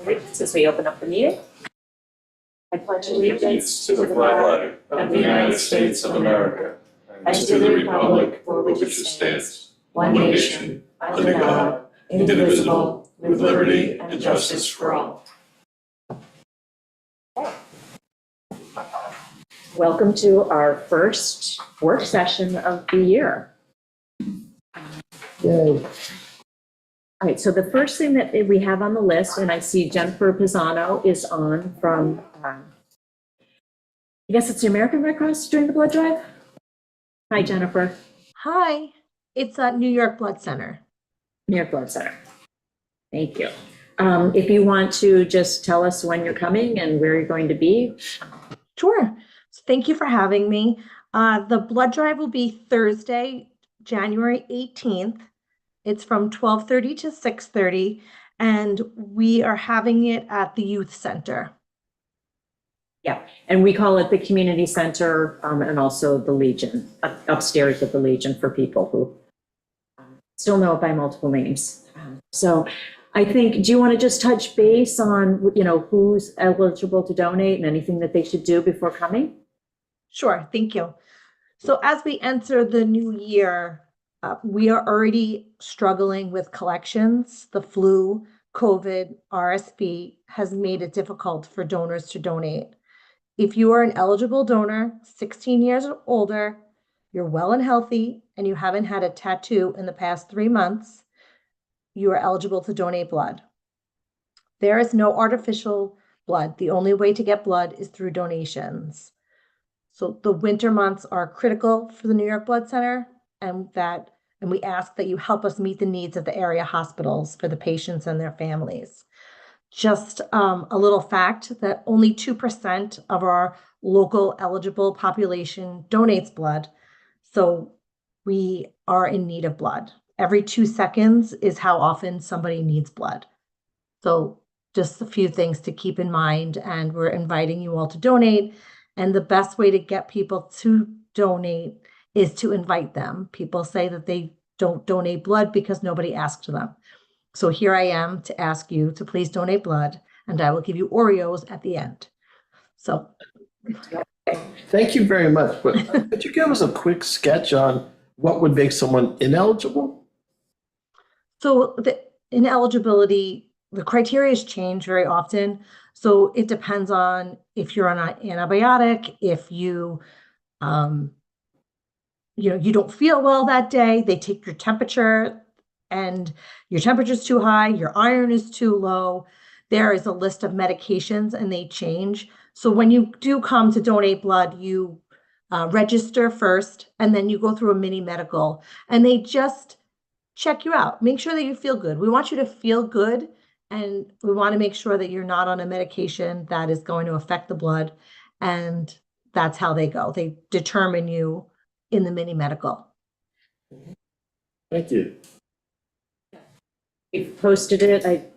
As we open up the meeting. I pledge allegiance to the flag of the United States of America and to the republic for which it stands, one nation, under God, indivisible, with liberty and justice for all. Welcome to our first work session of the year. Yay. All right, so the first thing that we have on the list, and I see Jennifer Pisano is on from, I guess it's the American Red Cross doing the blood drive? Hi, Jennifer. Hi, it's at New York Blood Center. New York Blood Center. Thank you. If you want to just tell us when you're coming and where you're going to be. Sure. So thank you for having me. The blood drive will be Thursday, January 18th. It's from 12:30 to 6:30, and we are having it at the Youth Center. Yeah, and we call it the Community Center and also the Legion, upstairs at the Legion for people who still know it by multiple names. So I think, do you want to just touch base on, who's eligible to donate and anything that they should do before coming? Sure, thank you. So as we enter the new year, we are already struggling with collections. The flu, COVID, RSV has made it difficult for donors to donate. If you are an eligible donor, 16 years or older, you're well and healthy, and you haven't had a tattoo in the past 3 months, you are eligible to donate blood. There is no artificial blood. The only way to get blood is through donations. So the winter months are critical for the New York Blood Center, and we ask that you help us meet the needs of the area hospitals for the patients and their families. Just a little fact that only 2% of our local eligible population donates blood. So we are in need of blood. Every 2 seconds is how often somebody needs blood. So just a few things to keep in mind, and we're inviting you all to donate. And the best way to get people to donate is to invite them. People say that they don't donate blood because nobody asked them. So here I am to ask you to please donate blood, and I will give you Oreos at the end. So. Thank you very much. But could you give us a quick sketch on what would make someone ineligible? So the ineligibility, the criteria change very often. So it depends on if you're on an antibiotic, if you you don't feel well that day, they take your temperature and your temperature is too high, your iron is too low. There is a list of medications and they change. So when you do come to donate blood, you register first, and then you go through a mini medical, and they just check you out. Make sure that you feel good. We want you to feel good, and we want to make sure that you're not on a medication that is going to affect the blood. And that's how they go. They determine you in the mini medical. Thank you. We've posted it.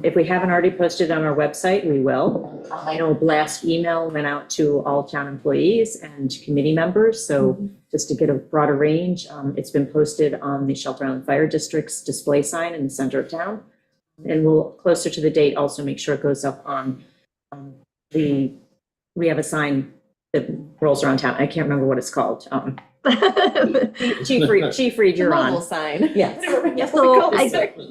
If we haven't already posted it on our website, we will. I know a blast email went out to all town employees and committee members. So just to get a broader range, it's been posted on the Shelter Island Fire District's display sign in the center of town. And we'll, closer to the date, also make sure it goes up on we have a sign that rolls around town. I can't remember what it's called. Chief Reed, you're on. Mobile sign. Yes. So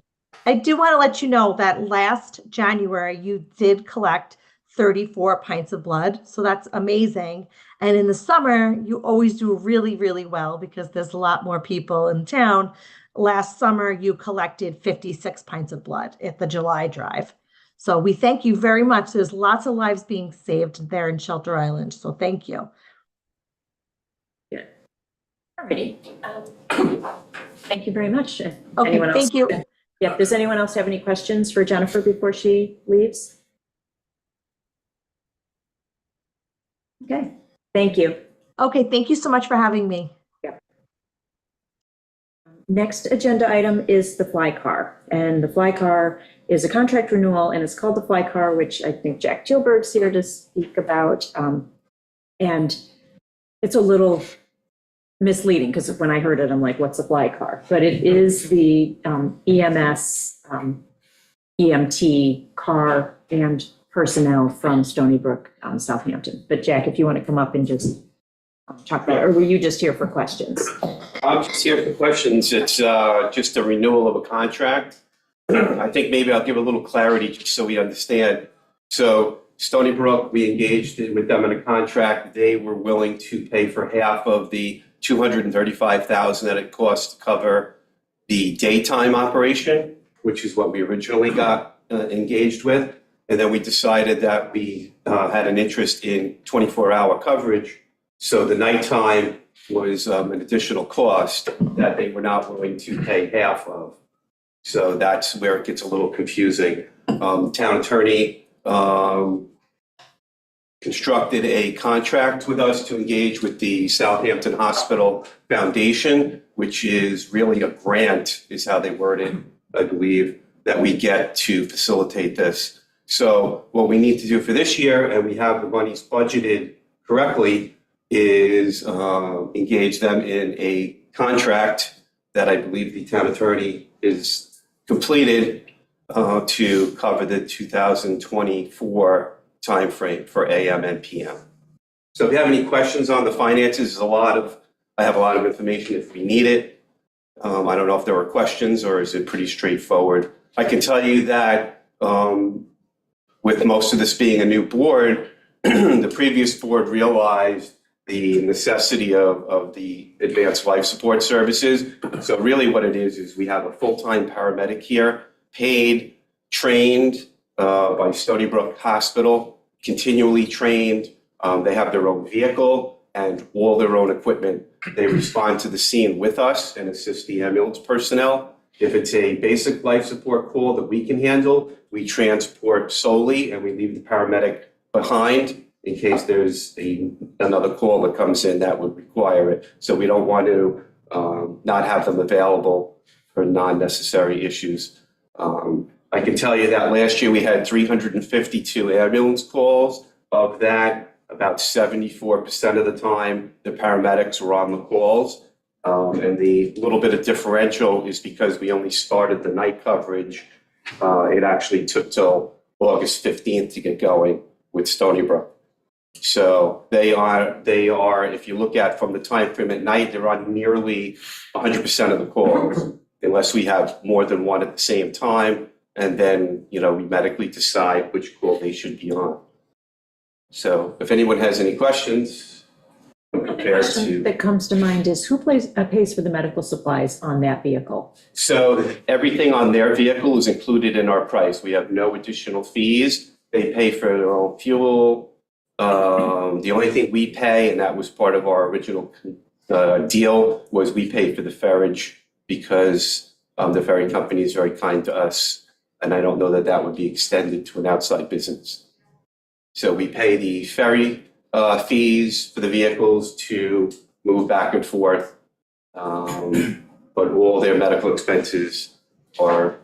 I do want to let you know that last January, you did collect 34 pints of blood. So that's amazing. And in the summer, you always do really, really well because there's a lot more people in town. Last summer, you collected 56 pints of blood at the July drive. So we thank you very much. There's lots of lives being saved there in Shelter Island. So thank you. Good. All righty. Thank you very much. Okay, Anyone else? thank you. Yeah, does anyone else have any questions for Jennifer before she leaves? Okay, thank you. Okay, thank you so much for having me. Next agenda item is the fly car. And the fly car is a contract renewal, and it's called the fly car, which I think Jack Tilburg's here to speak about. And it's a little misleading because when I heard it, I'm like, what's a fly car? But it is the EMS, EMT car and personnel from Stony Brook, Southampton. But Jack, if you want to come up and just talk about, or were you just here for questions? I'm just here for questions. It's just a renewal of a contract. I think maybe I'll give a little clarity just so we understand. So Stony Brook, we engaged with them in a contract. They were willing to pay for half of the $235,000 that it costs to cover the daytime operation, which is what we originally got engaged with. And then we decided that we had an interest in 24-hour coverage. So the nighttime was an additional cost that they were not willing to pay half of. So that's where it gets a little confusing. Town attorney constructed a contract with us to engage with the Southampton Hospital Foundation, which is really a grant, is how they word it, I believe, that we get to facilitate this. So what we need to do for this year, and we have the monies budgeted correctly, is engage them in a contract that I believe the town attorney is completed to cover the 2024 timeframe for AM and PM. So if you have any questions on the finances, I have a lot of information if we need it. I don't know if there were questions or is it pretty straightforward. I can tell you that with most of this being a new board, the previous board realized the necessity of the advanced life support services. So really what it is we have a full-time paramedic here, paid, trained by Stony Brook Hospital, continually trained. They have their own vehicle and all their own equipment. They respond to the scene with us and assist the ambulance personnel. If it's a basic life support call that we can handle, we transport solely and we leave the paramedic behind in case there's another call that comes in that would require it. So we don't want to not have them available for non-necessary issues. I can tell you that last year we had 352 ambulance calls. Of that, about 74% of the time, the paramedics were on the calls. And the little bit of differential is because we only started the night coverage. It actually took till August 15th to get going with Stony Brook. So they are, if you look at from the time frame at night, they're on nearly 100% of the calls, unless we have more than one at the same time. And then, we medically decide which call they should be on. So if anyone has any questions, I'm The prepared question to. that comes to mind is who pays for the medical supplies on that vehicle? So everything on their vehicle is included in our price. We have no additional fees. They pay for their own fuel. The only thing we pay, and that was part of our original deal, was we pay for the ferriage because the ferry company is very kind to us. And I don't know that that would be extended to an outside business. So we pay the ferry fees for the vehicles to move back and forth. But all their medical expenses are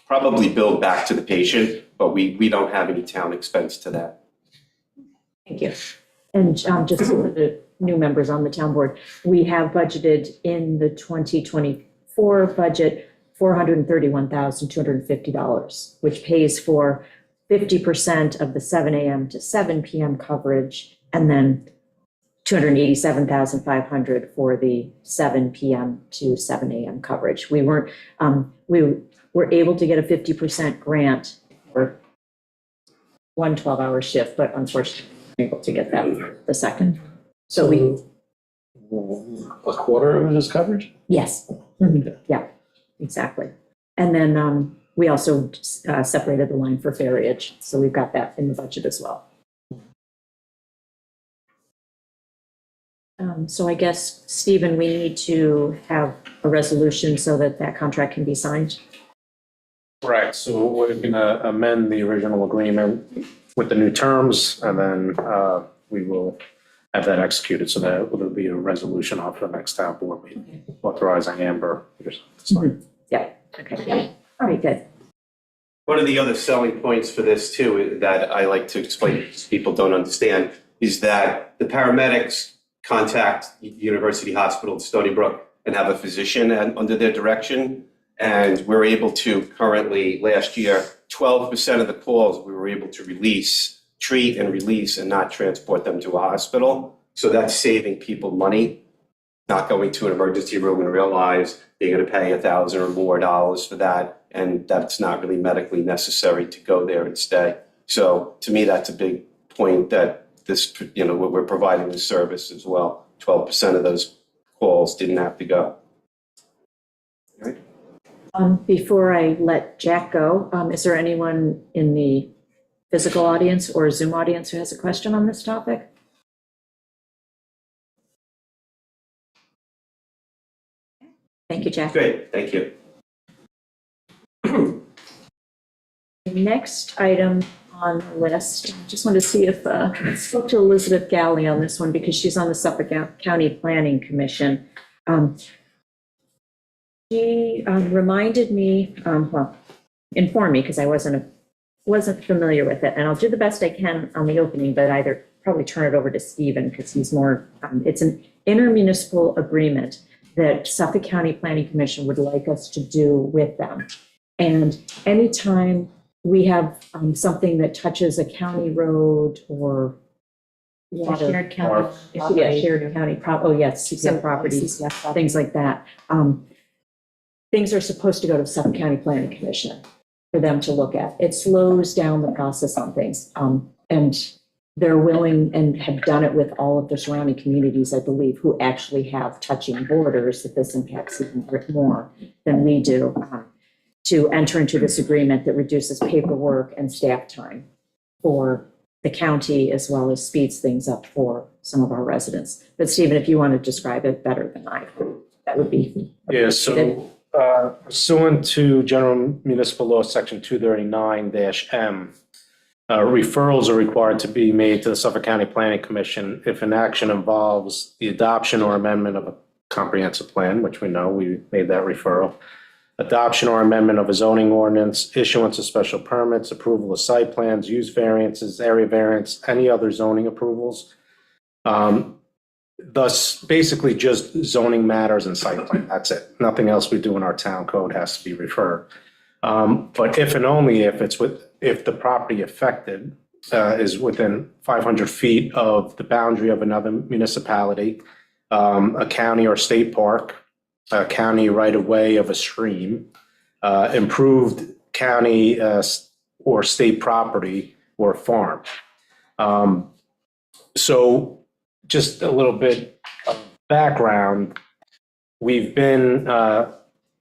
probably billed back to the patient, but we don't have any town expense to that. Thank you. And just for the new members on the town board, we have budgeted in the 2024 budget $431,250, which pays for 50% of the 7 a.m. to 7 p.m. coverage, and then $287,500 for the 7 p.m. to 7 a.m. coverage. We were able to get a 50% grant for one 12-hour shift, but unfortunately, we weren't able to get that for the second. So we, A quarter of his coverage? yes, Mhm. Yeah, exactly. And then we also separated the line for ferriage, so we've got that in the budget as well. So I guess, Stephen, we need to have a resolution so that that contract can be signed. Correct, so we're gonna amend the original agreement with the new terms, and then we will have that executed, so that will be a resolution off the next town board meeting, authorizing Amber to sign. Yeah, okay. All right, good. One of the other selling points for this too, that I like to explain because people don't understand, is that the paramedics contact University Hospital in Stony Brook and have a physician under their direction. And we're able to currently, last year, 12% of the calls we were able to treat and release and not transport them to a hospital. So that's saving people money, not going to an emergency room and realize they're going to pay $1,000 or more for that. And that's not really medically necessary to go there and stay. So to me, that's a big point that this, we're providing this service as well. 12% of those calls didn't have to go. Before I let Jack go, is there anyone in the physical audience or Zoom audience who has a question on this topic? Thank you, Jack. Great, thank you. Next item on the list, I just want to see if, I spoke to Elizabeth Galley on this one because she's on the Suffolk County Planning Commission. She reminded me, informed me because I wasn't familiar with it, and I'll do the best I can on the opening, but either probably turn it over to Stephen because he's more, it's an intermunicipal agreement that Suffolk County Planning Commission would like us to do with them. And anytime we have something that touches a county road or water. Shared county. Yeah, shared county, CPF properties, things like that. Things are supposed to go to Suffolk County Planning Commission for them to look at. It slows down the process on things. And they're willing and have done it with all of the surrounding communities, I believe, who actually have touching borders that this impacts even more than we do, to enter into this agreement that reduces paperwork and staff time for the county as well as speeds things up for some of our residents. But Stephen, if you want to describe it better than I, that would be. Yeah, so pursuant to General Municipal Law, Section 239-M, referrals are required to be made to the Suffolk County Planning Commission if an action involves the adoption or amendment of a comprehensive plan, which we know we made that referral, adoption or amendment of a zoning ordinance, issuance of special permits, approval of site plans, use variances, area variance, any other zoning approvals. Thus, basically just zoning matters and site plan, that's it. Nothing else we do in our town code has to be referred. But if and only if if the property affected is within 500 feet of the boundary of another municipality, a county or state park, a county right-of-way of a stream, improved county or state property or farm. So just a little bit of background, we've been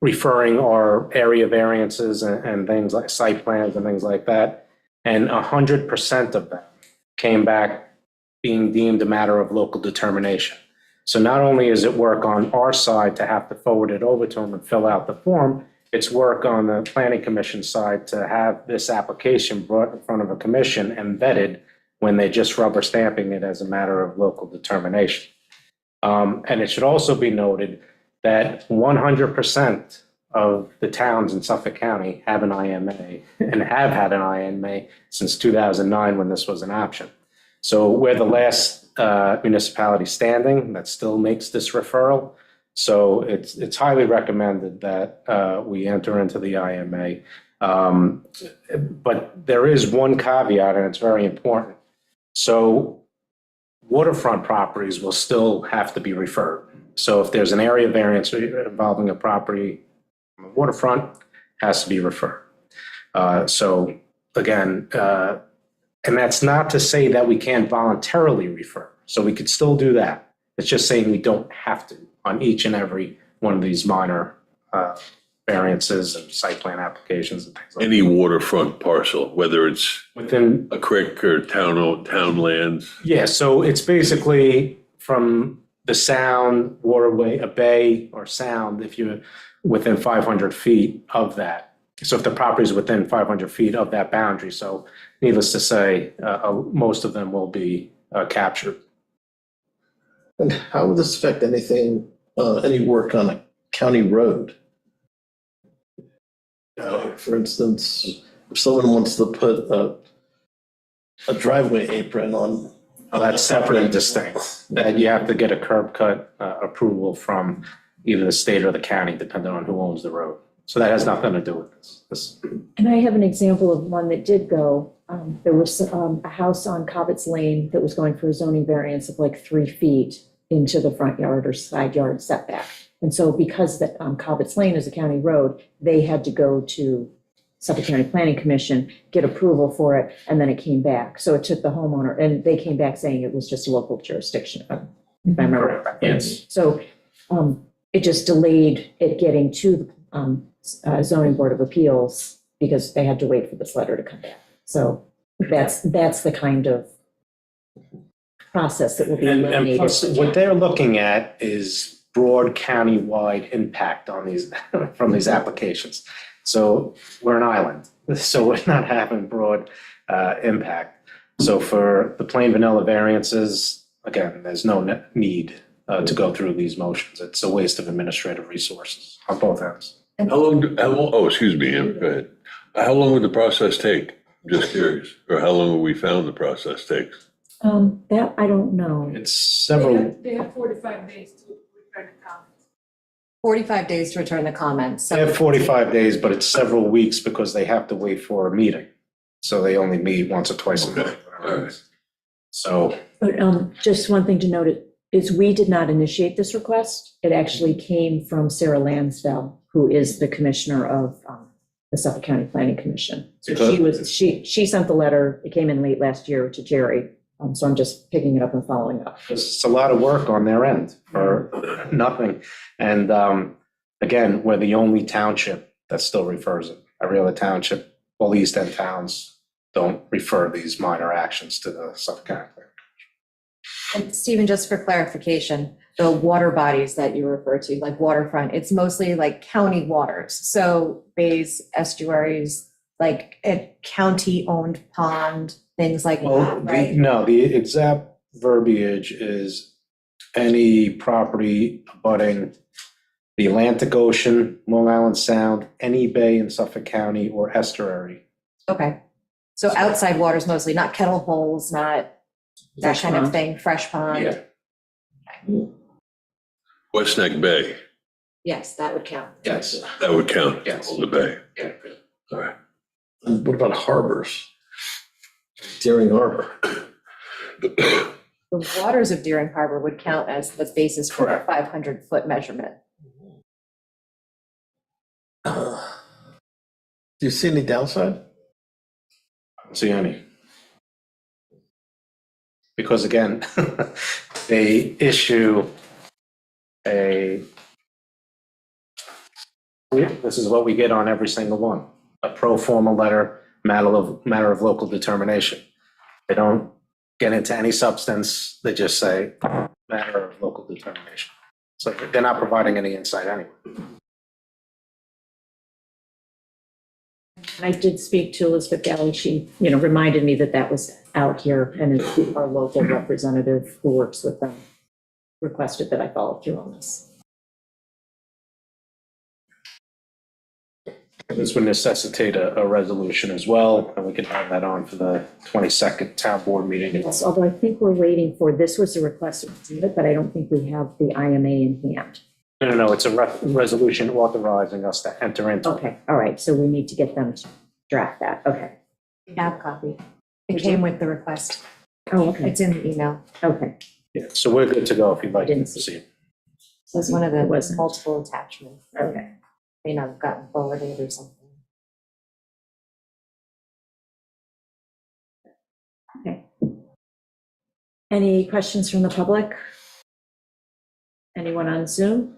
referring our area variances and things like site plans and things like that, and 100% of them came back being deemed a matter of local determination. So not only is it work on our side to have to forward it over to them and fill out the form, it's work on the planning commission side to have this application brought in front of a commission and vetted when they're just rubber stamping it as a matter of local determination. And it should also be noted that 100% of the towns in Suffolk County have an IMA and have had an IMA since 2009 when this was an option. So we're the last municipality standing that still makes this referral. So it's highly recommended that we enter into the IMA. But there is one caveat, and it's very important. So waterfront properties will still have to be referred. So if there's an area variance involving a property on the waterfront, it has to be referred. So again, and that's not to say that we can't voluntarily refer. So we could still do that. It's just saying we don't have to on each and every one of these minor variances and site plan applications and things like that. Any waterfront parcel, whether it's Within, a creek or town lands. yeah, so it's basically from the sound, waterway, a bay or sound, if you're within 500 feet of that. So if the property is within 500 feet of that boundary, so needless to say, most of them will be captured. And how would this affect anything, any work on a county road? For instance, if someone wants to put a driveway apron on. That's separate and distinct. And you have to get a curb cut approval from either the state or the county, depending on who owns the road. So that has nothing to do with this. And I have an example of one that did go. There was a house on Cobbitts Lane that was going for a zoning variance of like 3 feet into the front yard or side yard setback. And so because that Cobbitts Lane is a county road, they had to go to Suffolk County Planning Commission, get approval for it, and then it came back. So it took the homeowner, and they came back saying it was just local jurisdiction, if I remember correctly. Yes. So it just delayed it getting to the zoning board of appeals because they had to wait for this letter to come back. So that's the kind of process that will be And eliminated. plus, what they're looking at is broad county-wide impact on these, from these applications. So we're an island, so we're not having broad impact. So for the plain vanilla variances, again, there's no need to go through these motions. It's a waste of administrative resources on both ends. Oh, excuse me, go ahead. How long would the process take? I'm just curious. Or how long have we found the process takes? That I don't know. It's several, They have 45 days to return the comments. 45 days to return the comments. they have 45 days, but it's several weeks because they have to wait for a meeting. So they only meet once or twice a Okay, month. all right. So, But just one thing to note is we did not initiate this request. It actually came from Sarah Lansdell, who is the commissioner of the Suffolk County Planning Commission. So she sent the letter. It came in late last year to Jerry. So I'm just picking it up and following up. it's a lot of work on their end for nothing. And again, we're the only township that still refers it. Every other township, all the East End towns don't refer these minor actions to the Suffolk County. And Stephen, just for clarification, the water bodies that you refer to, like waterfront, it's mostly like county waters. So bays, estuaries, like a county-owned pond, things like Well, that, right? no, the exact verbiage is any property abutting the Atlantic Ocean, Long Island Sound, any bay in Suffolk County or estuary. Okay. So outside waters mostly, not kettle holes, not that Fresh kind of pond. thing, fresh pond? West Neck Bay, Yes, that would count. Yes. that would count. Yes. The bay. Yeah. All right. And what about harbors? Deering Harbor. The waters of Deering Harbor would count as the basis for a 500-foot measurement. Do you see any downside? I don't see any. Because again, they issue this is what we get on every single one, a pro forma letter, matter of local determination. They don't get into any substance, they just say matter of local determination. So they're not providing any insight anyway. And I did speak to Elizabeth Galley. She, reminded me that was out here, and our local representative who works with them requested that I follow through on this. This would necessitate a resolution as well, and we can have that on for the 22nd town board meeting. Yes, although I think we're waiting for, this was a request, but I don't think we have the IMA in hand. No, it's a resolution authorizing us to enter into. Okay, all right, so we need to get them to draft that, okay. We have a copy. It came with the request. Oh, okay, It's in the email. okay. Yeah, so we're good to go if you'd like to Didn't see see it. So it's one of the It wasn't. multiple attachments. Okay. May not have gotten forwarded or something. Okay. Any questions from the public? Anyone on Zoom?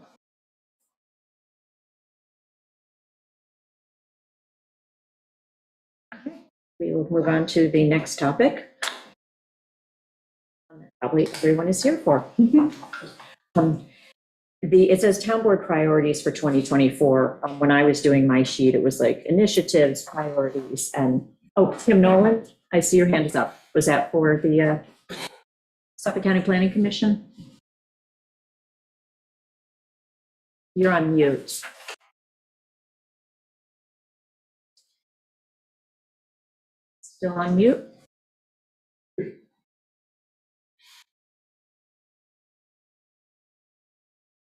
Okay, we will move on to the next topic. Probably everyone is here for. It says town board priorities for 2024. When I was doing my sheet, it was like initiatives, priorities, and, Tim Nolan, I see your hand is up. Was that for the Suffolk County Planning Commission? You're on mute. Still on mute?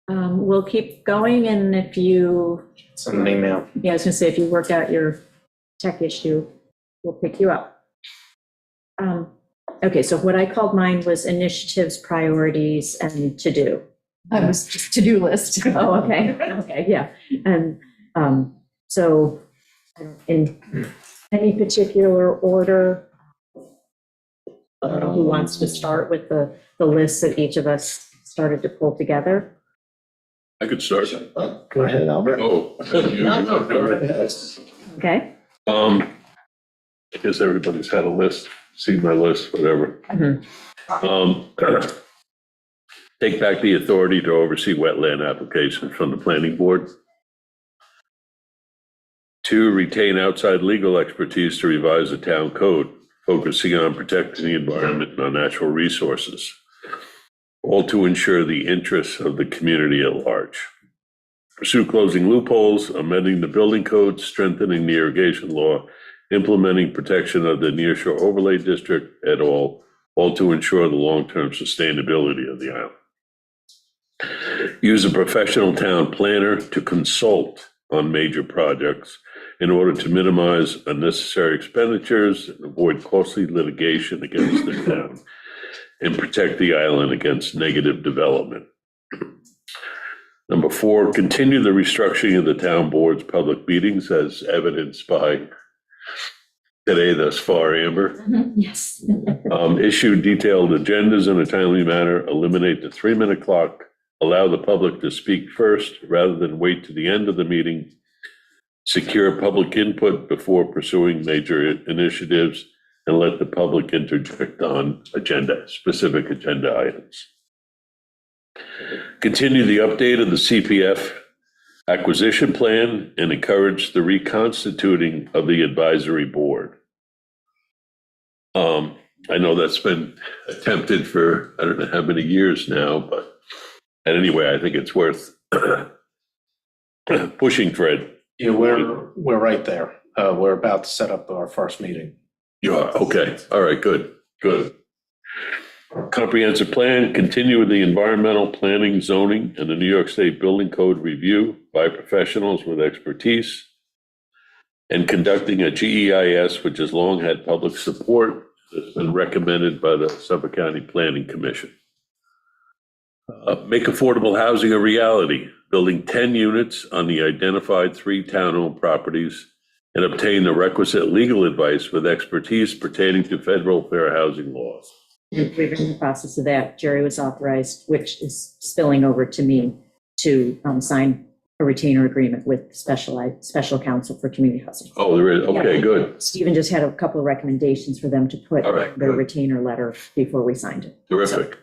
We'll keep going, and if you, Send an email. yeah, I was gonna say, if you work out your tech issue, we'll pick you up. Okay, so what I called mine was initiatives, priorities, and to-do. I was just to-do list. Oh, okay, okay, yeah. And so in any particular order, I don't know who wants to start with the list that each of us started to pull together. I could start. Go ahead, Albert. Oh, you. No, go right ahead. Okay? I guess everybody's had a list, seen my list, whatever. Take back the authority to oversee wetland applications from the planning board. 2, retain outside legal expertise to revise the town code, focusing on protecting the environment and our natural resources, all to ensure the interests of the community at large. Pursue closing loopholes, amending the building code, strengthening the irrigation law, implementing protection of the nearshore overlay district et al., all to ensure the long-term sustainability of the island. Use a professional town planner to consult on major projects in order to minimize unnecessary expenditures and avoid costly litigation against the town and protect the island against negative development. Number 4, continue the restructuring of the town board's public meetings as evidenced by today thus far, Amber. Yes. Issue detailed agendas in a timely manner, eliminate the 3-minute clock, allow the public to speak first rather than wait to the end of the meeting, secure public input before pursuing major initiatives, and let the public interject on specific agenda items. Continue the update of the CPF acquisition plan and encourage the reconstituting of the advisory board. I know that's been attempted for, I don't know how many years now, but anyway, I think it's worth pushing, Fred. Yeah, we're right there. We're about to set up our first meeting. You are, okay, all right, good. Comprehensive plan, continue with the environmental planning, zoning, and the New York State Building Code review by professionals with expertise, and conducting a GEIS, which has long had public support, that's been recommended by the Suffolk County Planning Commission. Make affordable housing a reality, building 10 units on the identified 3 town-owned properties, and obtain the requisite legal advice with expertise pertaining to federal fair housing laws. We're in the process of that. Jerry was authorized, which is spilling over to me, to sign a retainer agreement with special counsel for community housing. Oh, there is, okay, Yeah. good, Stephen just had a couple of recommendations for them to put All right, in their good. retainer letter before we signed it. terrific.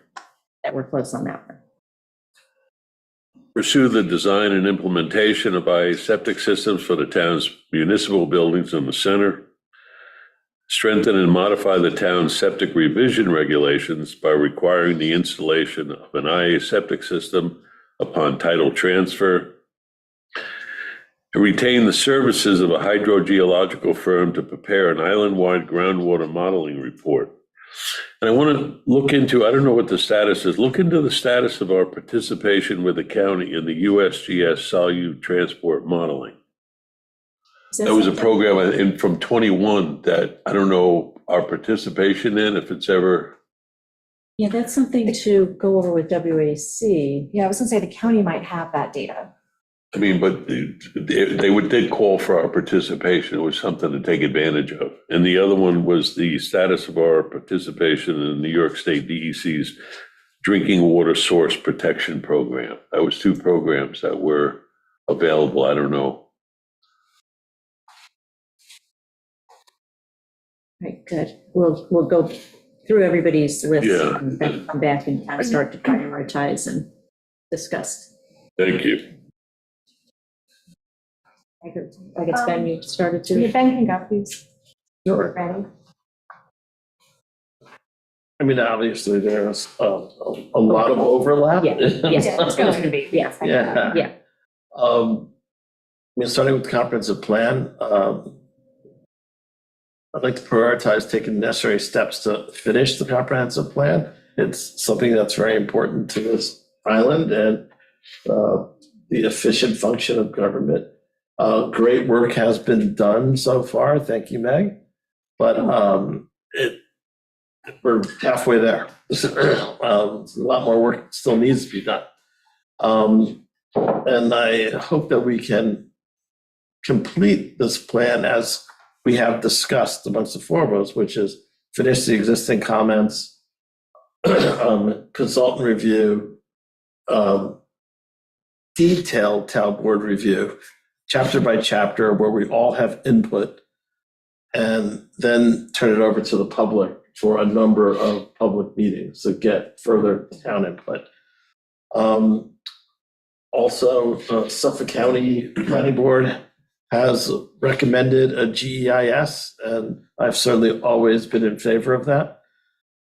That we're close on that one. Pursue the design and implementation of septic systems for the town's municipal buildings in the center. Strengthen and modify the town's septic revision regulations by requiring the installation of an IA septic system upon title transfer. To retain the services of a hydrogeological firm to prepare an island-wide groundwater modeling report. And I want to look into, I don't know what the status is, look into the status of our participation with the county in the USGS solute transport modeling. That was a program from 21 that I don't know our participation in, if it's ever, Yeah, that's something to go over with WAC. Yeah, I was gonna say the county might have that data. I mean, but did call for our participation. It was something to take advantage of. And the other one was the status of our participation in New York State DEC's Drinking Water Source Protection Program. That was 2 programs that were available. I don't know. Right, good. We'll go through everybody's list Yeah. and then come back and kind of start to prioritize and discuss. Thank you. I guess Ben, you started to. Ben can go, please. Sure. Ready? I mean, obviously, there's a lot of overlap. Yeah, yes, it's going to be. Yeah, Yeah. yeah. I mean, starting with the comprehensive plan, I'd like to prioritize taking necessary steps to finish the comprehensive plan. It's something that's very important to this island, and the efficient function of government. Great work has been done so far. Thank you, Meg. But we're halfway there. A lot more work still needs to be done. And I hope that we can complete this plan as we have discussed amongst the four of us, which is finish the existing comments, consultant review, detailed town board review, chapter by chapter, where we all have input, and then turn it over to the public for a number of public meetings to get further town input. Also, Suffolk County Planning Board has recommended a GEIS, and I've certainly always been in favor of that.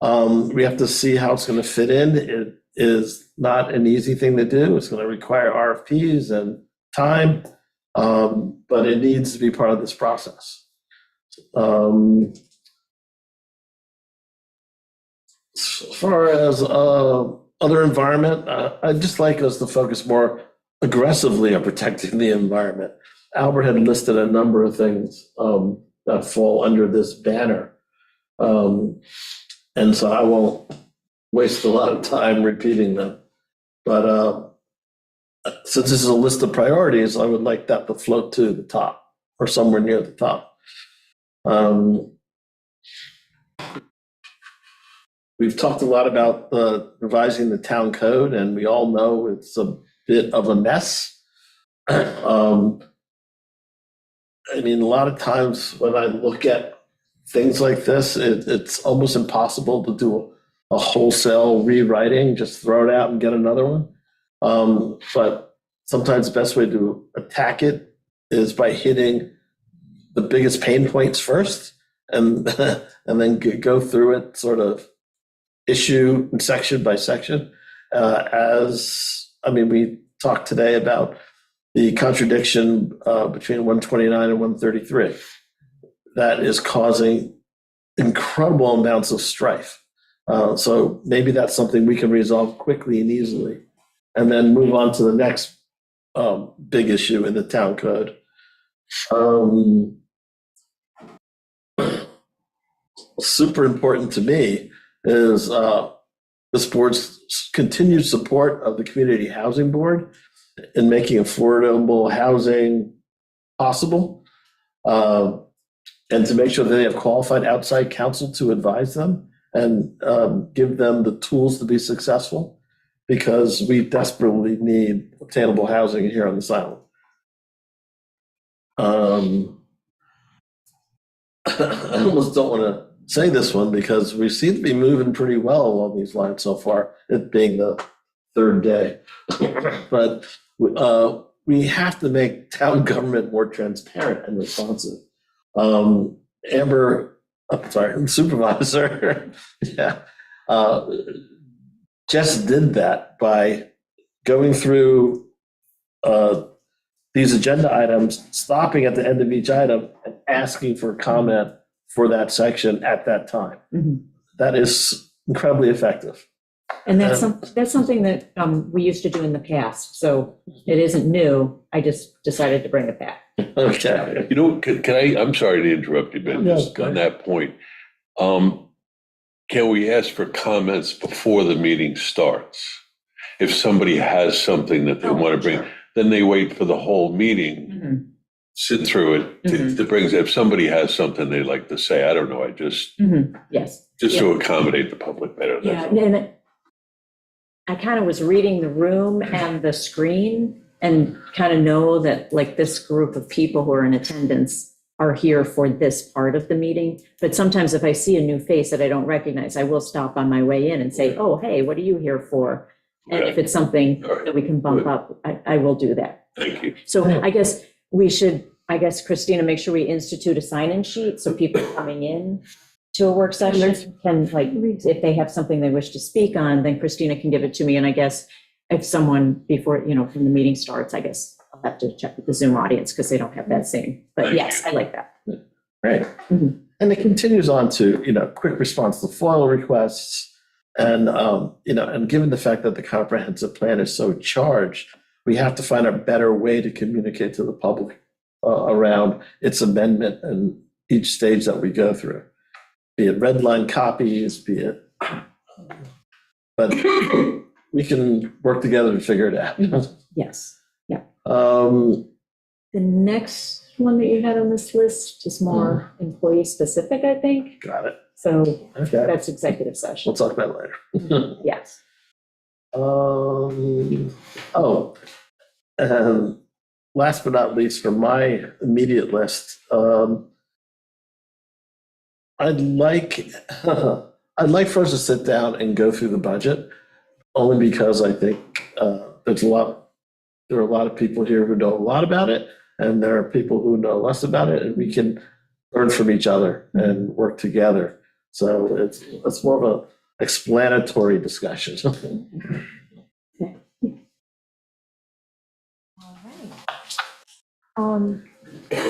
We have to see how it's going to fit in. It is not an easy thing to do. It's going to require RFPs and time, but it needs to be part of this process. As far as other environment, I'd just like us to focus more aggressively on protecting the environment. Albert had listed a number of things that fall under this banner. And so I won't waste a lot of time repeating them. But since this is a list of priorities, I would like that to float to the top or somewhere near the top. We've talked a lot about revising the town code, and we all know it's a bit of a mess. I mean, a lot of times when I look at things like this, it's almost impossible to do a wholesale rewriting, just throw it out and get another one. But sometimes the best way to attack it is by hitting the biggest pain points first, and then go through it sort of issue and section by section. We talked today about the contradiction between 129 and 133. That is causing incredible amounts of strife. So maybe that's something we can resolve quickly and easily, and then move on to the next big issue in the town code. Super important to me is this board's continued support of the Community Housing Board in making affordable housing possible, and to make sure that they have qualified outside counsel to advise them and give them the tools to be successful, because we desperately need obtainable housing here on this island. I almost don't want to say this one because we seem to be moving pretty well along these lines so far, it being the third day. But we have to make town government more transparent and responsive. Supervisor, yeah, just did that by going through these agenda items, stopping at the end of each item and asking for comment for that section at that time. Mm-hmm. That is incredibly effective. And that's something that we used to do in the past, so it isn't new. I just decided to bring it back. Okay. You know, can I, I'm sorry to interrupt you, Ben, No, just go on ahead. that point. Can we ask for comments before the meeting starts? If somebody has something that they want to bring, then they wait for the whole meeting, Mhm. sit through it, to bring, if somebody has something they'd like to say, I don't know, Yes. just to accommodate the public better. Yeah, That's all. and I kind of was reading the room and the screen and kind of know that like this group of people who are in attendance are here for this part of the meeting. But sometimes if I see a new face that I don't recognize, I will stop on my way in and say, oh, hey, what are you here for? And if it's something All right. that we can bump up, I will do that. Thank you. So I guess we should, Christina, make sure we institute a sign-in sheet so people coming in to a work session can, like, if they have something they wish to speak on, then Christina can give it to me. And I guess if someone before, from the meeting starts, I guess I'll have to check with the Zoom audience because they don't have that same, but Thank yes, I like that. Right. Mhm. And it continues on to, quick response to FOIL requests, And, and given the fact that the comprehensive plan is so charged, we have to find a better way to communicate to the public around its amendment and each stage that we go through, be it red line copies, be it, but we can work together to figure it out. Yes. Um, The next one that you had on this list is more employee specific, I think. got it. So Okay, that's executive session. we'll talk about it later. Yes. And last but not least, for my immediate list, I'd like I'd like for us to sit down and go through the budget, only because I think there are a lot of people here who know a lot about it, and there are people who know less about it, and we can learn from each other and work together. So it's more of an explanatory discussion.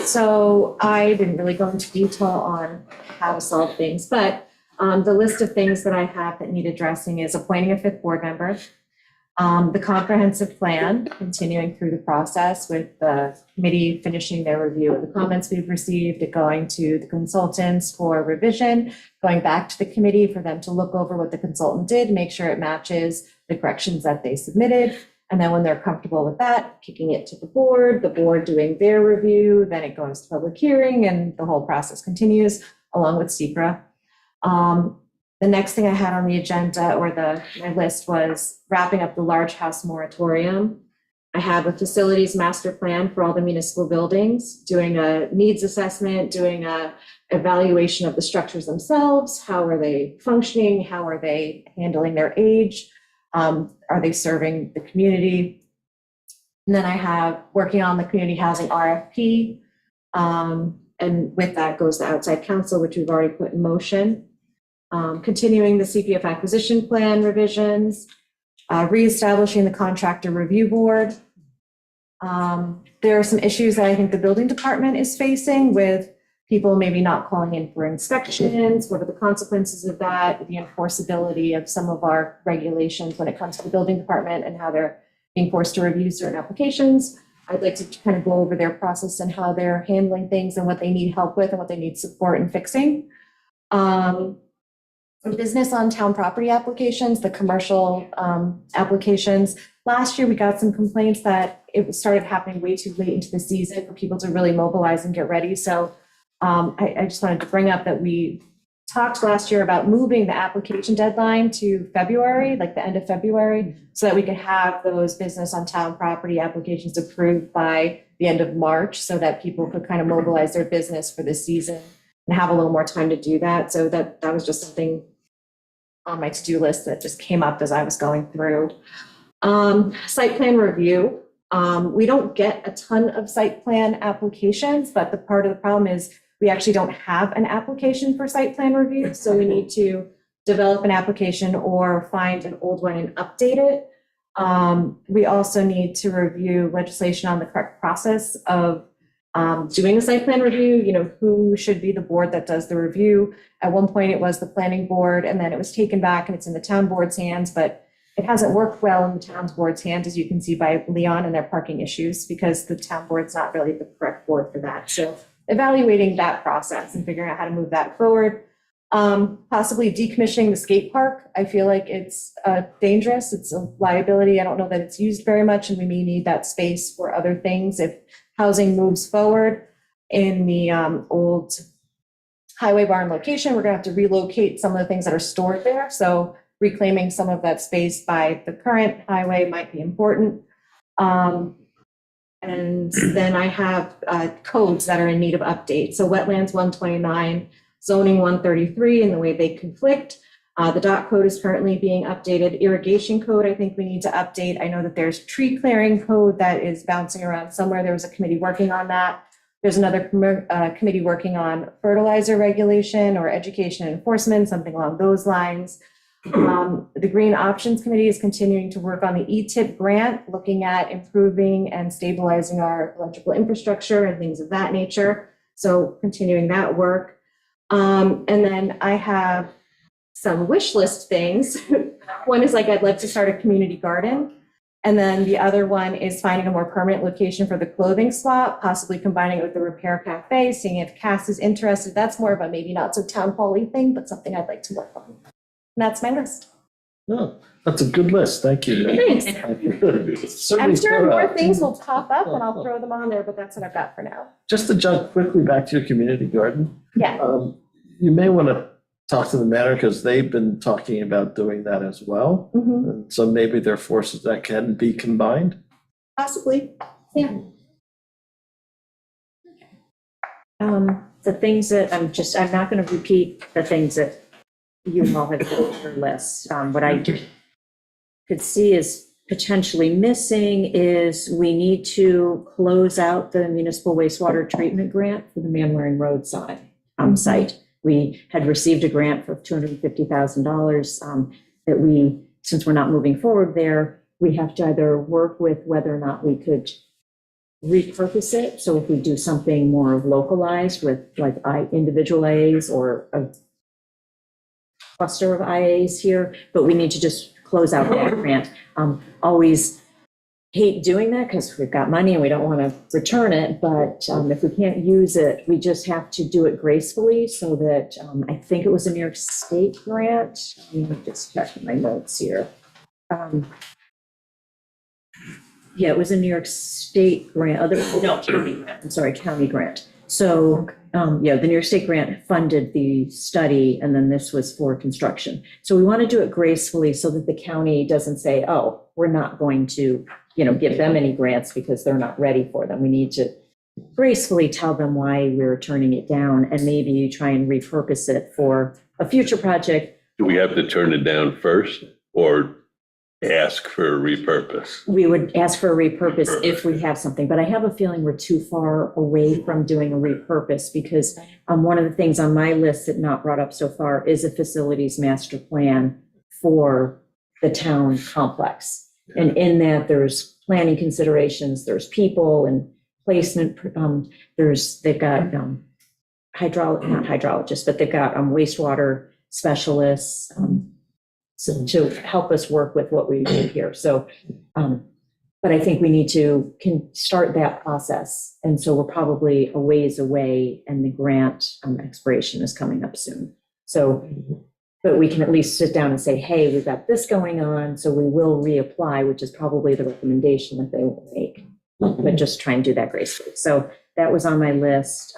So I didn't really go into detail on how to solve things, but the list of things that I have that need addressing is appointing a fifth board member, the comprehensive plan, continuing through the process with the committee finishing their review of the comments we've received, it going to the consultants for revision, going back to the committee for them to look over what the consultant did, make sure it matches the corrections that they submitted. And then when they're comfortable with that, kicking it to the board doing their review, then it goes to public hearing and the whole process continues along with SECRA. The next thing I had on the agenda or my list was wrapping up the large house moratorium. I have a facilities master plan for all the municipal buildings, doing a needs assessment, doing a evaluation of the structures themselves. How are they functioning? How are they handling their age? Are they serving the community? And then I have working on the community housing RFP. And with that goes the outside counsel, which we've already put in motion. Continuing the CPF acquisition plan revisions, reestablishing the contractor review board. There are some issues that I think the building department is facing with people maybe not calling in for inspections. What are the consequences of that? The enforceability of some of our regulations when it comes to the building department and how they're being forced to review certain applications. I'd like to kind of go over their process and how they're handling things and what they need help with and what they need support in fixing. Business on town property applications, the commercial applications. Last year, we got some complaints that it started happening way too late into the season for people to really mobilize and get ready. So I just wanted to bring up that we talked last year about moving the application deadline to February, like the end of February, so that we could have those business on town property applications approved by the end of March so that people could kind of mobilize their business for the season and have a little more time to do that. So that was just something on my to-do list that just came up as I was going through. Site plan review. We don't get a ton of site plan applications, but the part of the problem is we actually don't have an application for site plan review. So we need to develop an application or find an old one and update it. We also need to review legislation on the correct process of doing a site plan review. You know, who should be the board that does the review. At one point it was the planning board, and then it was taken back and it's in the town board's hands, but it hasn't worked well in the town's board's hands, as you can see by Leon and their parking issues, because the town board's not really the correct board for that. So evaluating that process and figuring out how to move that forward. Possibly decommissioning the skate park. I feel like it's dangerous. It's a liability. I don't know that it's used very much, and we may need that space for other things if housing moves forward. In the old highway barn location, we're gonna have to relocate some of the things that are stored there. So reclaiming some of that space by the current highway might be important. And then I have codes that are in need of update. So wetlands 129, zoning 133, and the way they conflict. The dot code is currently being updated. Irrigation code, I think we need to update. I know that there's tree clearing code that is bouncing around somewhere. There was a committee working on that. There's another committee working on fertilizer regulation or education and enforcement, something along those lines. The Green Options Committee is continuing to work on the ETIP grant, looking at improving and stabilizing our electrical infrastructure and things of that nature. So continuing that work. And then I have some wish list things. One is like, I'd love to start a community garden. And then the other one is finding a more permanent location for the clothing swap, possibly combining it with the repair cafe, seeing if Cass is interested. That's more of a maybe not so town hall-y thing, but something I'd like to work on. And that's my list. No, that's a good list. Thank you. Thanks. Certainly I'm sure thorough. more things will pop up and I'll throw them on there, but that's what I've got for now. Just to jump quickly back to your community garden, Yeah. you may want to talk to the mayor because they've been talking about doing that as well. Mhm. And so maybe there are forces that can be combined. Possibly. Yeah. The things that I'm not going to repeat the things that you all have put on your list. What I could see is potentially missing is we need to close out the municipal wastewater treatment grant for the Manwaring Road site. We had received a grant for $250,000 that we, since we're not moving forward there, we have to either work with whether or not we could repurpose it. So if we do something more localized with like individual IAs or a cluster of IAs here, but we need to just close out that grant. Always hate doing that because we've got money and we don't want to return it, but if we can't use it, we just have to do it gracefully so that, I think it was a New York State grant. Let me just check my notes here. Yeah, it was a New York State grant, county grant, I'm sorry, county grant. So, the New York State grant funded the study and then this was for construction. So we want to do it gracefully so that the county doesn't say, oh, we're not going to, give them any grants because they're not ready for them. We need to gracefully tell them why we're turning it down and maybe try and repurpose it for a future project. Do we have to turn it down first or ask for a repurpose? We would ask for a repurpose if we have something, but I have a feeling we're too far away from doing a repurpose because one of the things on my list that not brought up so far is a facilities master plan for the town complex. And in that, there's planning considerations, there's people and placement. They've got not hydrologists, but they've got wastewater specialists so to help us work with what we do here. So, but I think we need to start that process. And so we're probably a ways away and the grant expiration is coming up soon. So, but we can at least sit down and say, hey, we've got this going on, so we will reapply, which is probably the recommendation that they will make, but just try and do that gracefully. So that was on my list.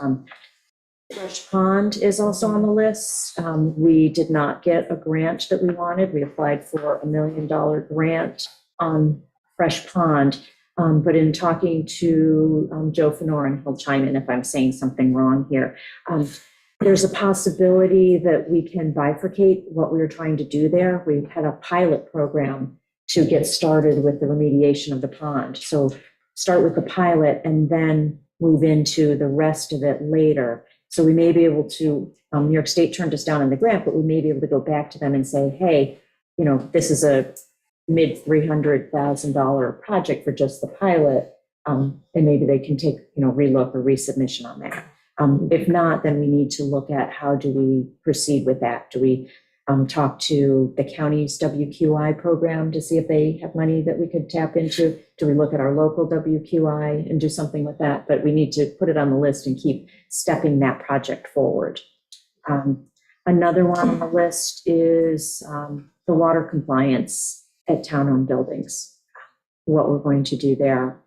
Fresh Pond is also on the list. We did not get a grant that we wanted. We applied for $1 million grant on Fresh Pond. But in talking to Joe Fenora, and he'll chime in if I'm saying something wrong here, there's a possibility that we can bifurcate what we were trying to do there. We had a pilot program to get started with the remediation of the pond. So start with the pilot and then move into the rest of it later. So we may be able to, New York State turned us down on the grant, but we may be able to go back to them and say, hey, this is a mid $300,000 project for just the pilot. And maybe they can take, relook or resubmission on that. If not, then we need to look at how do we proceed with that? Do we talk to the county's WQI program to see if they have money that we could tap into? Do we look at our local WQI and do something with that? But we need to put it on the list and keep stepping that project forward. Another one on the list is the water compliance at town-owned buildings. What we're going to do there.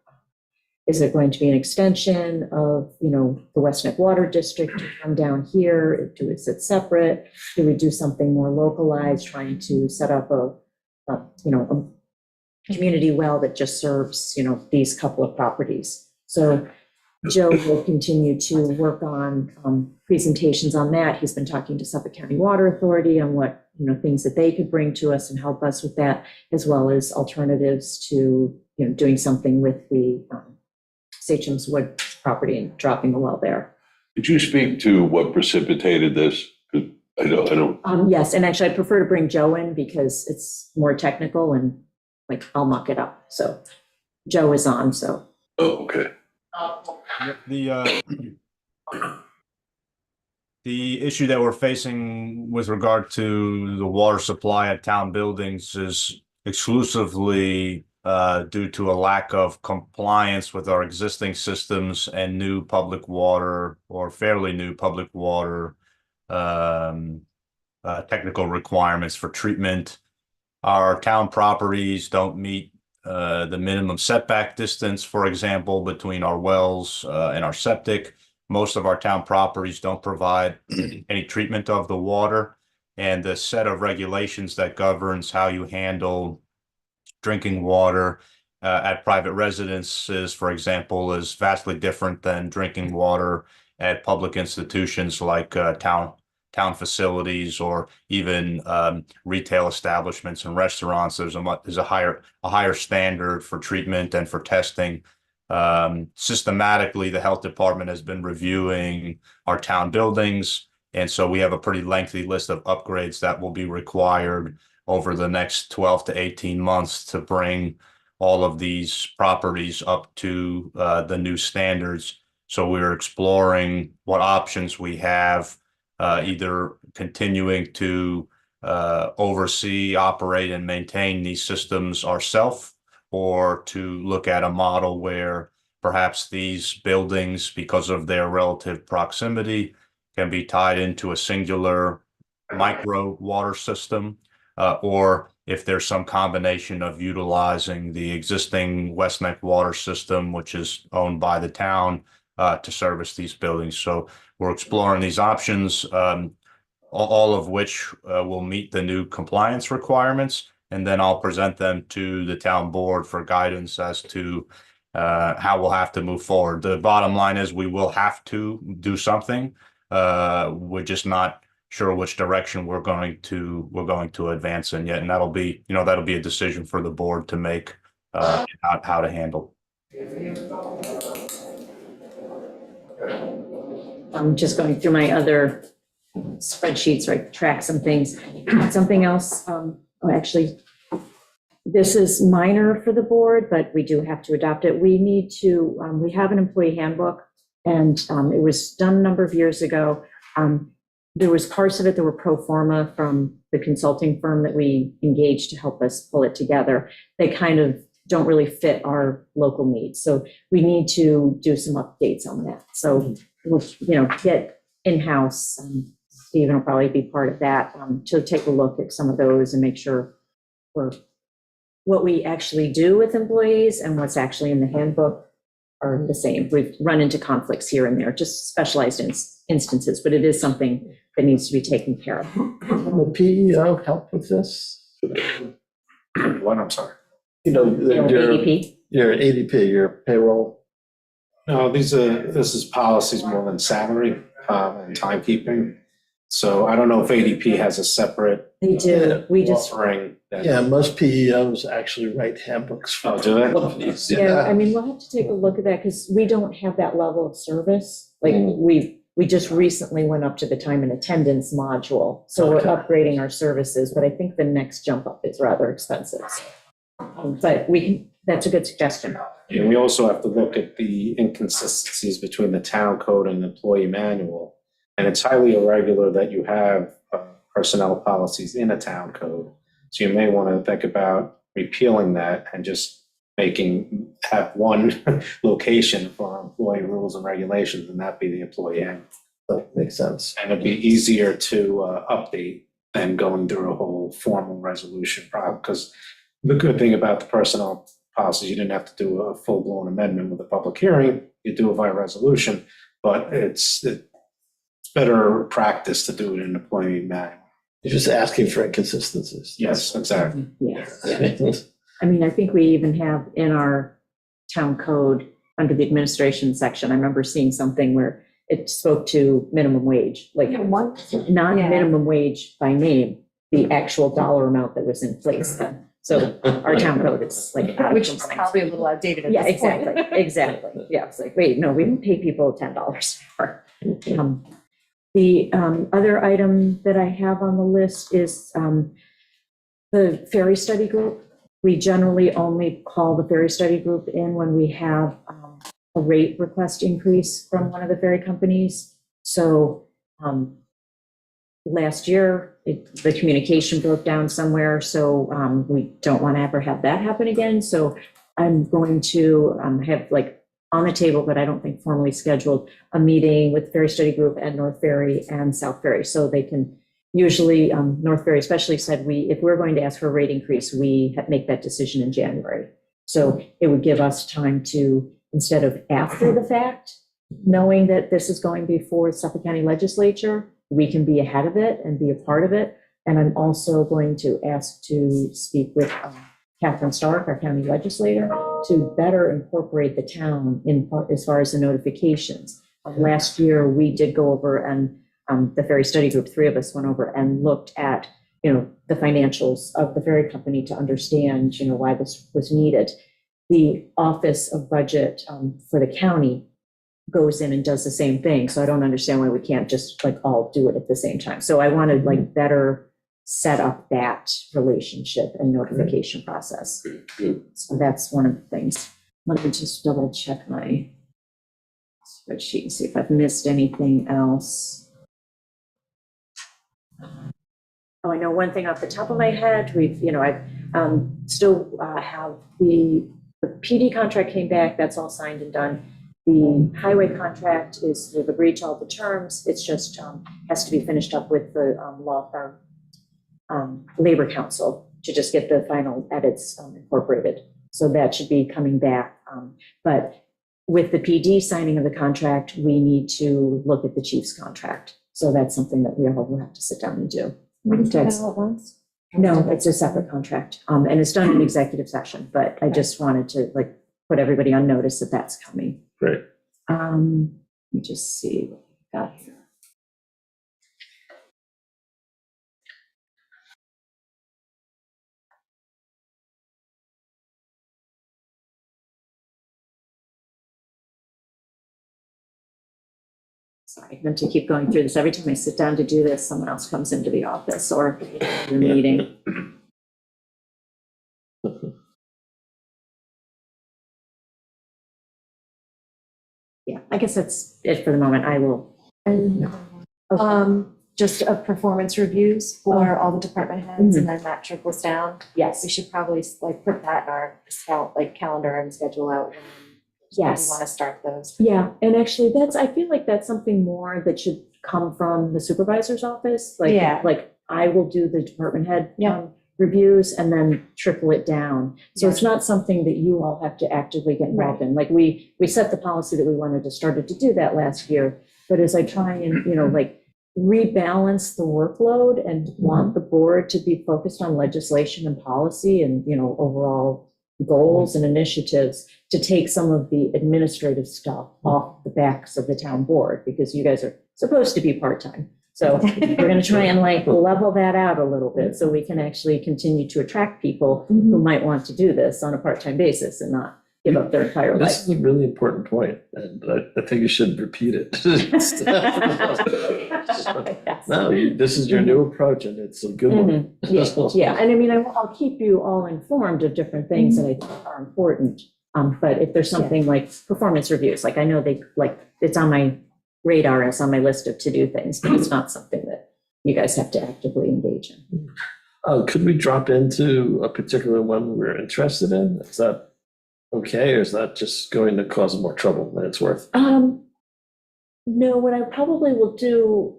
Is it going to be an extension of, the West Neck Water District to come down here? Is it separate? Do we do something more localized, trying to set up a community well that just serves, these couple of properties? So Joe will continue to work on presentations on that. He's been talking to Suffolk County Water Authority on what, things that they could bring to us and help us with that, as well as alternatives to, doing something with the Sachem's Wood property and dropping a well there. Could you speak to what precipitated this? 'Cause I don't. Yes, and actually I prefer to bring Joe in because it's more technical and I'll muck it up. So Joe is on, so. Oh, okay. The issue that we're facing with regard to the water supply at town buildings is exclusively due to a lack of compliance with our existing systems and new public water or fairly new public water technical requirements for treatment. Our town properties don't meet the minimum setback distance, for example, between our wells and our septic. Most of our town properties don't provide any treatment of the water, and the set of regulations that governs how you handle drinking water at private residences, for example, is vastly different than drinking water at public institutions like town facilities or even retail establishments and restaurants. There's a higher standard for treatment and for testing. Systematically, the health department has been reviewing our town buildings, and so we have a pretty lengthy list of upgrades that will be required over the next 12 to 18 months to bring all of these properties up to the new standards. So we're exploring what options we have, either continuing to oversee, operate, and maintain these systems ourselves, or to look at a model where perhaps these buildings, because of their relative proximity, can be tied into a singular micro water system, or if there's some combination of utilizing the existing West Neck water system, which is owned by the town, to service these buildings. So we're exploring these options, all of which will meet the new compliance requirements. And then I'll present them to the town board for guidance as to how we'll have to move forward. The bottom line is we will have to do something. We're just not sure which direction we're going to advance in yet, and that'll be a decision for the board to make how to handle. I'm just going through my other spreadsheets, right, to track some things. Something else, actually, this is minor for the board, but we do have to adopt it. We need to, we have an employee handbook, and it was done a number of years ago. There was parts of it that were pro forma from the consulting firm that we engaged to help us pull it together. They kind of don't really fit our local needs. So we need to do some updates on that. So we'll, get in-house, Stephen will probably be part of that, to take a look at some of those and make sure what we actually do with employees and what's actually in the handbook are the same. We've run into conflicts here and there, just specialized instances, but it is something that needs to be taken care of. Will PEO help with this? What, I'm sorry? ADP. Your ADP, your payroll. No, this is policies more than salary and timekeeping. So I don't know if ADP has a separate They do. We just, offering. that- Yeah, most PEOs actually write handbooks for Oh, do they? companies. yeah, I mean, we'll have to take a look at that because we don't have that level of service. Like we just recently went up to the time and attendance module. So we're Okay. upgrading our services, but I think the next jump up is rather expensive. But that's a good suggestion. And we also have to look at the inconsistencies between the town code and the employee manual. And it's highly irregular that you have personnel policies in a town code. So you may want to think about repealing that and just have one location for our employee rules and regulations, and that be the employee manual. That makes sense. And it'd be easier to update than going through a whole formal resolution problem. Because the good thing about the personnel policies, you didn't have to do a full-blown amendment with a public hearing. You do it via resolution, but it's better practice to do it in an employee manual. You're just asking for inconsistencies. Yes, exactly. Yes. I mean, I think we even have in our town code, under the administration section, I remember seeing something where it spoke to minimum wage, like not Yeah. minimum wage by name, the actual dollar amount that was in place then. So our town code is like. out of Which is compliance. probably a little outdated at Yeah, this point. exactly. Yeah, it's like, wait, no, we don't pay people $10 for. The other item that I have on the list is the ferry study group. We generally only call the ferry study group in when we have a rate request increase from one of the ferry companies. So Last year, the communication broke down somewhere, so we don't want to ever have that happen again. So I'm going to have like on the table, but I don't think formally scheduled, a meeting with Ferry Study Group and North Ferry and South Ferry. So they can usually, North Ferry especially said if we're going to ask for a rate increase, we make that decision in January. So it would give us time to, instead of after the fact, knowing that this is going before Suffolk County Legislature, we can be ahead of it and be a part of it. And I'm also going to ask to speak with Catherine Stark, our county legislator, to better incorporate the town as far as the notifications. Last year, we did go over, and the Ferry Study Group, 3 of us went over and looked at, the financials of the ferry company to understand, why this was needed. The Office of Budget for the county goes in and does the same thing. So I don't understand why we can't just like all do it at the same time. So I want to like better set up that relationship and notification process. So that's one of the things. Let me just double check my spreadsheet and see if I've missed anything else. Oh, I know one thing off the top of my head. I still have the PD contract came back. That's all signed and done. The highway contract we've agreed to all the terms. It's just has to be finished up with the law firm, Labor Council, to just get the final edits incorporated. So that should be coming back. But with the PD signing of the contract, we need to look at the chief's contract. So that's something that we all will have to sit down and do. All at once? No, it's a separate contract. And it's done in executive session, but I just wanted to like put everybody on notice that that's coming. Great. Let me just see what we got here. Sorry, I meant to keep going through this. Every time I sit down to do this, someone else comes into the office or the meeting. Yeah, I guess that's it for the moment. I will. Just performance reviews for all the department heads, and then that trickles down. Yes. We should probably like put that in our calendar and schedule out. Yes. We want to start those. Yeah, and actually I feel like that's something more that should come from the supervisor's office. Yeah. Like I will do the department head Yeah. reviews and then trickle it down. So Yeah. it's not something that you all have to actively get involved in. Like we set the policy that we wanted to started to do that last year. But as I try and, rebalance the workload and want the board to be focused on legislation and policy and, overall goals and initiatives, to take some of the administrative stuff off the backs of the town board, because you guys are supposed to be part-time. So we're going to try and level that out a little bit so we can actually continue to attract people who might want to do this on a part-time basis and not give up their entire life. This is a really important point, and I think you should repeat it. Yes. No, this is your new approach, and it's a good one. Yeah, and I mean, I'll keep you all informed of different things that I think are important. But if there's something like performance reviews, like I know it's on my radar, it's on my list of to-do things, but it's not something that you guys have to actively engage in. Could we drop into a particular one we're interested in? Is that okay, or is that just going to cause more trouble than it's worth? No, what I probably will do,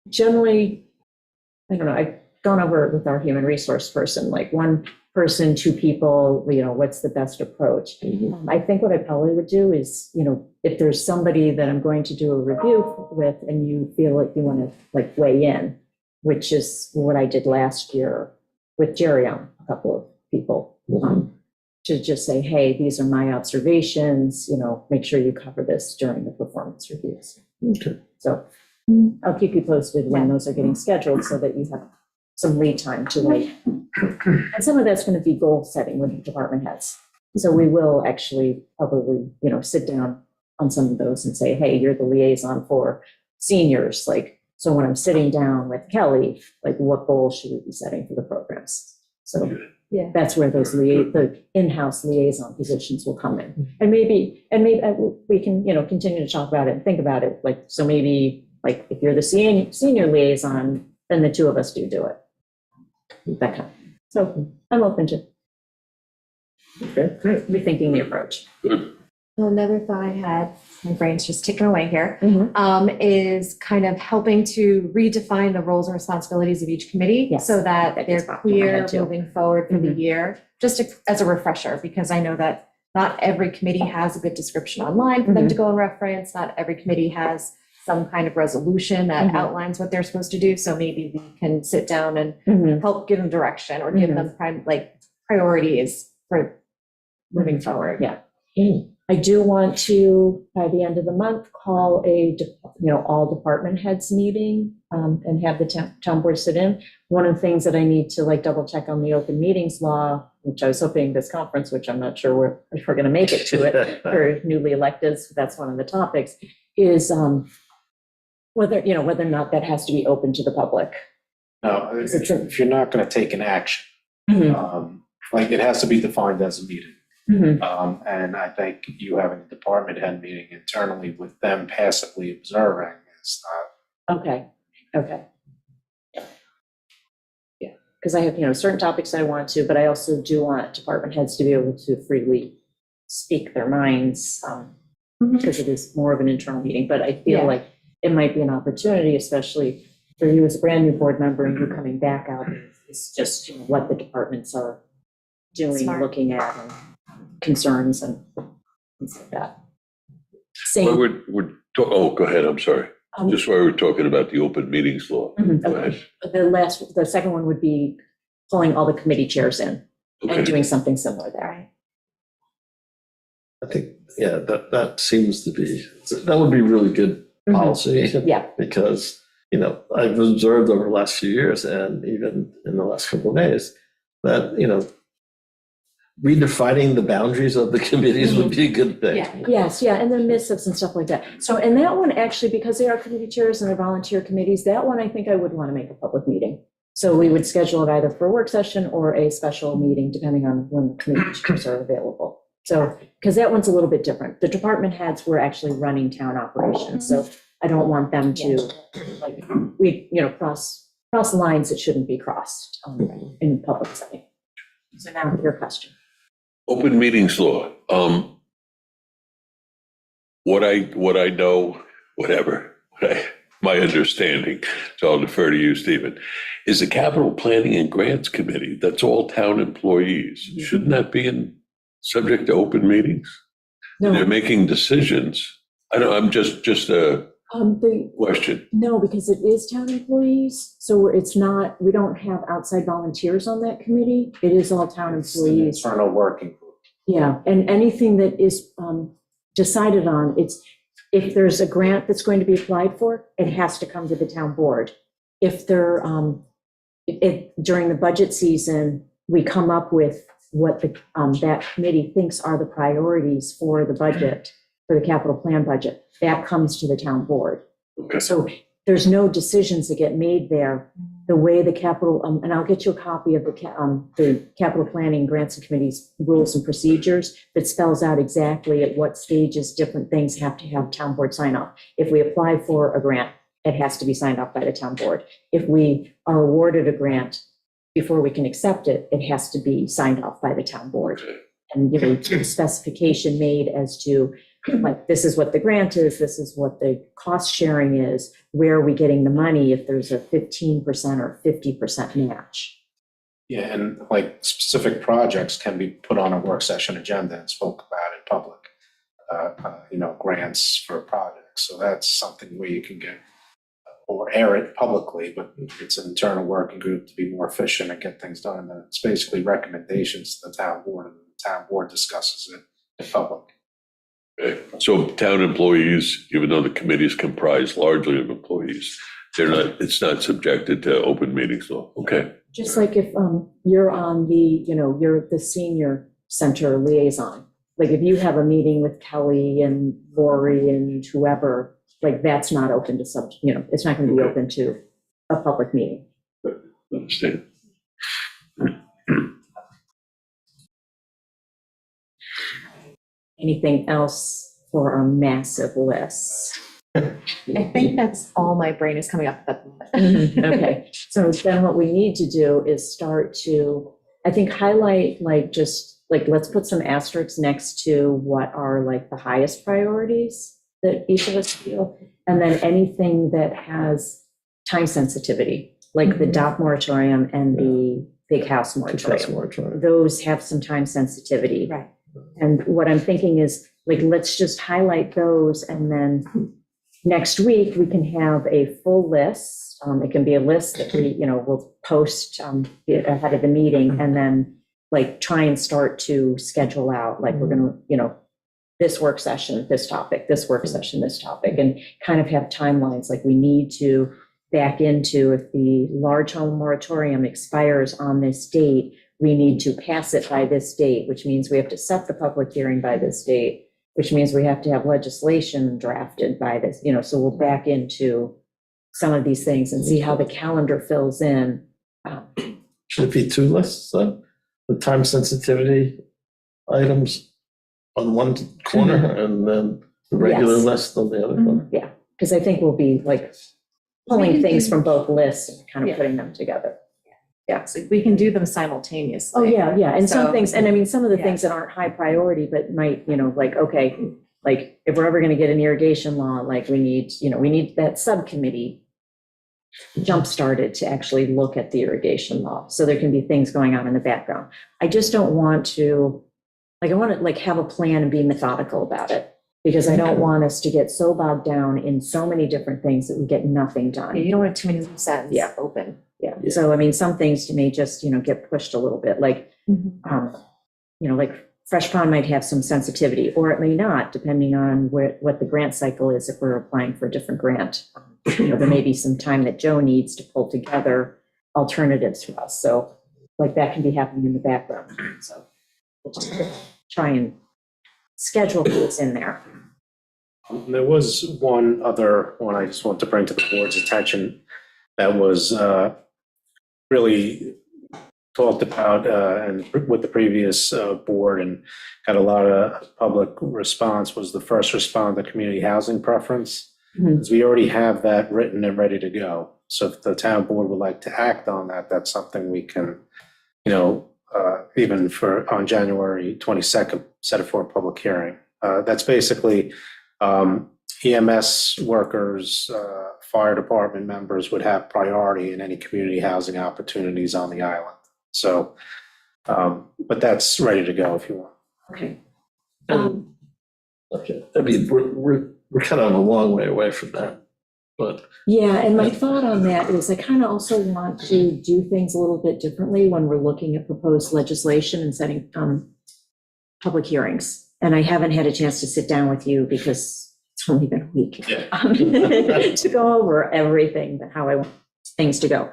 generally, I don't know, I've gone over it with our human resource person, like 1 person, 2 people, what's the best approach? I think what I probably would do is, if there's somebody that I'm going to do a review with and you feel like you want to weigh in, which is what I did last year with Jerry on a couple of people, to just say, hey, these are my observations, make sure you cover this during the performance reviews. Okay. So I'll keep you posted when those are getting scheduled so that you have some lead time to wait. And some of that's going to be goal setting with the department heads. So we will actually probably, sit down on some of those and say, hey, you're the liaison for seniors. So when I'm sitting down with Kelly, what goals should we be setting for the programs? So Yeah. that's where those the in-house liaison positions will come in. And maybe we can, continue to talk about it and think about it. So maybe like, if you're the senior liaison, then the two of us do it. That kind of, so I'm open to Okay, great. rethinking the approach. Well, another thought I had, my brain's just ticking away here, Mhm. is kind of helping to redefine the roles and responsibilities of each committee Yes, so that that they're gets popped in my clear head too. moving forward for the Mhm. year, just as a refresher, because I know that not every committee has a good description online for them to go and reference. Not every committee has some kind of resolution that Mhm. outlines what they're supposed to do. So maybe we can sit down and Mhm. help give them direction or give them priorities for moving forward. Yeah. I do want to, by the end of the month, call all department heads meeting, and have the town board sit in. One of the things that I need to double check on the open meetings law, which I was hoping this conference, which I'm not sure if we're going to make it to it for newly electeds, that's one of the topics, is whether or not that has to be open to the public. Now, if you're not going to take an action, it has to be defined as a meeting. Mhm. And I think you having a department head meeting internally with them passively observing is not. Okay. Yeah, because I have, certain topics I want to, but I also do want department heads to be able to freely speak their minds, because it is more of an internal meeting, but I feel Yeah. like it might be an opportunity, especially for you as a brand new board member and you coming back out, it's just what the departments are doing, Smart. looking at, and concerns and things like that. Well, Same. go ahead, I'm sorry. um, Just while we're talking about the open meetings law. mhm, Go okay. ahead. The second one would be pulling all the committee chairs in and Okay. doing something similar there. I think, yeah, that seems to be, that would be really good policy. Yeah. Because, I've observed over the last few years and even in the last couple of days that, redefining the boundaries of the committees would be a good thing. Yeah. Yes, yeah, and then missives and stuff like that. So, and that one, actually, because they are committee chairs and they're volunteer committees, that one I think I would want to make a public meeting. So we would schedule it either for a work session or a special meeting, depending on when the committee chairs are available. So, because that one's a little bit different. The department heads were actually running town operations, so I don't want them to, cross lines that shouldn't be crossed in public setting. So now your question. Open meetings law. What I know, my understanding, so I'll defer to you, Stephen, is the capital planning and grants committee, that's all town employees. Shouldn't that be subject to open meetings? No. They're making decisions. I'm just a question. No, because it is town employees, so we don't have outside volunteers on that committee. It is all town employees. Internal working group. Yeah, and anything that is decided on, if there's a grant that's going to be applied for, it has to come to the town board. If during the budget season, we come up with what that committee thinks are the priorities for the budget, for the capital plan budget, that comes to the town board. Okay. So there's no decisions that get made there. The way the capital, and I'll get you a copy of the capital planning grants and committees rules and procedures that spells out exactly at what stages different things have to have town board sign off. If we apply for a grant, it has to be signed off by the town board. If we are awarded a grant, before we can accept it, it has to be signed off by the town board. And specification made as to, this is what the grant is, this is what the cost sharing is, where are we getting the money if there's a 15% or 50% match. Yeah, and specific projects can be put on a work session agenda and spoke about in public. Grants for projects. So that's something where you can get or air it publicly, but it's an internal working group to be more efficient and get things done. And then it's basically recommendations to the town board, and the town board discusses it in public. Okay. So town employees, even though the committee is comprised largely of employees, it's not subjected to open meetings law. Okay. Just like if you're on you're the senior center liaison, like if you have a meeting with Kelly and Lori and whoever, that's not open to it's not going to be Okay. open to a public meeting. Understand. Anything else for our massive list? I think that's all my brain is coming up at the moment. Okay, so then what we need to do is start to, I think, highlight, like, just, like, let's put some asterisks next to what are like the highest priorities that each of us feel, and then anything that has time sensitivity, like the dock moratorium and the big house moratorium. Those have some time sensitivity. Right. And what I'm thinking is, like, let's just highlight those, and then next week we can have a full list. It can be a list that we, will post ahead of the meeting, and then like try and start to schedule out, like, we're gonna, this work session, this topic, this work session, this topic, and kind of have timelines, like we need to back into, if the large home moratorium expires on this date, we need to pass it by this date, which means we have to set the public hearing by this date, which means we have to have legislation drafted by this, so we'll back into some of these things and see how the calendar fills in. Should it be two lists, then? The time sensitivity items on one corner and then the regular Yes. list on the other corner? Yeah, because I think we'll be like pulling things from both lists and kind Yeah. of putting them together. Yeah. So we can do them simultaneously. Oh, yeah, and some So- things, and I mean, some of the Yeah. things that aren't high priority, but might, like, okay, like, if we're ever gonna get an irrigation law, like, we need that subcommittee jump-started to actually look at the irrigation law, so there can be things going on in the background. I just don't want to, like, I want to, like, have a plan and be methodical about it, because I don't want us to get so bogged down in so many different things that we get nothing done. You don't want too many loose ends Yeah. open. Yeah, so I mean, some things may just, get pushed a little bit, like, like Fresh Pond might have some sensitivity, or it may not, depending on what the grant cycle is, if we're applying for a different grant. There may be some time that Joe needs to pull together alternatives for us, so like that can be happening in the background, so we'll just try and schedule what's in there. There was one other one I just want to bring to the board's attention that was really talked about and with the previous board and got a lot of public response, was the first responder community housing preference. Mhm. Because we already have that written and ready to go. So if the town board would like to act on that, that's something we can, even on January 22nd, set it for a public hearing. That's basically EMS workers, fire department members would have priority in any community housing opportunities on the island. So, but that's ready to go if you want. Okay. Okay, I mean, we're kind of a long way away from that, but Yeah, and my thought on that is I kind of also want to do things a little bit differently when we're looking at proposed legislation and setting public hearings. And I haven't had a chance to sit down with you because it's only been a week to go over everything, how I want things to go.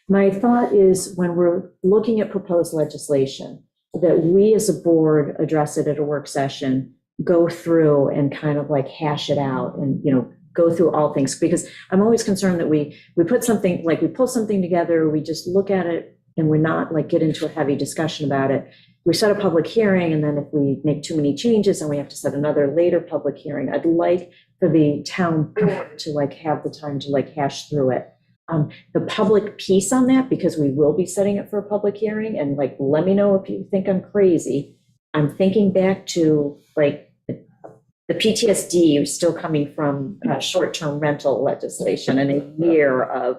My thought is when we're looking at proposed legislation, that we as a board address it at a work session, go through and kind of like hash it out and, go through all things, because I'm always concerned that we put something, like we pull something together, we just look at it and we're not like get into a heavy discussion about it. We set a public hearing, and then if we make too many changes and we have to set another later public hearing, I'd like for the town board to like have the time to like hash through it. The public piece on that, because we will be setting it for a public hearing, and like, let me know if you think I'm crazy. I'm thinking back to like the PTSD is still coming from short-term rental legislation and a year of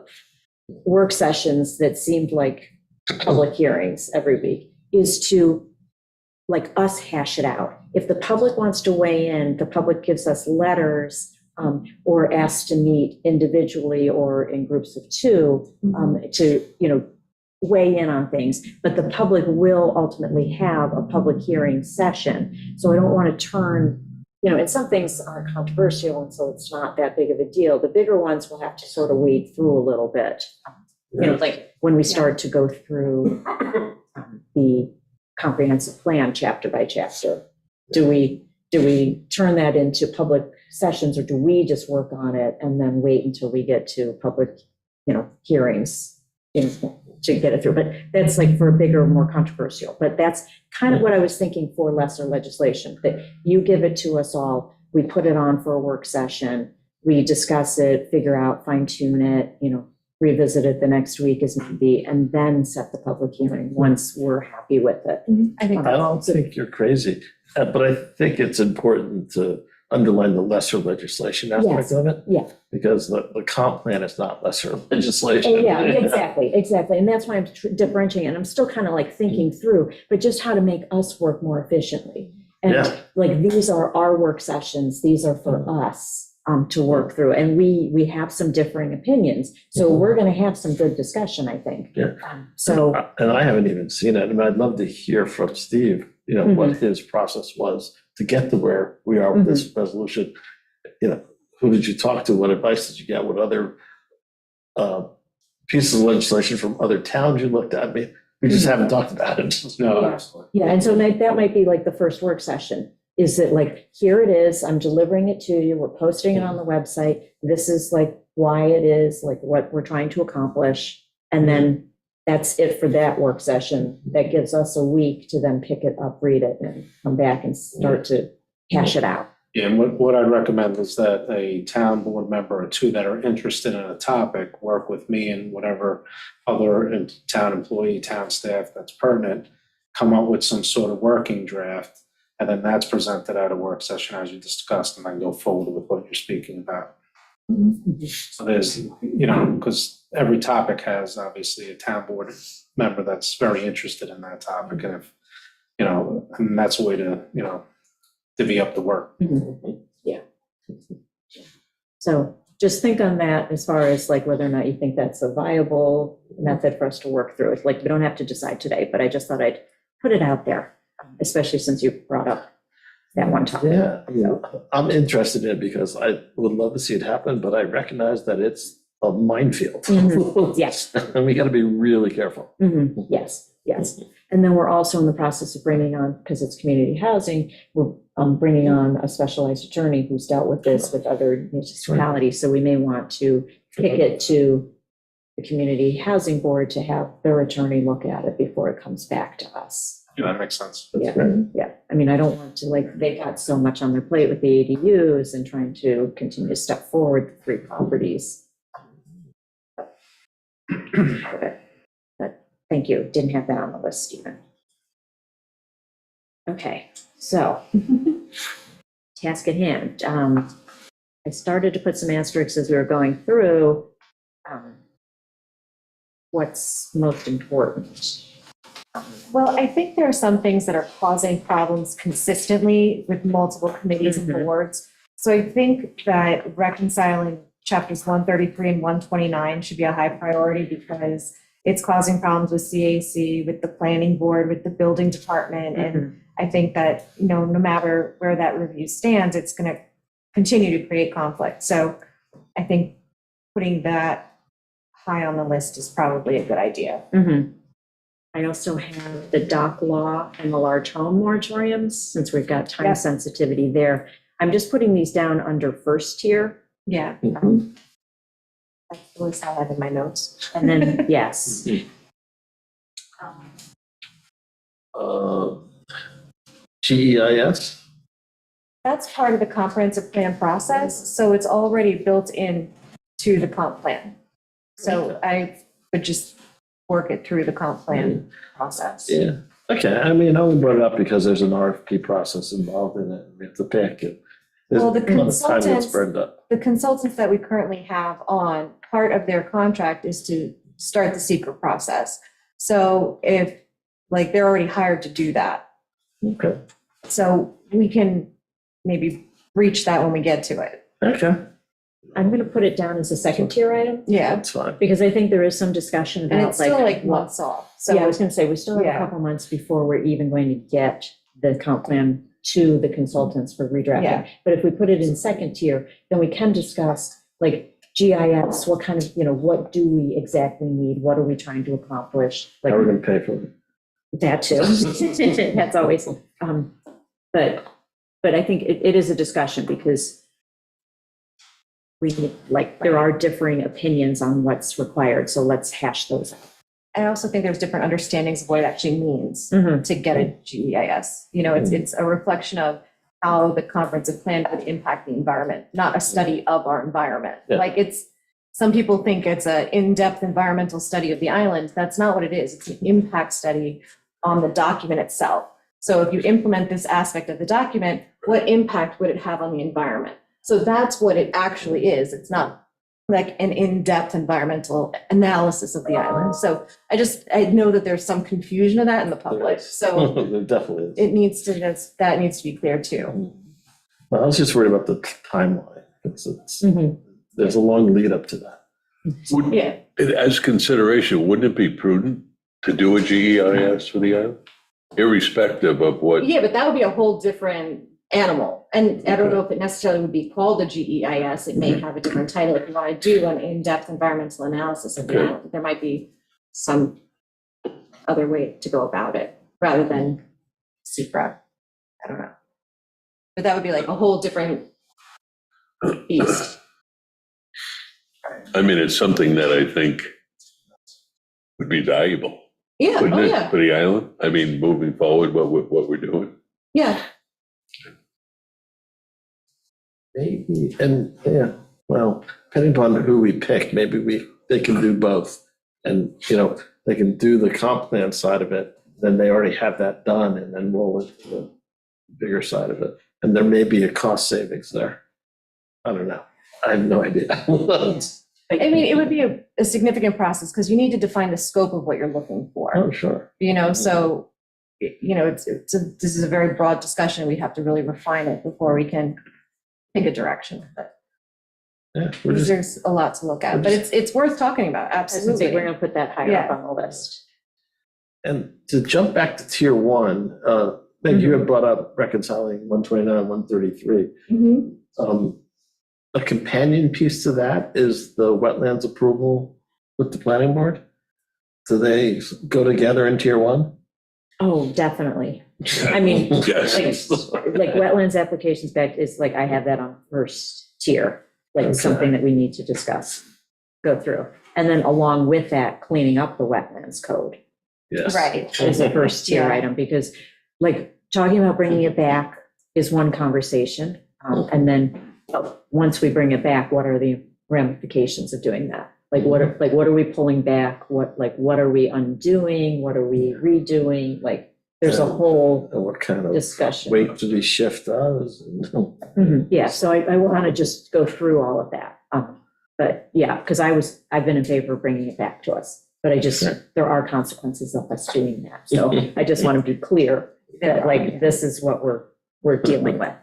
work sessions that seemed like public hearings every week, is to like us hash it out. If the public wants to weigh in, the public gives us letters or asks to meet individually or in groups of two to, weigh in on things, but the public will ultimately have a public hearing session. So I don't want to turn, and some things are controversial, and so it's not that big of a deal. The bigger ones we'll have to sort of wade through a little bit. Like when we start to go through the comprehensive plan chapter by chapter, do we turn that into public sessions, or do we just work on it and then wait until we get to public, hearings to get it through? But that's like for a bigger, more controversial. But that's kind of what I was thinking for lesser legislation, that you give it to us all, we put it on for a work session, we discuss it, figure out, fine tune it, revisit it the next week as need be, and then set the public hearing once we're happy with it. I think I don't think you're crazy, but I think it's important to underline the lesser legislation aspect Yes. of it. Yeah. Because the comp plan is not lesser legislation. Oh, yeah, exactly. And that's why I'm differentiating, and I'm still kind of like thinking through, but just how to make us work more efficiently. And Yeah. like, these are our work sessions, these are for us to work through, and we have some differing opinions. So we're gonna have some good discussion, I think. Yeah. So, And I haven't even seen it. I mean, I'd love to hear from Steve, what his process was to get to where we are with this resolution. Who did you talk to? What advice did you get? What other pieces of legislation from other towns you looked at? I mean, we just haven't talked about it. No, Yeah. absolutely. yeah, and so that might be like the first work session. Is that like, here it is, I'm delivering it to you, we're posting it on the website, this is like why it is, like what we're trying to accomplish. And then that's it for that work session. That gives us a week to then pick it up, read it, and come back and start to hash it out. Yeah, and what I'd recommend is that a town board member or two that are interested in a topic work with me and whatever other town employee, town staff that's pertinent, come up with some sort of working draft, and then that's presented at a work session as you discussed, and then go forward with what you're speaking about. So there's, because every topic has obviously a town board member that's very interested in that topic, and if, and that's a way to, divvy up the work. Yeah. So just think on that as far as like whether or not you think that's a viable method for us to work through. It's like, we don't have to decide today, but I just thought I'd put it out there, especially since you brought up that one topic. Yeah, I mean, I'm interested in it because I would love to see it happen, but I recognize that it's a minefield. Yes. And we got to be really careful. Yes. And then we're also in the process of bringing on, because it's community housing, we're bringing on a specialized attorney who's dealt with this with other municipalities. So we may want to kick it to the community housing board to have their attorney look at it before it comes back to us. Yeah, that makes sense. Yeah. I mean, I don't want to, like, they've got so much on their plate with the ADUs and trying to continue to step forward the 3 properties. But thank you. Didn't have that on the list, Stephen. Okay, so task at hand. I started to put some asterisks as we were going through. What's most important? Well, I think there are some things that are causing problems consistently with multiple committees and boards. So I think that reconciling chapters 133 and 129 should be a high priority because it's causing problems with CAC, with the planning board, with the building department. And I think that, no matter where that review stands, it's going to continue to create conflict. So I think putting that high on the list is probably a good idea. I also have the dock law and the large home moratoriums, since we've got time sensitivity there. I'm just putting these down under first tier. Yeah. That's the list I have in my notes. And then, yes. GEIS? That's part of the comprehensive plan process, so it's already built in to the comp plan. So I would just work it through the comp plan process. Yeah. Okay. I mean, I only brought it up because there's an RFP process involved in it. We have to pick it. There's Well, the a lot of time that's consultants- burned up. The consultants that we currently have on, part of their contract is to start the secret process. So if, like, they're already hired to do that. Okay. So we can maybe reach that when we get to it. Okay. I'm going to put it down as a second tier item, Yeah, That's fine. because I think there is some discussion about. and it's still like what- months off, so. Yeah, I was going to say, we still have a Yeah. couple months before we're even going to get the comp plan to the consultants for redrafting. Yeah. But if we put it in second tier, then we can discuss like GIS, what kind of, what do we exactly need? What are we trying to accomplish? Like How are we going to pay for it? that too. That's always, but I think it is a discussion because there are differing opinions on what's required. So let's hash those out. I also think there's different understandings of what it actually means Mhm. to get a GEIS. It's a reflection of how the comprehensive plan would impact the environment, not a study of our environment. Yeah. Like some people think it's an in-depth environmental study of the island. That's not what it is. It's an impact study on the document itself. So if you implement this aspect of the document, what impact would it have on the environment? So that's what it actually is. It's not like an in-depth environmental analysis of the island. So I know that there's some confusion of that in the public. So There definitely is. it needs to, that needs to be clear too. Well, I was just worried about the timeline. It's, Mhm. there's a long lead up to that. Would, Yeah. as consideration, wouldn't it be prudent to do a GEIS for the island? Irrespective of what, Yeah, but that would be a whole different animal. And I don't know if it necessarily would be called a GEIS. It may have a different title. If you want to do an in-depth environmental analysis of the Okay. island, there might be some other way to go about it rather than SECRA. I don't know. But that would be like a whole different beast. I mean, it's something that I think would be valuable, Yeah, wouldn't oh it, yeah, for the island? I mean, moving forward, what we're doing. yeah. Maybe, and yeah, well, depending upon who we pick, maybe they can do both. And, they can do the comp plan side of it, then they already have that done and then roll into the bigger side of it. And there may be a cost savings there. I don't know. I have no idea. I mean, it would be a significant process because you need to define the scope of what you're looking for. Oh, sure. So, this is a very broad discussion. We have to really refine it before we can pick a direction. But Yeah, we're just, there's a lot to look at, but it's worth talking about, I was gonna say, absolutely. we're gonna put that higher up on the list. and to jump back to tier one, Meg, you had brought up reconciling 129, 133. Mhm. A companion piece to that is the wetlands approval with the planning board. Do they go together in tier one? Oh, definitely. I mean, Yes. like wetlands applications back is like, I have that on first tier, like Okay. something that we need to discuss, go through. And then along with that, cleaning up the wetlands code Yes. Right. is a first tier Yeah. item, because like talking about bringing it back is one conversation. And then once we bring it back, what are the ramifications of doing that? Like what are we pulling back? What are we undoing? What are we redoing? Like, there's a whole And what kind of discussion. weight do we shift us? Mhm. Yeah, so I want to just go through all of that. But yeah, because I've been in favor of bringing it back to us, but there are consequences of us doing that. So I just want to be clear that like, this is what we're dealing with.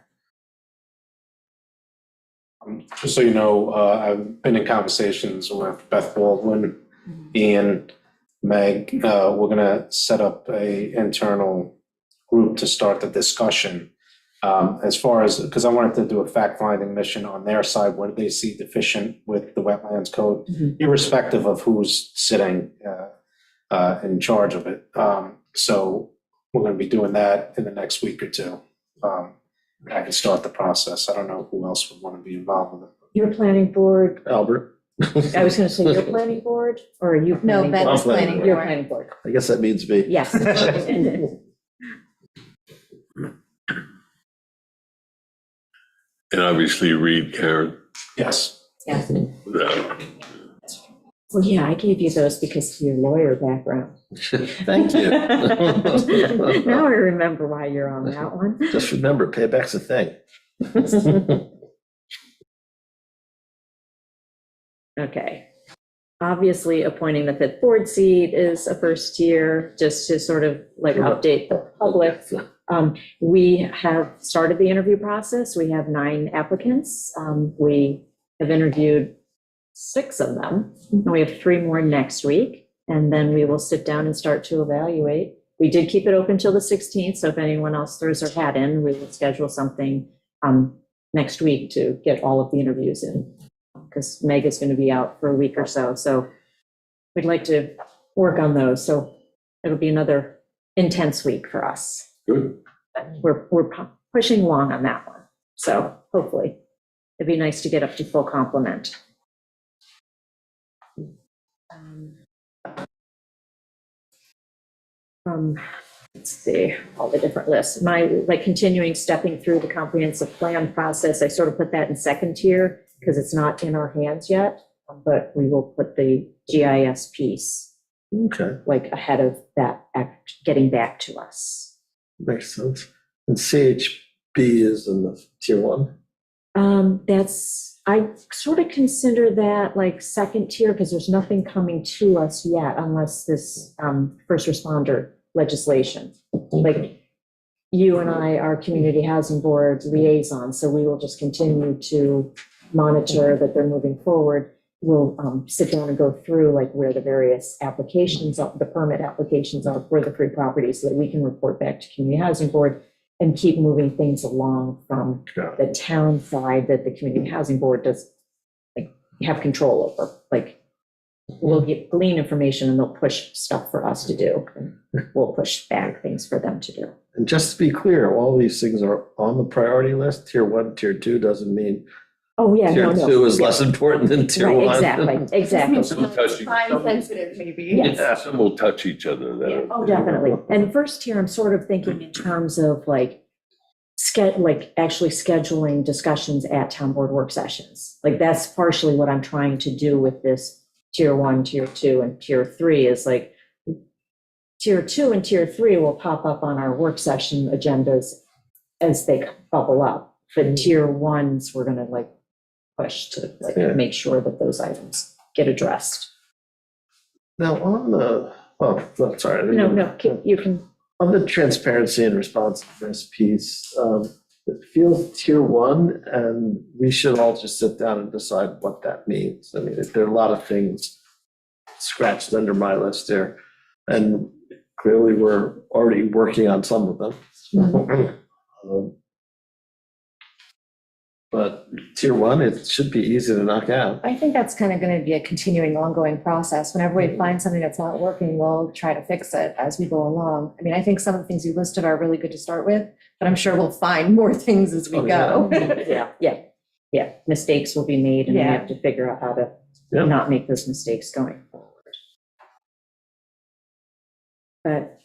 Just so you know, I've been in conversations with Beth Baldwin, Ian, Meg. We're gonna set up a internal group to start the discussion. As far as, because I wanted to do a fact-finding mission on their side, what do they see deficient with the wetlands code, Mhm. irrespective of who's sitting in charge of it. So we're gonna be doing that in the next week or two. I can start the process. I don't know who else would want to be involved with it. Your planning board, Albert? I was going to say your planning board, or are you? No, planning Ben's board? I'm planning planning Your board. planning board, I guess that means me. yes. And obviously Reed, Karen. Yes. Yes. uh, Well, yeah, I gave you those because of your lawyer background. Thank you. Now I remember why you're on that one. Just remember, payback's a thing. Okay. Obviously, appointing the fifth board seat is a first tier, just to sort of like update the public. We have started the interview process. We have 9 applicants. We have interviewed 6 of them, and we have 3 more next week. And then we will sit down and start to evaluate. We did keep it open till the 16th, so if anyone else throws their hat in, we will schedule something next week to get all of the interviews in, because Meg is going to be out for a week or so. So we'd like to work on those. So it'll be another intense week for us. Good. But we're pushing along on that one. So hopefully it'd be nice to get up to full complement. From let's see, all the different lists. My, like, continuing stepping through the comprehensive plan process, I sort of put that in second tier because it's not in our hands yet, but we will put the GIS piece Okay, like ahead of that act getting back to us. makes sense. And CHB is in the tier one? I sort of consider that like second tier because there's nothing coming to us yet unless this first responder legislation. Like you and I are community housing board liaisons, so we will just continue to monitor that they're moving forward. We'll sit down and go through like where the various applications, the permit applications are for the free properties so that we can report back to community housing board and keep moving things along from Yeah. the town side that the community housing board does like have control over. Like we'll glean information and they'll push stuff for us to do. And we'll push back things for them to do. And just to be clear, all these things are on the priority list. Tier one, tier two doesn't mean Oh, yeah, tier no. two is less important than tier Right, one. exactly. Some will touch each- Time sensitive, maybe. Yes. Yeah. some will touch each other. Yeah, oh, definitely. And first here, I'm sort of thinking in terms of like, actually scheduling discussions at town board work sessions. Like that's partially what I'm trying to do with this tier one, tier two, and tier three is like, tier two and tier three will pop up on our work session agendas as they bubble up. But tier ones, we're gonna like push to like Yeah. make sure that those items get addressed. Now, on the, oh, sorry. No, you can. On the transparency and responsiveness piece, it feels tier one, and we should all just sit down and decide what that means. I mean, there are a lot of things scratched under my list there, and clearly we're already working on some of them. But tier one, it should be easy to knock out. I think that's kind of going to be a continuing, ongoing process. Whenever we find something that's not working, we'll try to fix it as we go along. I mean, I think some of the things you listed are really good to start with, but I'm sure we'll find more things as we Oh, yeah. go. Yeah. Mistakes will be made and we Yeah. have to figure out how to Yeah. not make those mistakes going forward. But,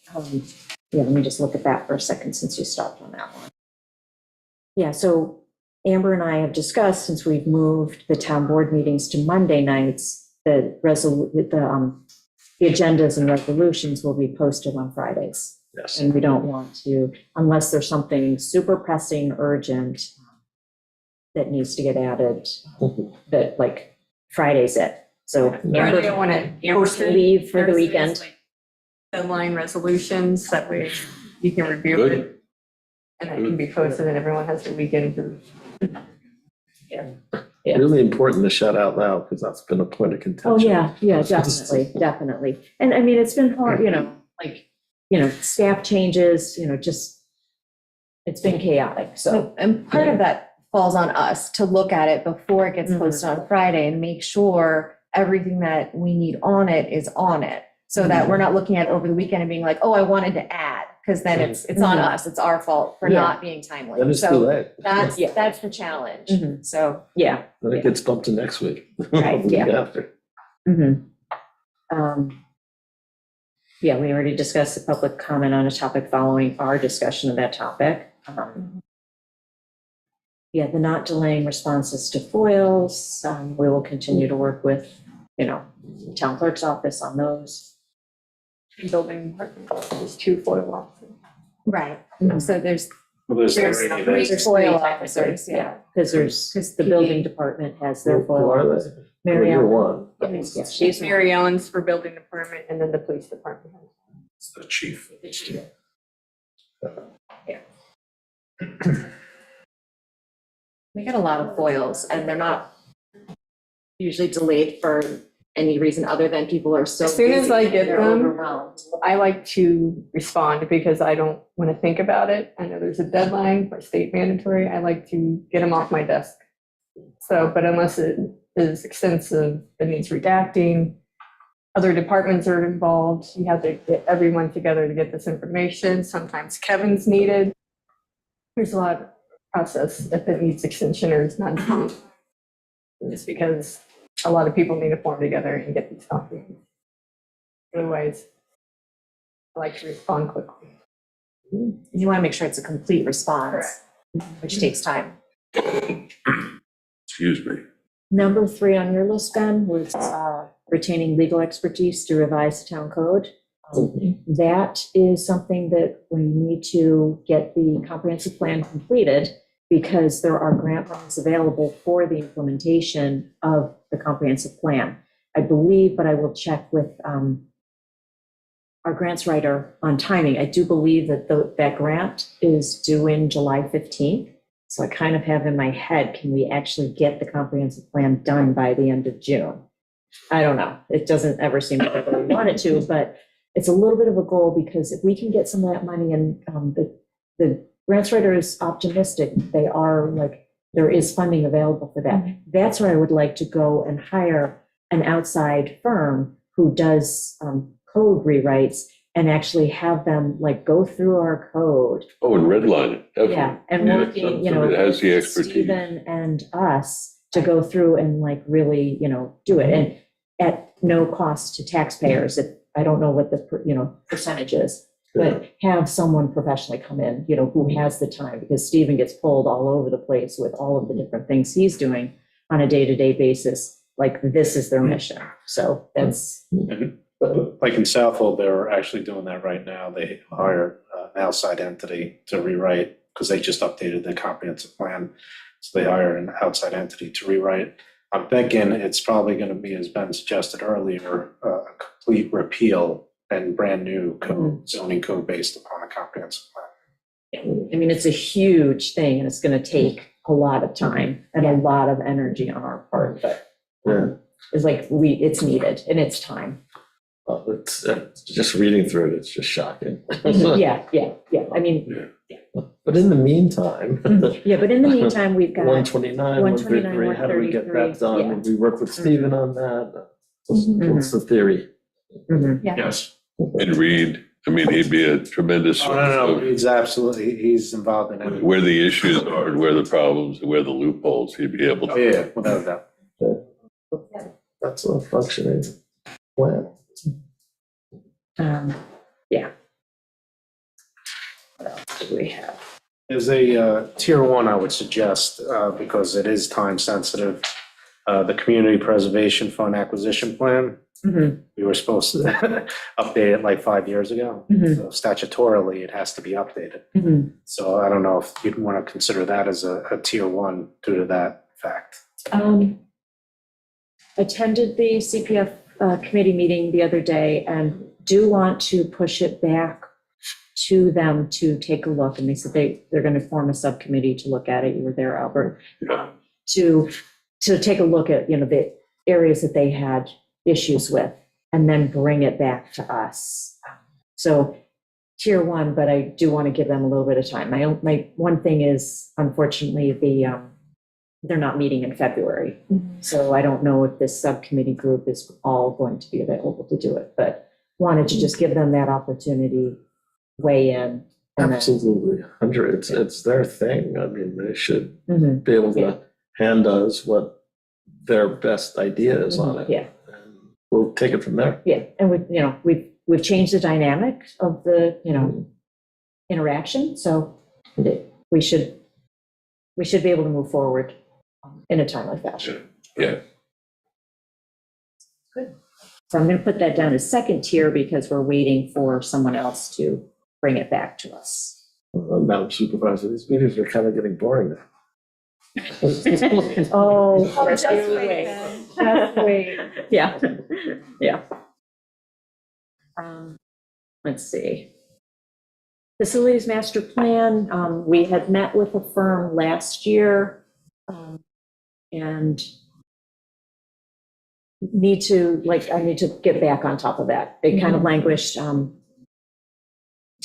yeah, let me just look at that for a second since you stopped on that one. Yeah, so Amber and I have discussed, since we've moved the town board meetings to Monday nights, the agendas and resolutions will be posted on Fridays. Yes. And we don't want to, unless there's something super pressing, urgent that needs to get added, that like Friday's it. So Friday, I Amber, want to post it. leave for the Thursdays, weekend. like, Deadline resolutions, that way you can review Good. it. And that can be posted and everyone has the weekend to. Yeah. Really important to shout out loud, because that's been a point of contention. Oh, yeah, definitely. And I mean, it's been hard, staff changes, just, it's been chaotic, so. And part of that falls on us to look at it before it gets Mhm. posted on Friday and make sure everything that we need on it is on it. So that we're not looking at it over the weekend and being like, oh, I wanted to add, because then it's on Mhm. us, it's our fault for Yeah. not being timely. Then it's too So late. Yeah. that's the challenge. Mhm. So, Yeah. Then it gets bumped to next week. Right, Week yeah. after. Yeah, we already discussed the public comment on a topic following our discussion of that topic. Yeah, the not delaying responses to FOILs, we will continue to work with, town clerk's office on those. Building department, there's 2 FOIL officers. right, Mhm. so there's There's There's already three this. FOIL officers, yeah. Because the building department has their Who FOIL. are officer. they? Mary You're Ellen. one. Yeah, she's Mary Ellen's for building department and then the police department. It's the chief. We get a lot of foils and they're not usually delayed for any reason other than people are so As soon as busy I and get they're them, overwhelmed. I like to respond because I don't want to think about it. I know there's a deadline for state mandatory. I like to get them off my desk. So, but unless it is extensive, it needs redacting, other departments are involved, you have to get everyone together to get this information. Sometimes Kevin's needed. There's a lot of process if it needs extension or it's not done. Just because a lot of people need to form together and get these documents. Otherwise, I like to respond quickly. And you want to make sure it's a complete response, which takes time. Excuse me. Number 3 on your list, Ben, was retaining legal expertise to revise the town code. That is something that we need to get the comprehensive plan completed because there are grant funds available for the implementation of the comprehensive plan. I believe, but I will check with our grants writer on timing. I do believe that that grant is due in July 15th. So I kind of have in my head, can we actually get the comprehensive plan done by the end of June? I don't know. It doesn't ever seem like we want it to, but it's a little bit of a goal because if we can get some of that money and the grants writer is optimistic, they are like, there is funding available for that. That's where I would like to go and hire an outside firm who does code rewrites and actually have them like go through our code. Oh, and redline it, definitely. Yeah, and Yeah, working, somebody that has the with expertise. Stephen and us to go through and like really, do it. And at no cost to taxpayers. I don't know what the, percentage is, but have someone professionally come in, who has the time, because Stephen gets pulled all over the place with all of the different things he's doing on a day-to-day basis. Like this is their mission. So that's, But like in Southhold, they're actually doing that right now. They hired an outside entity to rewrite, because they just updated the comprehensive plan. So they hired an outside entity to rewrite. I'm thinking it's probably going to be, as Ben suggested earlier, a complete repeal and brand new code, zoning code based upon a comprehensive plan. I mean, it's a huge thing and it's going to take a lot of time and a lot of energy on our part, but it's like it's needed and it's time. Well, it's just reading through it, it's just shocking. Yeah. I mean, But in the meantime, yeah, but in the meantime, we've got. 129, 129, 153, how do we get that 133, done? We work with Stephen on that. What's the theory? Mhm. Yes. And Reed, I mean, he'd be a tremendous Oh, source no, of he's absolutely, he's involved in it. where the issues are, and where the problems, and where the loopholes, he'd be able Oh, to. yeah, without a doubt. That's a functioning plan. Yeah. What else do we have? There's a tier 1 I would suggest, because it is time sensitive. The Community Preservation Fund Acquisition Plan. Mhm. We were supposed to update it like 5 years ago. Mhm. So statutorily, it has to be updated. Mhm. So I don't know if you'd want to consider that as a tier 1 due to that fact. Attended the CPF committee meeting the other day and do want to push it back to them to take a look. And they said they're going to form a subcommittee to look at it. You were there, Albert. Yeah. To take a look at, the areas that they had issues with and then bring it back to us. So tier 1, but I do want to give them a little bit of time. My one thing is, unfortunately, they're not meeting in February. So I don't know if this subcommittee group is all going to be available to do it, but wanted to just give them that opportunity, weigh in. And then- Absolutely, 100, it's their thing. I mean, they should Mhm. be able to hand us what their best idea is on it. Yeah, And we'll take it from there. yeah. And we've changed the dynamic of the, interaction. So we should be able to move forward in a timely fashion. Yeah, So I'm going to put that down as second tier because we're waiting for someone else to bring it back to us. Madam Supervisor, these meetings are kind of getting boring now. Oh, Just wait, Ben. Just wait. Yeah, yeah. Let's see. Facilities master plan, we had met with a firm last year and I need to get back on top of that. They kind of languished.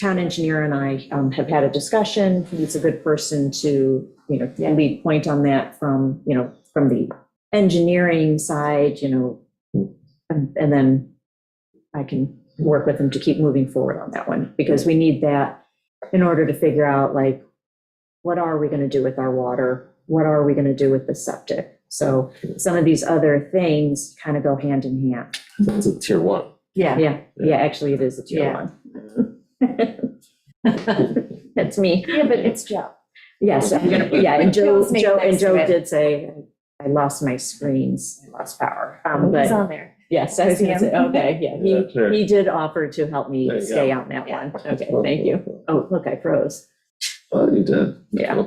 Town engineer and I have had a discussion. He's a good person to, lead point on that from the engineering side, and then I can work with him to keep moving forward on that one, because we need that in order to figure out, like, what are we going to do with our water? What are we going to do with the septic? So some of these other things kind of go hand in hand. It's a tier 1. Yeah, actually it is a tier 1. That's me. Yeah, but it's Joe. Yes, I'm gonna, yeah, and Joe's making next to Joe it. did say, I lost my screens, I lost power. He's But on there. yes, I was gonna say, okay, yeah, Yeah, sure. he did offer to help me There you stay go. on that one. Okay, thank you. Oh, look, I froze. Oh, you did. Yeah.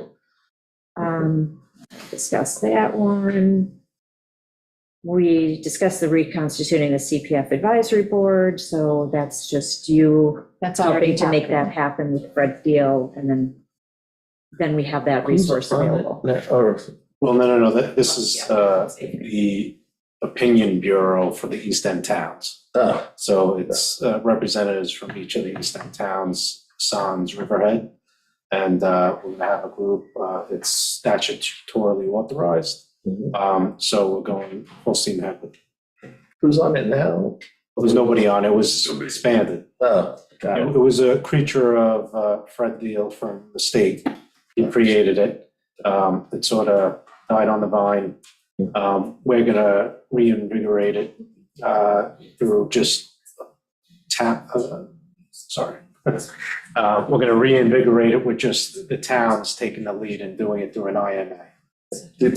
Discussed that one. We discussed the reconstituting the CPF advisory board, so that's just you That's already helping to make that happening. happen with Fred Deal, and then we have that resource available. Or, Well, no, this is the opinion bureau for the East End towns. oh, So it's representatives from each of the East End towns, Sans, Riverhead. And we're gonna have a group, it's statutorily authorized. So we're going full steam ahead with it. who's on it now? There's nobody on, it was expanded. Oh, got It it. was a creature of Fred Deal from the state. He created it. It sort of died on the vine. We're gonna reinvigorate it through just sorry. We're gonna reinvigorate it with just the towns taking the lead and doing it through an IMA. Do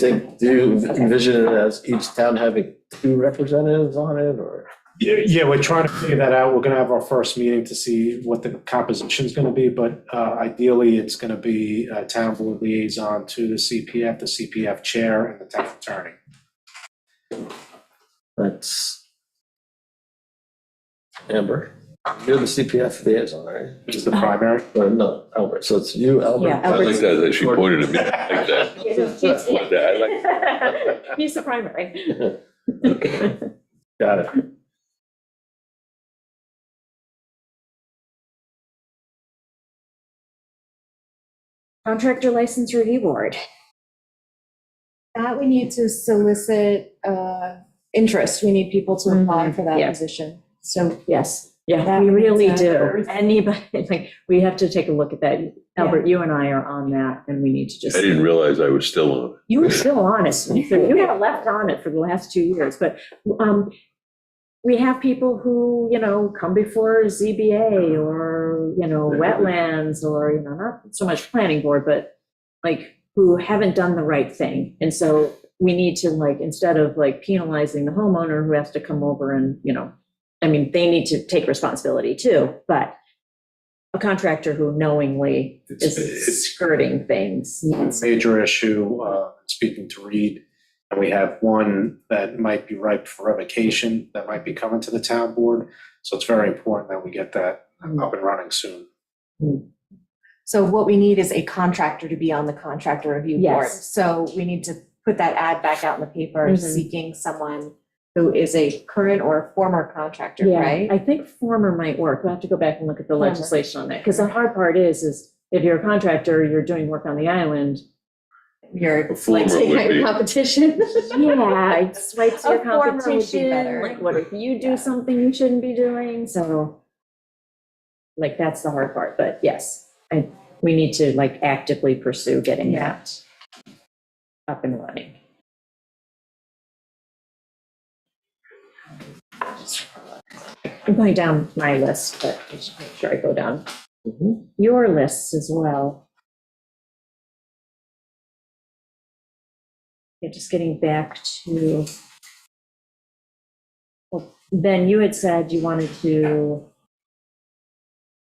you envision it as each town having 2 representatives on it, or? Yeah, we're trying to figure that out. We're gonna have our first meeting to see what the composition is gonna be, but ideally, it's gonna be a town board liaison to the CPF chair, and the town attorney. That's Amber. You're the CPF liaison, right? Which is the primary. Or no, Albert. So it's you, Albert. Yeah, I like that, that she pointed at me like that. I like that. He's the primary. Got it. Contractor License Review Board. That we need to solicit interest. We need people to apply for that Yeah. position. So Yes, yeah, That we means really that do. there's- Anybody, like, we have to take a look at that. Albert, you and I are on that, and we need to just. I didn't realize I was still on. You were still on it. So you haven't left on it for the last 2 years, but we have people who, come before ZBA or, wetlands or, not so much planning board, but like who haven't done the right thing. And so we need to instead of penalizing the homeowner who has to come over and, they need to take responsibility too, but a contractor who knowingly is skirting things needs. Major issue, speaking to Reed, and we have one that might be ripe for revocation that might be coming to the town board. So it's very important that we get that up and running soon. So what we need is a contractor to be on the contractor review board. Yes. So we need to put that ad back out in the paper, Mhm. seeking someone who is a current or a former contractor, Yeah, right? I think former might work. We'll have to go back and look at the Former. legislation on that, because the hard part is if you're a contractor, you're doing work on the island. You're A former like taking would out be- your competition. Yeah, it swipes your A former would be competition, better. like what if you do Yeah. something you shouldn't be doing? So that's the hard part, but yes, we need to actively pursue getting Yeah. that up and running. I'm going down my list, but I should make sure I go down your lists as well. Yeah, just getting back to, well, Ben, you had said you wanted to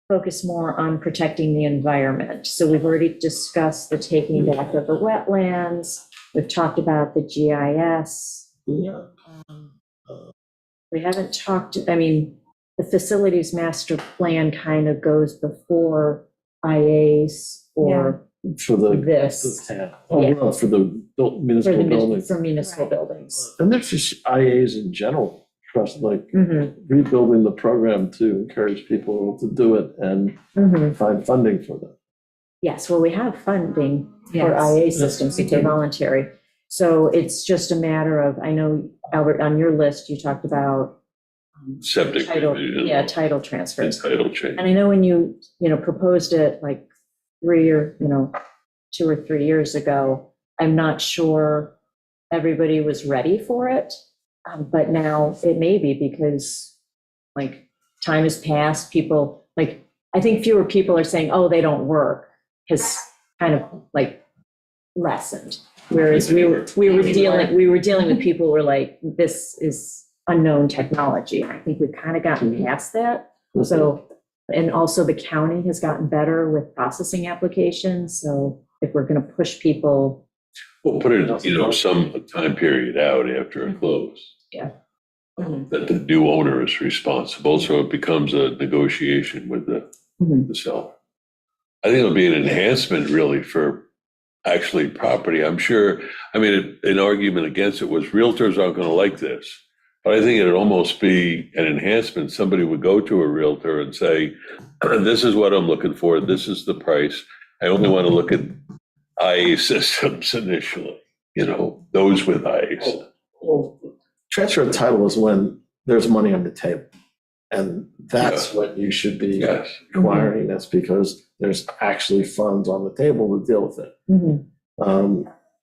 focus more on protecting the environment. So we've already discussed the taking back of the wetlands. We've talked about the GIS. Yeah. We haven't talked, the facilities master plan kind of goes before IAs or For the this, town. Oh, Yeah. no, for the municipal buildings. for municipal Right. buildings. And there's just IAs in general, trust, Mhm, rebuilding the program to encourage people to do it and mhm. find funding for them. Yes, well, we have funding for Yes. IA systems, CK voluntary. So it's just a matter of, I know, Albert, on your list, you talked about Septic. title, and title transfers. Title change. And I know when you, proposed it 2 or 3 years ago, I'm not sure everybody was ready for it. But now it may be because time has passed, people, I think fewer people are saying, oh, they don't work, has kind of like lessened. Whereas we were dealing with people who were like, this is unknown technology. I think we've kind of gotten past that. So, and also the county has gotten better with processing applications. So if we're going to push people, Well, put it, some time period out after it closed. Yeah. That the new owner is responsible, so it becomes a negotiation with the seller. I think it'll be an enhancement really for actually property. I'm sure, an argument against it was realtors aren't going to like this. But I think it'd almost be an enhancement. Somebody would go to a realtor and say, this is what I'm looking for. This is the price. I only want to look at IA systems initially, those with IAs. Well, transfer of title is when there's money on the table. And that's what you should be Yes. requiring. That's because there's actually funds on the table to deal with it.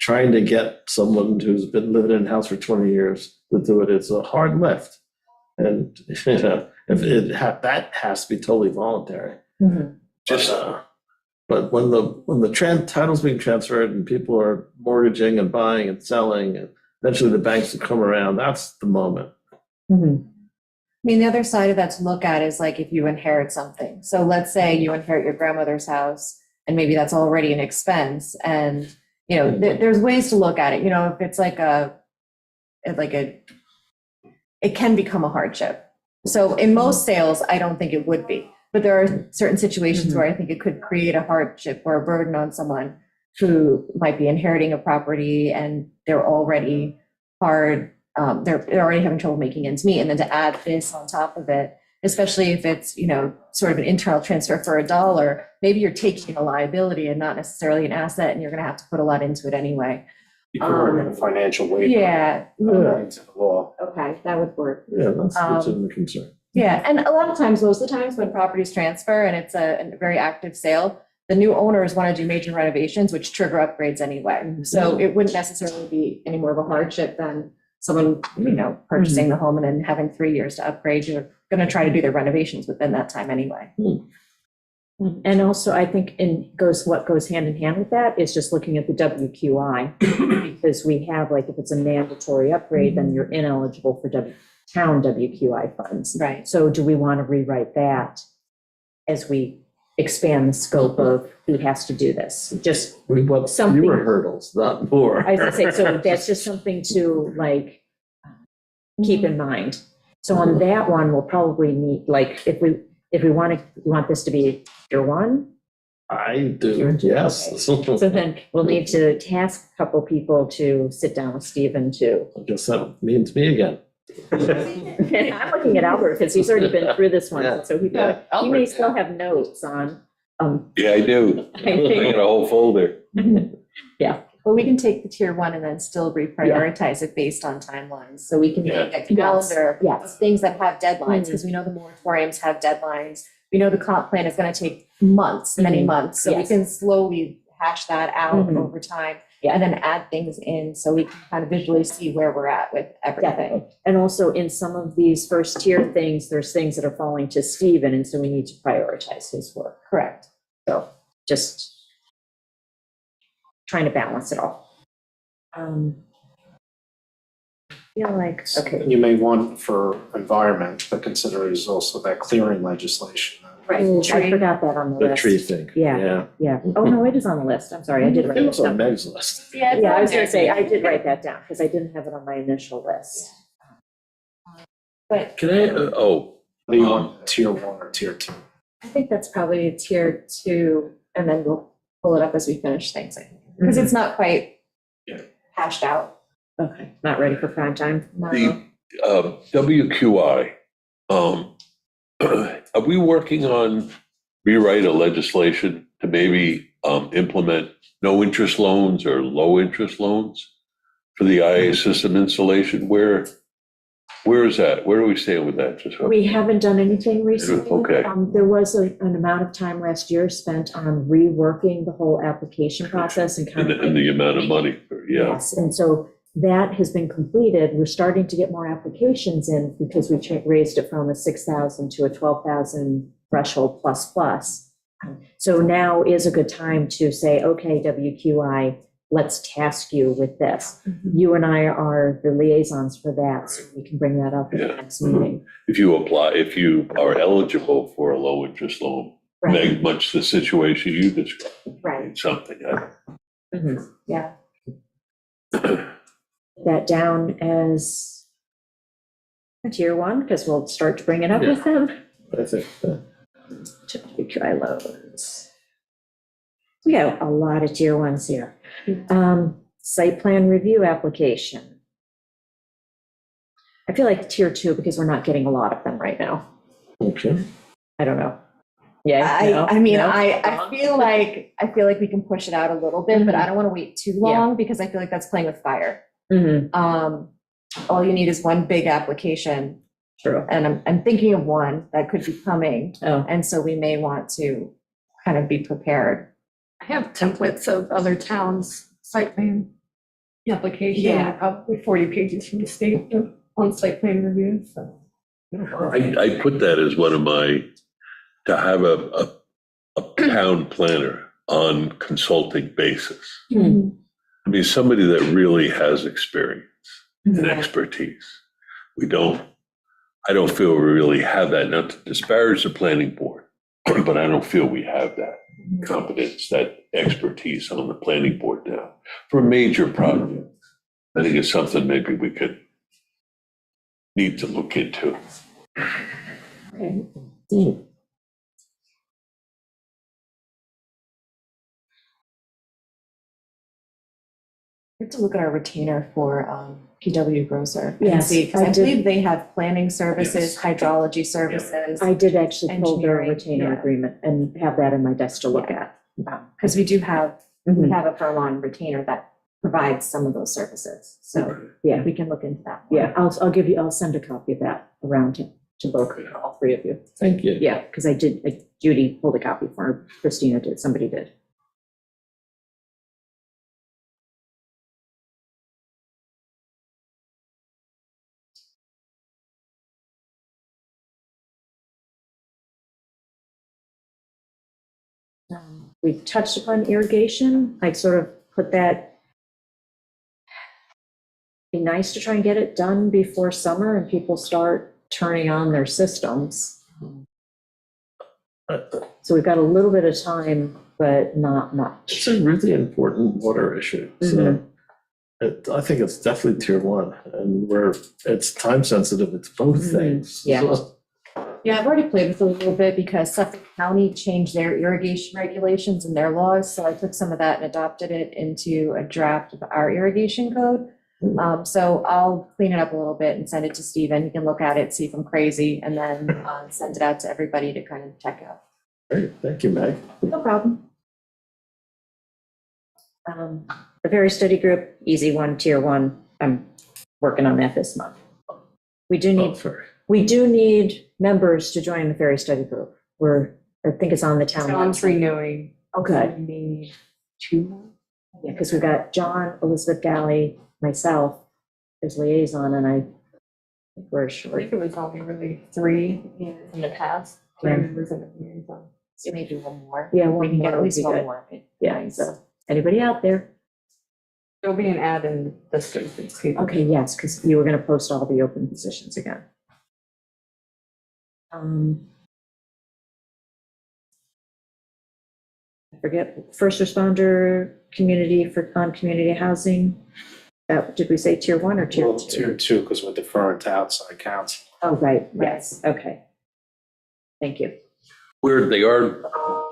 Trying to get someone who's been living in a house for 20 years to do it, it's a hard lift. And, if that has to be totally voluntary. But when the title's being transferred and people are mortgaging and buying and selling, and eventually the banks will come around, that's the moment. I mean, the other side of that to look at is like if you inherit something. So let's say you inherit your grandmother's house and maybe that's already an expense. And, there's ways to look at it. If it's it can become a hardship. So in most sales, I don't think it would be. But there are certain situations where I think it could create a hardship or a burden on someone who might be inheriting a property and they're already they're already having trouble making ends meet. And then to add this on top of it, especially if it's, sort of an internal transfer for $1, maybe you're taking a liability and not necessarily an asset, and you're going to have to put a lot into it anyway. You can work in a financial waiver. Yeah. Into the law. Okay, that would work. Yeah, that's a legitimate concern. Yeah, and a lot of times, most of the times when properties transfer and it's a very active sale, the new owners want to do major renovations, which trigger upgrades anyway. So it wouldn't necessarily be any more of a hardship than someone, purchasing the home and then having 3 years to upgrade. You're going to try to do their renovations within that time anyway. and also I think what goes hand in hand with that is just looking at the WQI, because we have, like, if it's a mandatory upgrade, then you're ineligible for town WQI funds. Right. So do we want to rewrite that as we expand the scope of who has to do this? Just We want Something- fewer hurdles, not more. I was gonna say, so that's just something to keep in mind. So on that one, we'll probably need, if we want this to be year one, I do, yes. so then we'll need to task a couple people to sit down with Stephen to. I guess that means me again. And I'm looking at Albert because he's already been through this one, Yeah. so he may Albert. still have notes on. Yeah, I do. I got a whole folder. Well, we can take the tier 1 and then still reprioritize it based on timelines. So we can make a calendar Yes. of things that have deadlines, because we know the moratoriums have deadlines. We know the comp plan is going to take months, many months. So we Yes. can slowly hash that out Mhm. over time Yeah. and then add things in so we can kind of visually see where we're at with everything. Definitely. And also in some of these first tier things, there's things that are falling to Stephen, and so we need to prioritize his work. Correct. So just trying to balance it all. Feel like, okay, You may want for environment to consider is also that clearing legislation. right, I forgot that on the The list. tree thing. Yeah. Yeah, oh, no, it is on the list, I'm sorry, I did write It it was on down. Meg's list. Yeah, Yeah, I was gonna say, I did write that down, because I didn't have it on my initial list. But Can I, Do you want tier 1 or tier 2? I think that's probably tier 2, and then we'll pull it up as we finish things, I think. Because it's not quite hashed out. Okay, not ready for prime time? the WQI, are we working on rewrite a legislation to maybe implement no interest loans or low interest loans for the IA system installation? Where is that? Where do we stand with that? Just We haven't done anything recently. Okay. There was an amount of time last year spent on reworking the whole application process and kind of. and the amount of money, yeah. Yes, and so that has been completed. We're starting to get more applications in because we raised it from a 6,000 to a 12,000 threshold plus plus. So now is a good time to say, okay, WQI, let's task you with this. You and I are the liaisons for that, so we can bring that up at the Yeah. next meeting. If you are eligible for a low interest loan, Right, very much the situation you described, right. something. Mhm, yeah. That down as a tier one, because we'll start to bring it up with them. I think, WQI loans. We got a lot of tier ones here. Site plan review application. I feel like tier two because we're not getting a lot of them right now. okay. I don't know. Yeah. no, I mean, no? I feel like we can push it out a little bit, but I don't want to wait too long because I feel like that's playing with fire. Mhm, All you need is one big application, true. and I'm thinking of one that could be coming, Oh, and so we may want to kind of be prepared. I have templates of other towns' site plan application, Yeah. probably 40 pages from the state on site plan review, so. I put that as one of my, to have a town planner on consulting basis. Hmm. I mean, somebody that really has experience and Yeah. expertise. I don't feel we really have that, not to disparage the planning board, but I don't feel we have that competence, that expertise on the planning board now for major projects. I think it's something maybe we need to look into. Okay. We have to look at our retainer for PW Grosser. and Yes, see, 'cause I I did. believe they have planning services, Yes. hydrology services, I did actually pull their Engineering, retainer yeah. agreement and have that in my desk to look at. because we have Mhm. a firm on retainer that provides some of those services. So Yeah. we can look into that. more. Yeah, I'll send a copy of that around to both, all three of you. Thank you. Yeah, because I did, Judy pulled a copy for her, Christina did, somebody did. We touched upon irrigation, I sort of put that, be nice to try and get it done before summer and people start turning on their systems. So we've got a little bit of time, but not much. It's a really important water issue. So I think it's definitely tier one, and it's time sensitive, it's both Mhm. things. Yeah. So, Yeah, I've already played with it a little bit because Suffolk County changed their irrigation regulations and their laws. So I took some of that and adopted it into a draft of our irrigation code. So I'll clean it up a little bit and send it to Stephen. He can look at it, see if I'm crazy, and then send it out to everybody to kind of check out. Great, thank you, Meg. No problem. The Very Steady Group, easy one, tier one, I'm working on that this month. We do Oh, need, sorry. we do need members to join the Very Steady Group. I think it's on the town. John's website. renewing. Okay, We need 2 more. yeah, because we've got John, Elizabeth Galley, myself as liaison, and I think we're I short. think it was only really 3 in the past. 3 Yeah. members in the liaison. So maybe one more. Yeah, We one can get more at would least be one good. more. Yeah, so, anybody out there? There'll be an ad in the Thursday's paper. Okay, yes, because you were gonna post all the open positions again. I forget, first responder, on community housing. Did we say tier one or tier Well, two? tier two, because we're deferring to outside counsel. Oh, right, yes, okay. Thank you. Where they are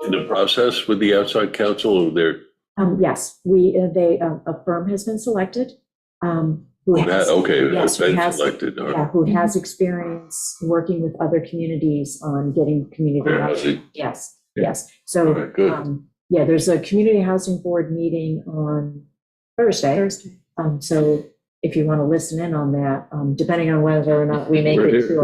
in the process with the outside counsel, or they're, Yes, a firm has been selected. Who has, okay, yes, been who has, selected, all yeah, right. who has experience working with other communities on getting community housing. Yes, yes. All So, right, good. yeah, there's a community housing board meeting on Thursday. So if you want to listen in on that, depending on whether or not we make it to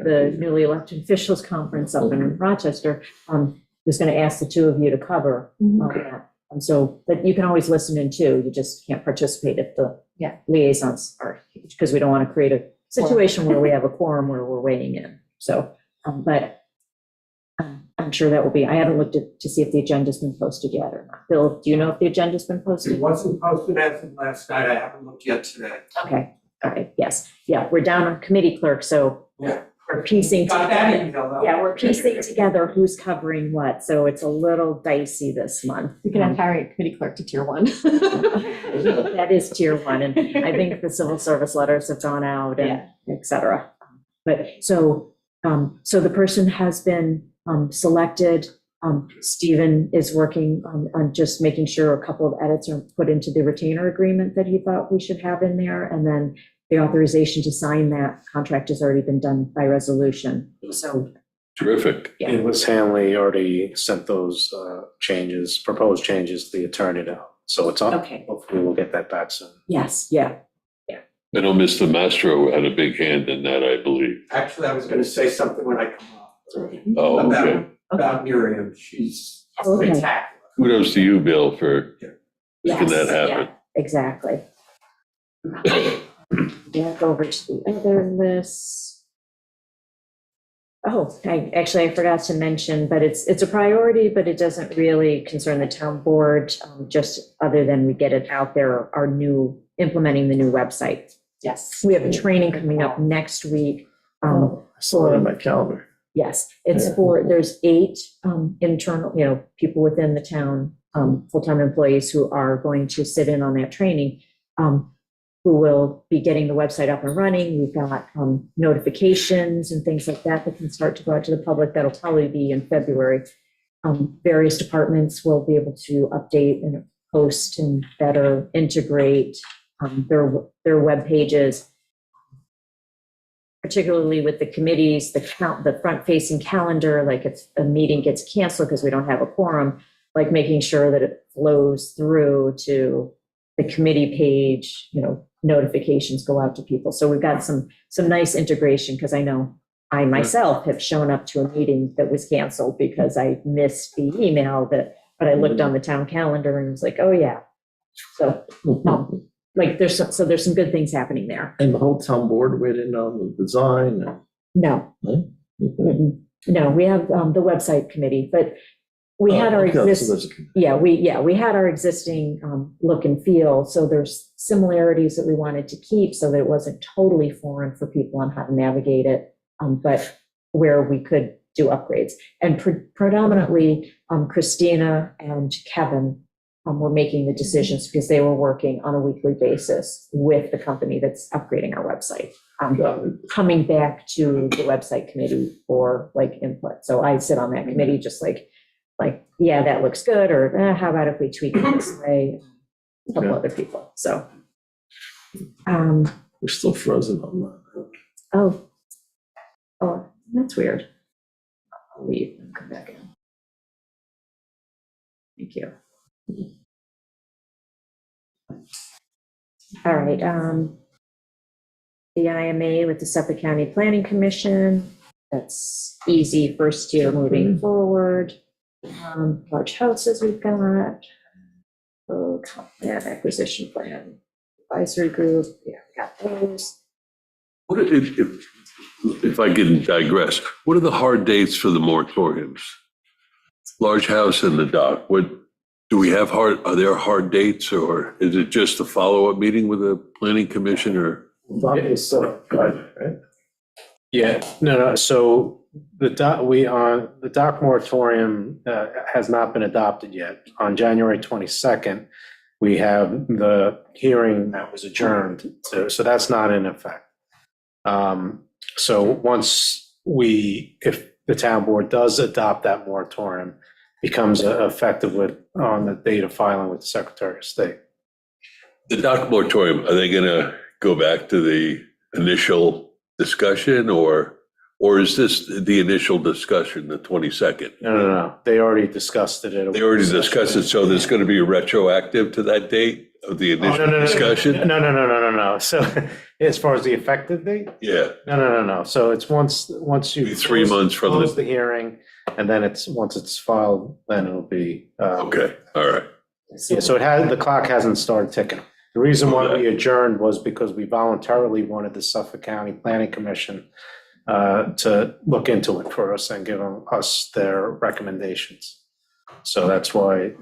the newly elected officials conference up in Rochester, was going to ask the two of you to cover on that. So, but you can always listen in too. You just can't participate if the liaisons are huge, because we don't want to create a situation where we have a quorum where we're weighing in. So, but I'm sure that will be, I haven't looked to see if the agenda's been posted yet or not. Bill, do you know if the agenda's been It posted? wasn't posted as of last night. I haven't looked yet today. Okay, all right, yes. Yeah, we're down on committee clerk, so Yeah. we're piecing Got that together. email though. Yeah, we're piecing together who's covering what, so it's a little dicey this month. We can have Harriet committee clerk to tier 1. That is tier 1, and I think the civil service letters have gone out and et cetera. But so the person has been selected. Stephen is working on just making sure a couple of edits are put into the retainer agreement that he thought we should have in there. And then the authorization to sign that contract has already been done by resolution. So, Terrific. Yeah. And Liz Hanley already sent those proposed changes to the attorney now. So it's on. okay, Hopefully we'll get that back soon. yes, yeah. I know Mr. Mastro had a big hand in that, I believe. Actually, I was gonna say something when I come up Oh, okay. about Miriam. She's Okay. spectacular. Kudos to you, Bill, for making that Yes, yeah, happen. exactly. Back over to the other list. Oh, I forgot to mention, but it's a priority, but it doesn't really concern the town board, just other than we get it out there, implementing the new website. Yes. We have a training coming up next week. I saw it on my calendar. Yes, it's Yeah. there's 8 internal, people within the town, full-time employees who are going to sit in on that training, who will be getting the website up and running. We've got notifications and things like that can start to go out to the public. That'll probably be in February. Various departments will be able to update and post and better integrate their web pages, particularly with the committees, the front-facing calendar, like if a meeting gets canceled because we don't have a quorum, like making sure that it flows through to the committee page, notifications go out to people. So we've got some nice integration, because I know I myself have shown up to a meeting that was canceled because I missed the email but I looked on the town calendar and was like, oh yeah. So there's some good things happening there. And the whole town board weighed in on the design. No. No? Mm-mm. No, we have the website committee, but we had our Okay, so existing, there's- we had our existing look and feel. So there's similarities that we wanted to keep so that it wasn't totally foreign for people on how to navigate it, but where we could do upgrades. And predominantly Christina and Kevin were making the decisions because they were working on a weekly basis with the company that's upgrading our website. Got it. Coming back to the website committee for input. So I sit on that committee just like, yeah, that looks good, or how about if we tweak it this way? A couple other people, so. We're still frozen on that. Oh, that's weird. I'll leave and come back in. Thank you. All right, the IMA with the Suffolk County Planning Commission, that's easy, first year moving forward. Large houses we've got. Acquisition plan, advisory group, yeah, we got those. What if I can digress, what are the hard dates for the moratoriums? Large house and the dock, are there hard dates, or is it just a follow-up meeting with the planning commission, or? Right? Yeah, no, so the dock moratorium has not been adopted yet. On January 22nd, we have the hearing that was adjourned, so that's not in effect. So if the town board does adopt that moratorium, becomes effective on the date of filing with the Secretary of State. The dock moratorium, are they gonna go back to the initial discussion, or is this the initial discussion, the 22nd? No. They already discussed it. They already discussed it, so there's gonna be a retroactive to that date of the initial discussion? No. So as far as the effective date? Yeah, No. So it's once you. Be 3 months from close the hearing, and then once it's filed, then it'll be. okay, all right. Yeah, so the clock hasn't started ticking. The reason why we adjourned was because we voluntarily wanted the Suffolk County Planning Commission to look into it for us and give us their recommendations. So that's why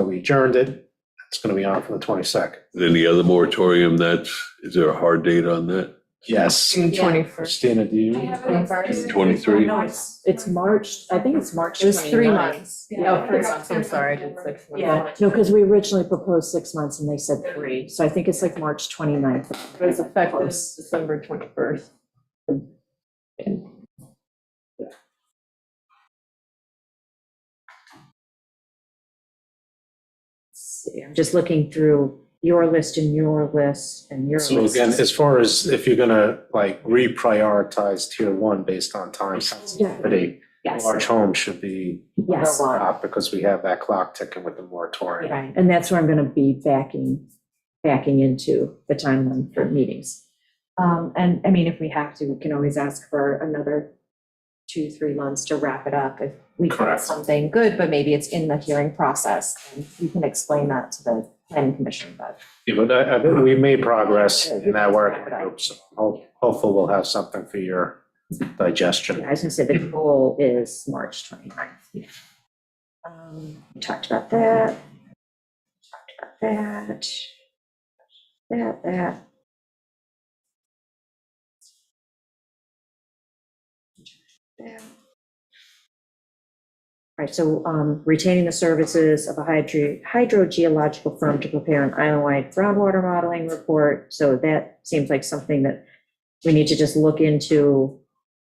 we adjourned it. It's going to be on for the 22nd. Any other moratorium is there a hard date on that? Yes. June Yeah. 21st. Christina, do you? First. 23? No, it's March, I think it's March It was 3 29th. months. Oh, 3 months, I'm sorry, I did 6 months. Yeah, no, because we originally proposed 6 months and they said 3, so I think it's like March 29th. But it's effective December 21st. See, I'm just looking through your list and your list and your So list. again, as far as if you're gonna like reprioritize tier one based on time sensitivity, Yes, large homes should be yes. stopped because we have that clock ticking with the moratorium. Right, and that's where I'm gonna be backing into the timeline for meetings. And I mean, if we have to, we can always ask for another 2-3 months to wrap it up if we get Correct. something good, but maybe it's in the hearing process, and you can explain that to the planning commission, but. Yeah, but I think we made progress in that working group, so hopefully we'll have something for your digestion. Yeah, I was gonna say the goal is March 29th. We talked about that. Talked about that. That. That. All right, so retaining the services of a hydrogeological firm to prepare an island-wide groundwater modeling report. So that seems like something that we need to just look into,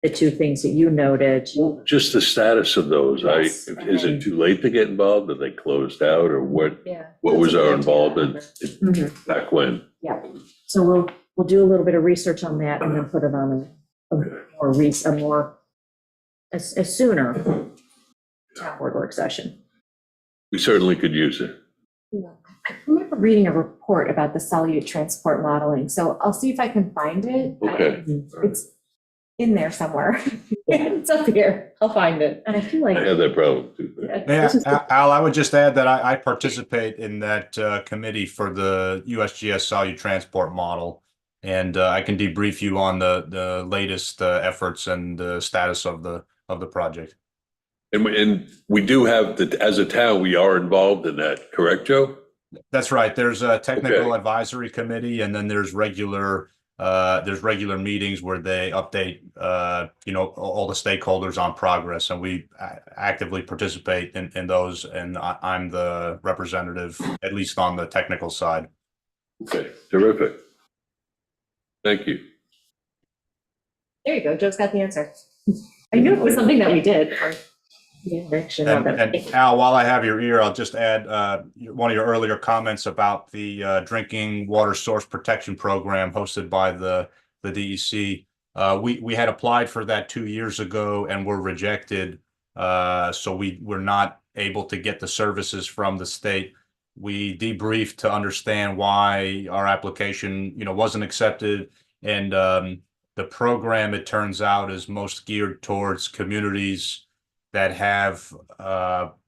the 2 things that you noted. Just the status of those. Yes. Is it too late to get involved? Are they closed out or what? Yeah. What was our involvement Mhm. back when? So we'll do a little bit of research on that and then put it on a sooner town board work session. We certainly could use it. I remember reading a report about the solute transport modeling, so I'll see if I can find it. Okay. It's in there somewhere. It's up here. I'll find it. And I feel I like. have that problem too. Yeah, This is the- Al, I would just add that I participate in that committee for the USGS solute transport model. And I can debrief you on the latest efforts and the status of the project. And we do have, as a town, we are involved in that, correct, Joe? That's right. There's a technical Okay. advisory committee, and then there's regular meetings where they update all the stakeholders on progress, and we actively participate in those. And I'm the representative, at least on the technical side. Okay, terrific. Thank you. There you go, Joe's got the answer. I knew it was something that we did. Yeah, actually, no, And that- Al, while I have your ear, I'll just add one of your earlier comments about the drinking water source protection program hosted by the DEC. We had applied for that 2 years ago and were rejected. So we were not able to get the services from the state. We debriefed to understand why our application, wasn't accepted. And the program, it turns out, is most geared towards communities that have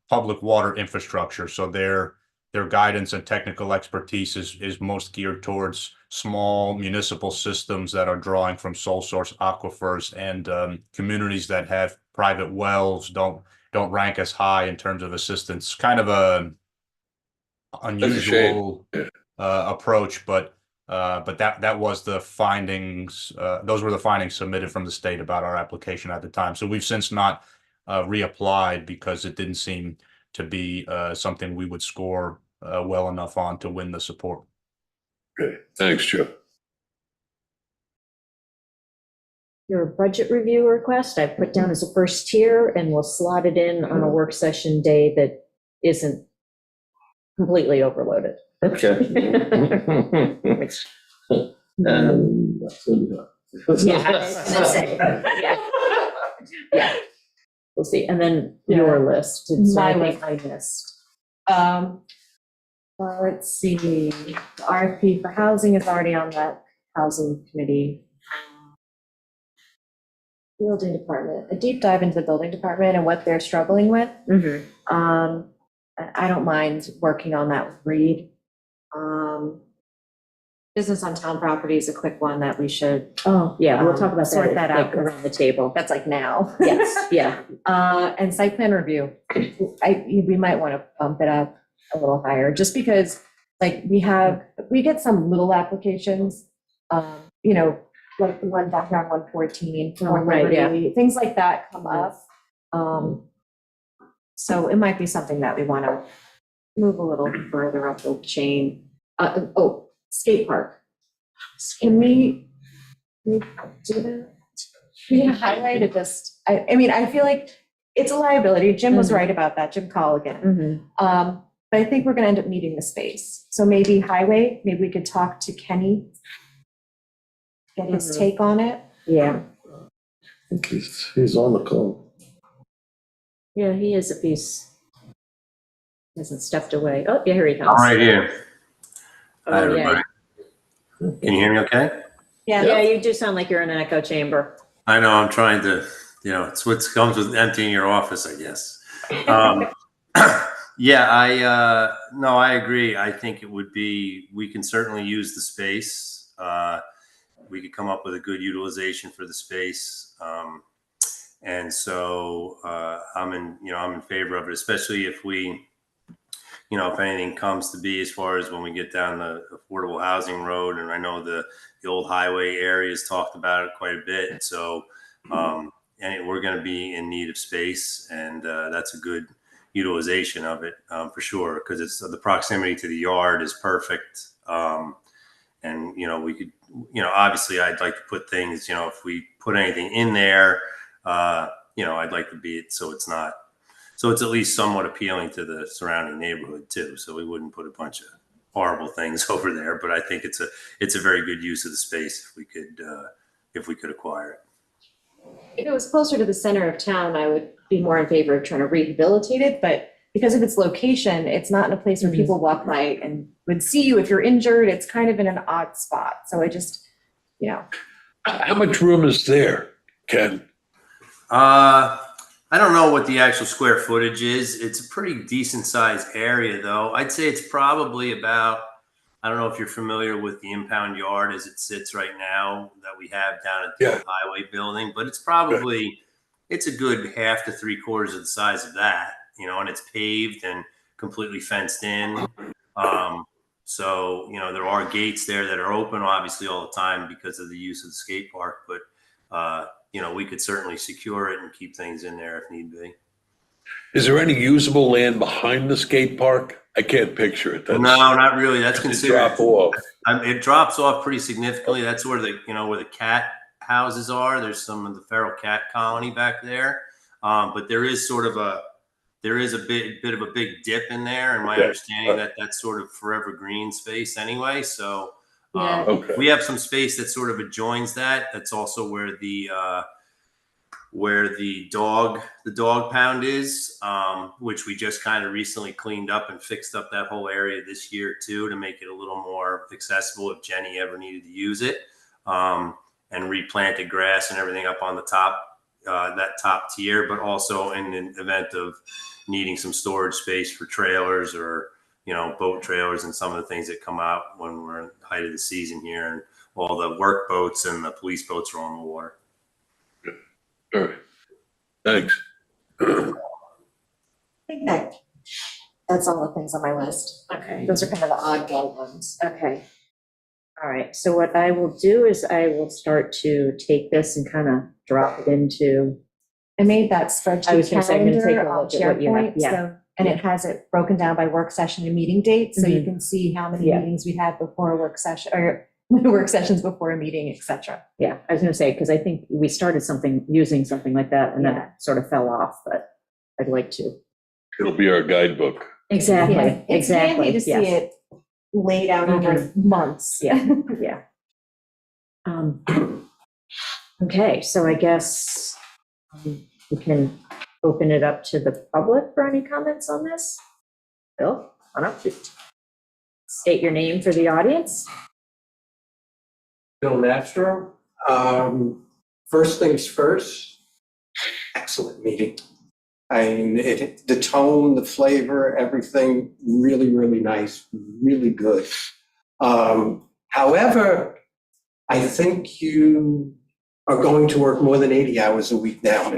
public water infrastructure. So their guidance and technical expertise is most geared towards small municipal systems that are drawing from sole source aquifers, and communities that have private wells don't rank as high in terms of assistance. Kind of a unusual approach, but that was the findings. Those were the findings submitted from the state about our application at the time. So we've since not reapplied because it didn't seem to be something we would score well enough on to win the support. Okay, thanks, Joe. Your budget review request, I put down as a first tier, and we'll slot it in on a work session day that isn't completely overloaded. Okay. Which- And that's what we got. Yeah, I was gonna say, yeah. We'll see, and then your list, did My anything I missed? Well, let's see, the RFP for housing is already on that housing committee. Building department, a deep dive into the building department and what they're struggling with. I don't mind working on that with Reed. Business on town property is a quick one that we should, Oh, yeah, we'll talk about that. Sort that out. like, around the table. that's like now. Yes, yeah. And site plan review, we might want to bump it up a little higher, just because, like, we get some little applications, you know, like the one back around 114, Oh, for right, yeah. Liberty, things like that come up. So it might be something that we want to move a little further up the chain. Skate park. Can we do that? We need a highway to just, I mean, I feel like it's a liability. Jim was right about that, Jim Colligan. Mhm. But I think we're gonna end up needing the space. So maybe highway, maybe we could talk to Kenny, get his Mhm. take on it. Yeah, I think he's on the call. yeah, he is a piece. Hasn't stepped away. Oh, yeah, here he comes. I'm right here. Hi, Oh, everybody. yeah. Can you hear me okay? Yeah, you do sound like you're in an echo chamber. I know, I'm trying to, it's what comes with emptying your office, I guess. Yeah, I agree. I think it would be, we can certainly use the space. We could come up with a good utilization for the space. And so I'm in favor of it, especially if we, if anything comes to be as far as when we get down the affordable housing road. And I know the old highway area has talked about it quite a bit. So, and we're going to be in need of space, and that's a good utilization of it for sure, because it's the proximity to the yard is perfect. And, we could, obviously I'd like to put things, if we put anything in there, I'd like to be it so it's not, so it's at least somewhat appealing to the surrounding neighborhood too. So we wouldn't put a bunch of horrible things over there, but I think it's a very good use of the space if we could acquire it. If it was closer to the center of town, I would be more in favor of trying to rehabilitate it, but because of its location, it's not in a place where people walk by and would see you if you're injured. It's kind of in an odd spot. So I just, How much room is there, Ken? I don't know what the actual square footage is. It's a pretty decent sized area though. I'd say it's probably about, I don't know if you're familiar with the impound yard as it sits right now that we have down at the old highway building, but it's probably, it's a good 1/2 to 3/4 of the size of that, and it's paved and completely fenced in. So, there are gates there that are open obviously all the time because of the use of the skate park, but, we could certainly secure it and keep things in there if need be. Is there any usable land behind the skate park? I can't picture it. No, not really. That's considered. Drop off. It drops off pretty significantly. That's where where the cat houses are. There's some of the feral cat colony back there. But there is a bit of a big dip in there. And my understanding that's sort of forever green space anyway. So Okay. we have some space that sort of adjoins that. That's also where the dog pound is, which we just kind of recently cleaned up and fixed up that whole area this year too, to make it a little more accessible if Jenny ever needed to use it, and replanted grass and everything up on the top, that top tier, but also in the event of needing some storage space for trailers or, boat trailers and some of the things that come out when we're in the height of the season here, and all the work boats and the police boats are on the water. All right. Thanks. I think that's all the things on my list. Okay. Those are kind of the oddball ones. Okay. All right, so what I will do is I will start to take this and kind of drop it into, I made that I was spreadsheet gonna say, I'm gonna take calendar a on look at what you have, SharePoint, yeah. so, and it has it broken down by work session and meeting dates, so you can see how many Yeah. meetings we had before a work session, or work sessions before a meeting, et cetera. yeah, I was gonna say, because I think we started using something like that and then it sort of fell off, but I'd like to. It'll be our guidebook. Exactly, Yeah, it's handy exactly, to see yes. it laid out over months. Yeah, yeah. Okay, so I guess we can open it up to the public for any comments on this. Bill, on up. State your name for the audience. Bill Nastro. First things first, excellent meeting. I mean, the tone, the flavor, everything really, really nice, really good. However, I think you are going to work more than 80 hours a week now.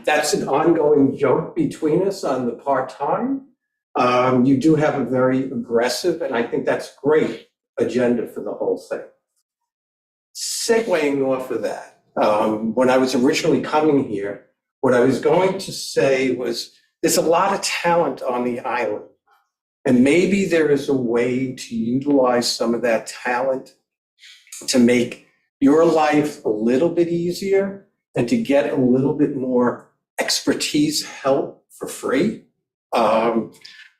That's an ongoing joke between us on the part-time. You do have a very aggressive, and I think that's great, agenda for the whole thing. Segueing off of that, when I was originally coming here, what I was going to say was there's a lot of talent on the island. And maybe there is a way to utilize some of that talent to make your life a little bit easier and to get a little bit more expertise help for free,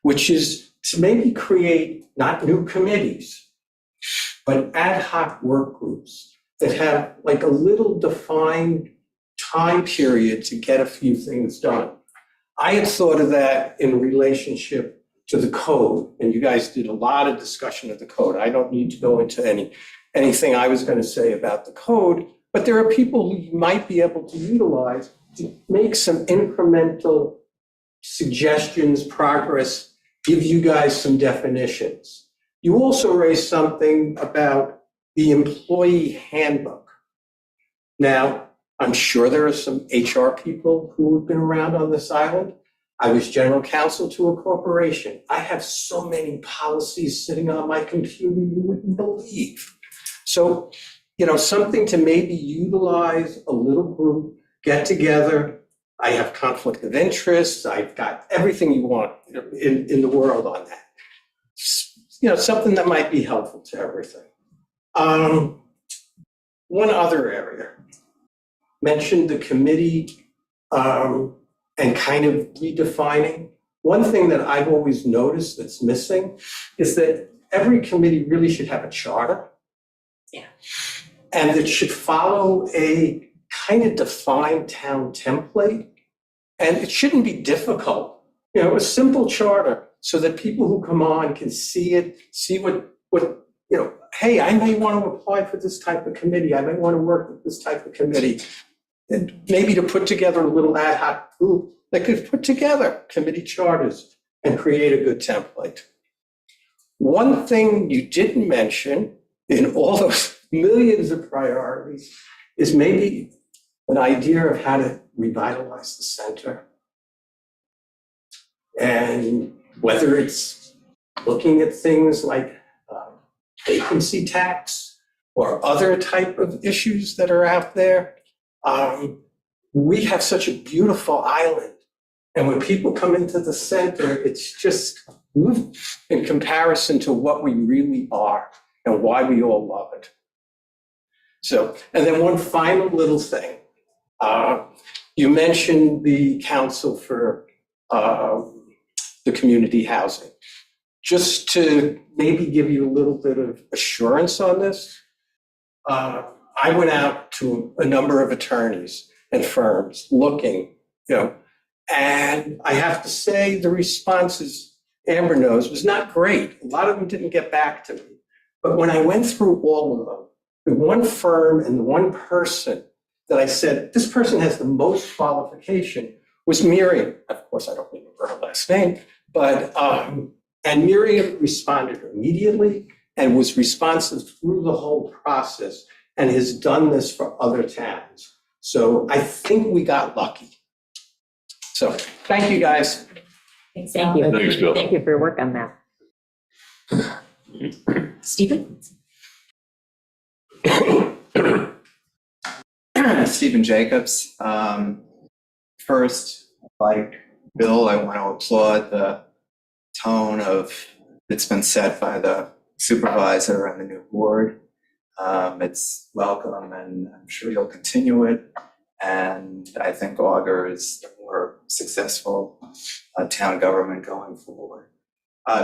which is to maybe create not new committees, but ad hoc work groups that have like a little defined time period to get a few things done. I had thought of that in relationship to the code, and you guys did a lot of discussion of the code. I don't need to go into anything I was going to say about the code, but there are people who you might be able to utilize to make some incremental suggestions, progress, give you guys some definitions. You also raised something about the employee handbook. Now, I'm sure there are some HR people who have been around on this island. I was general counsel to a corporation. I have so many policies sitting on my computer you wouldn't believe. So, something to maybe utilize a little group, get together. I have conflict of interest. I've got everything you want in the world on that. Something that might be helpful to everything. One other area, mentioned the committee, and kind of redefining. One thing that I've always noticed that's missing is that every committee really should have a charter. Yeah. And it should follow a kind of defined town template. And it shouldn't be difficult. A simple charter so that people who come on can see it, see what hey, I may want to apply for this type of committee. I may want to work with this type of committee. And maybe to put together a little ad hoc group that could put together committee charters and create a good template. One thing you didn't mention in all those millions of priorities is maybe an idea of how to revitalize the center. And whether it's looking at things like vacancy tax or other type of issues that are out there. We have such a beautiful island. And when people come into the center, it's just in comparison to what we really are and why we all love it. So, and then one final little thing. You mentioned the Council for the Community Housing. Just to maybe give you a little bit of assurance on this, I went out to a number of attorneys and firms looking, and I have to say the responses, Amber knows, was not great. A lot of them didn't get back to me. But when I went through all of them, the one firm and the one person that I said, this person has the most qualification was Miriam. Of course, I don't remember her last name, but, and Miriam responded immediately and was responsive through the whole process and has done this for other towns. So I think we got lucky. So thank you, guys. Thank you. Thanks, Bill. Thank you for your work on that. Stephen? Stephen Jacobs. First, like Bill, I want to applaud the tone that's been set by the supervisor and the new board. It's welcome, and I'm sure you'll continue it. And I think augurs a more successful town government going forward.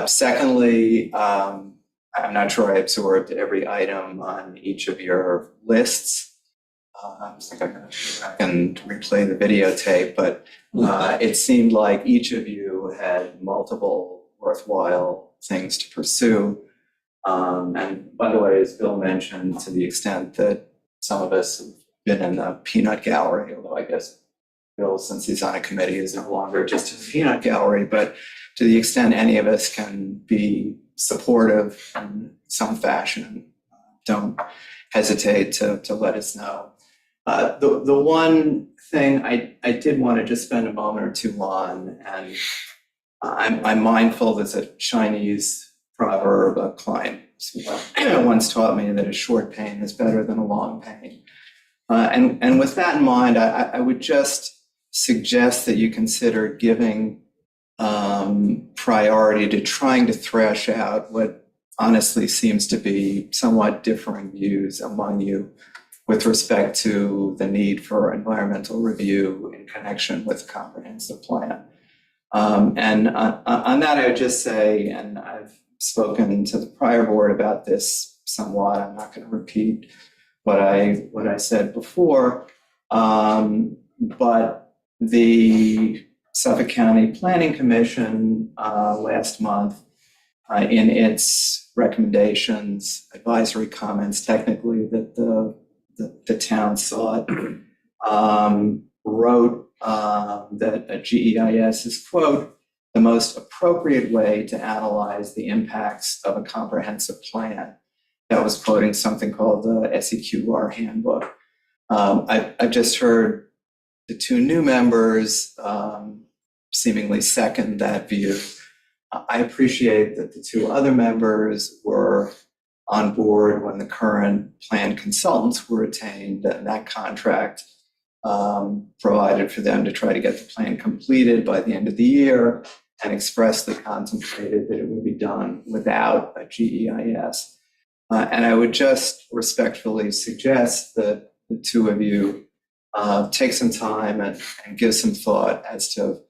Secondly, I'm not sure I absorbed every item on each of your lists. I think I'm going to go back and replay the videotape, but it seemed like each of you had multiple worthwhile things to pursue. And by the way, as Bill mentioned, to the extent that some of us have been in the peanut gallery, although I guess Bill, since he's on a committee, is no longer just a peanut gallery, but to the extent any of us can be supportive in some fashion, don't hesitate to let us know. The one thing I did want to just spend a moment or two on, and I'm mindful there's a Chinese proverb, a client once taught me that a short pain is better than a long pain. And with that in mind, I would just suggest that you consider giving priority to trying to thresh out what honestly seems to be somewhat differing views among you with respect to the need for environmental review in connection with the comprehensive plan. And on that, I would just say, and I've spoken to the prior board about this somewhat, I'm not going to repeat what I said before, but the Suffolk County Planning Commission last month, in its recommendations, advisory comments, technically that the town sought, wrote that a GEIS is, quote, the most appropriate way to analyze the impacts of a comprehensive plan. That was quoting something called the SEQR handbook. I've just heard the two new members seemingly second that view. I appreciate that the two other members were on board when the current plan consultants were retained, and that contract provided for them to try to get the plan completed by the end of the year, and expressly contemplated that it would be done without a GEIS. And I would just respectfully suggest that the two of you take some time and give some thought as to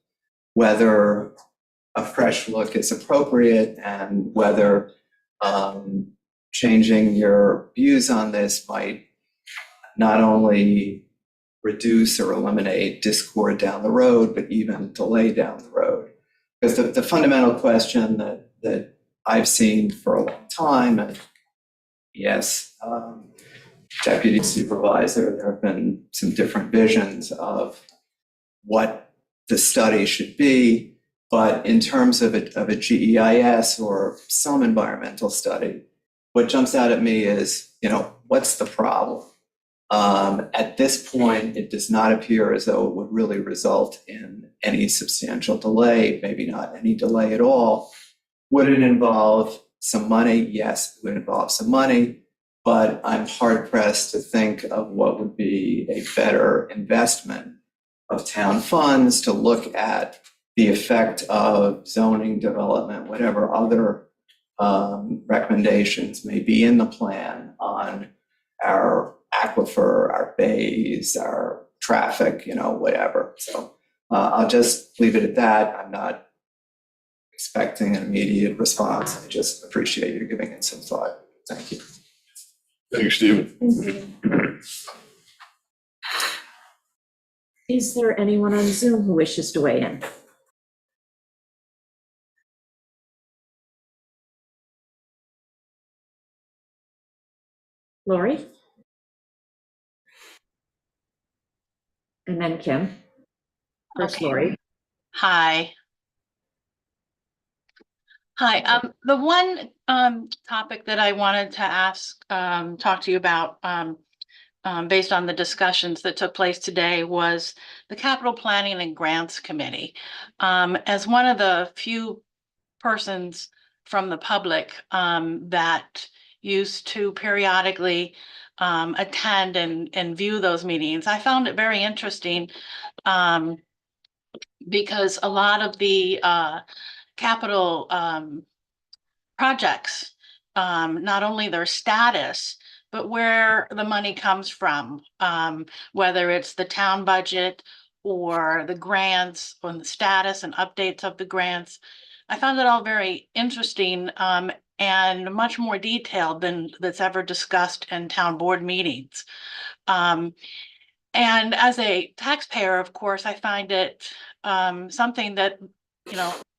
whether a fresh look is appropriate, and whether changing your views on this might not only reduce or eliminate discord down the road, but even delay down the road. Because the fundamental question that I've seen for a long time, and yes, Deputy Supervisor, there have been some different visions of what the study should be, but in terms of a GEIS or some environmental study, what jumps out at me is, what's the problem? At this point, it does not appear as though it would really result in any substantial delay, maybe not any delay at all. Would it involve some money? Yes, it would involve some money, but I'm hard pressed to think of what would be a better investment of town funds to look at the effect of zoning development, whatever other recommendations may be in the plan on our aquifer, our bays, our traffic, whatever. So I'll just leave it at that. I'm not expecting an immediate response. I just appreciate you giving it some thought. Thank you. Thanks, Stephen. Is there anyone on Zoom who wishes to weigh in? Lori? And then Kim. First, Okay. Lori. Hi. The one topic that I wanted to ask, talk to you about, based on the discussions that took place today, was the Capital Planning and Grants Committee. As one of the few persons from the public that used to periodically attend and view those meetings, I found it very interesting because a lot of the capital projects, not only their status, but where the money comes from, whether it's the town budget or the grants, or the status and updates of the grants. I found it all very interesting and much more detailed than that's ever discussed in town board meetings. And as a taxpayer, of course, I find it something that,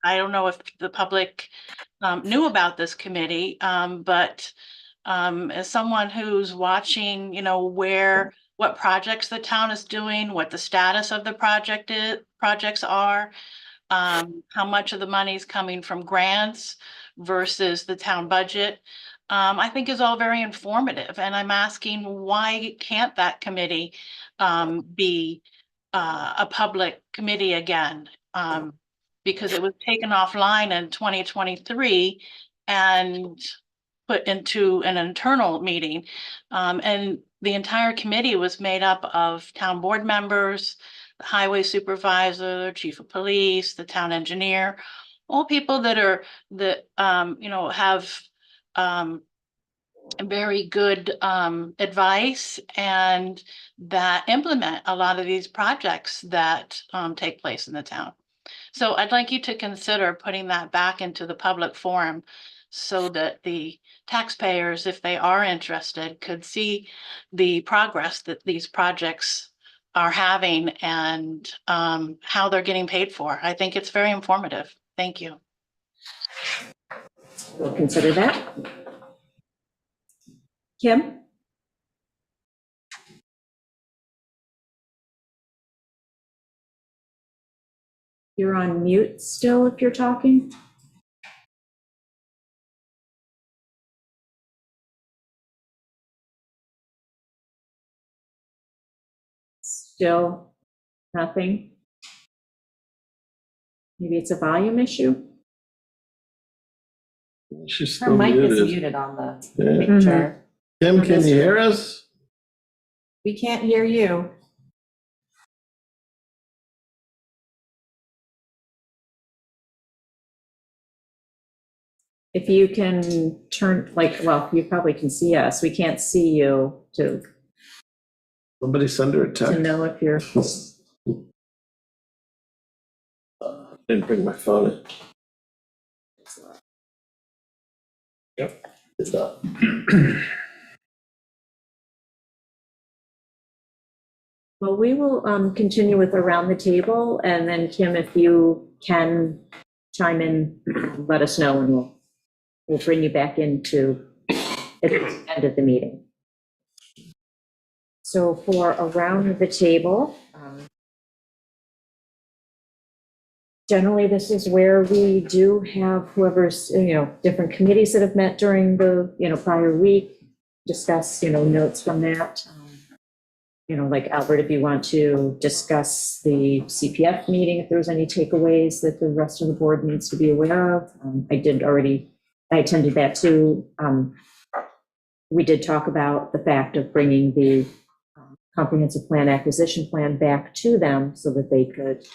I don't know if the public knew about this committee, but as someone who's watching, what projects the town is doing, what the status of the projects are, how much of the money is coming from grants versus the town budget, I think is all very informative. And I'm asking, why can't that committee be a public committee again? Because it was taken offline in 2023 and put into an internal meeting. And the entire committee was made up of town board members, the highway supervisor, chief of police, the town engineer, all people that have very good advice and that implement a lot of these projects that take place in the town. So I'd like you to consider putting that back into the public forum so that the taxpayers, if they are interested, could see the progress that these projects are having and how they're getting paid for. I think it's very informative. Thank you. We'll consider that. Kim? You're on mute still if you're talking. Still nothing. Maybe it's a volume issue. She's Her still mic is muted. muted on the Yeah. picture. Kim, can you hear us? We can't hear you. If you can turn, well, you probably can see us. We can't see you to Somebody send her a text. know if you're. Didn't bring my phone in. Yep. It's up. Well, we will continue with around the table, and then Kim, if you can chime in, let us know, and we'll bring you back into at the end of the meeting. So for around the table, generally this is where we do have whoever's, different committees that have met during the, prior week, discuss, notes from that. Like Albert, if you want to discuss the CPF meeting, if there's any takeaways that the rest of the board needs to be aware of. I attended that too. We did talk about the fact of bringing the comprehensive plan acquisition plan back to them so that they could,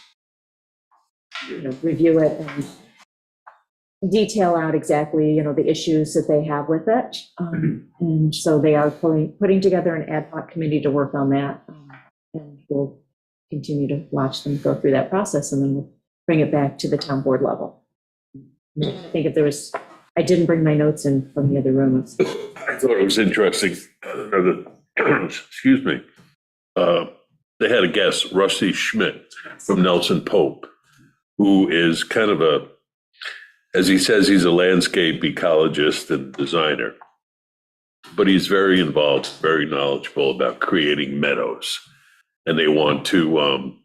review it and detail out exactly, the issues that they have with it. And so they are putting together an ad hoc committee to work on that. And we'll continue to watch them go through that process, and then we'll bring it back to the town board level. I think I didn't bring my notes in from the other rooms. I thought it was interesting, excuse me, they had a guest, Rusty Schmidt from Nelson Pope, who is kind of as he says, he's a landscape ecologist and designer, but he's very involved, very knowledgeable about creating meadows. And they want to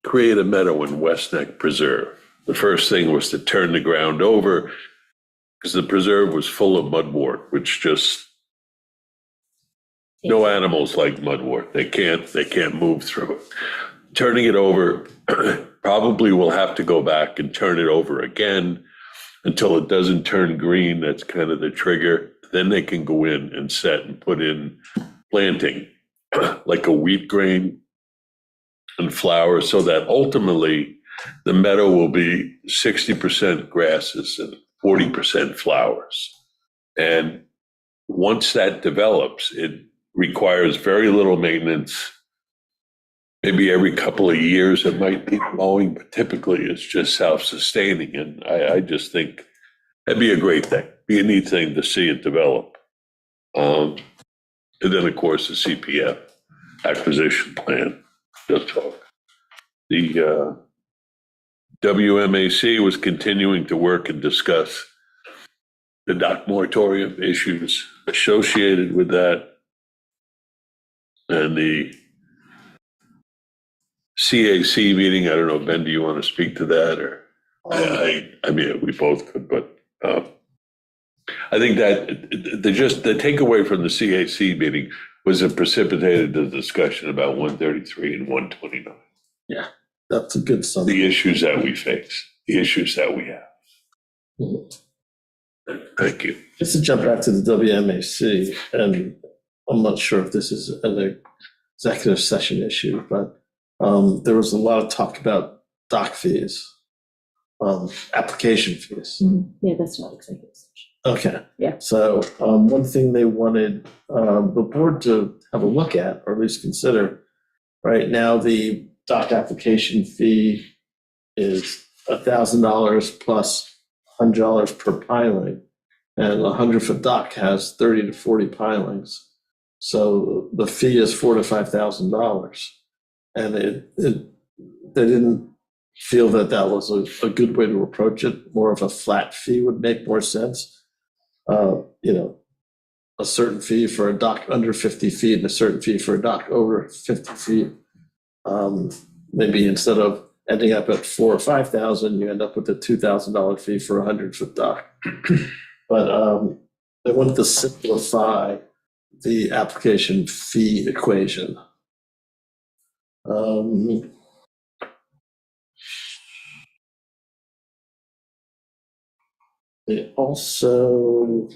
create a meadow in West Neck Preserve. The first thing was to turn the ground over because the preserve was full of mudwort, which just, no animals like mudwort. They can't move through it. Turning it over, probably we'll have to go back and turn it over again until it doesn't turn green. That's kind of the trigger. Then they can go in and set and put in planting, like a wheat grain and flowers, so that ultimately the meadow will be 60% grasses and 40% flowers. And once that develops, it requires very little maintenance. Maybe every couple of years it might be mowing, but typically it's just self-sustaining. And I just think that'd be a great thing, be a neat thing to see it develop. And then, of course, the CPF acquisition plan, just talk. The WMAC was continuing to work and discuss the dock moratorium issues associated with that. And the CAC meeting, I don't know, Ben, do you want to speak to that? Or I mean, we both could, but I think that the takeaway from the CAC meeting was it precipitated the discussion about 133 and 129, That's a good summary. the issues that we face, the issues that we have. Thank you. Just to jump back to the WMAC, and I'm not sure if this is an executive session issue, but there was a lot of talk about doc fees, application fees. Yeah, that's not executive session. Okay. Yeah. So one thing they wanted the board to have a look at, or at least consider, right now the doc application fee is $1,000 plus $100 per piling, and a 100-foot dock has 30 to 40 pilings. So the fee is $4,000 to $5,000, and they didn't feel that that was a good way to approach it. More of a flat fee would make more sense. A certain fee for a dock under 50 feet and a certain fee for a dock over 50 feet. Maybe instead of ending up at $4,000 or $5,000, you end up with a $2,000 fee for a 100-foot dock. But they wanted to simplify the application fee equation. They also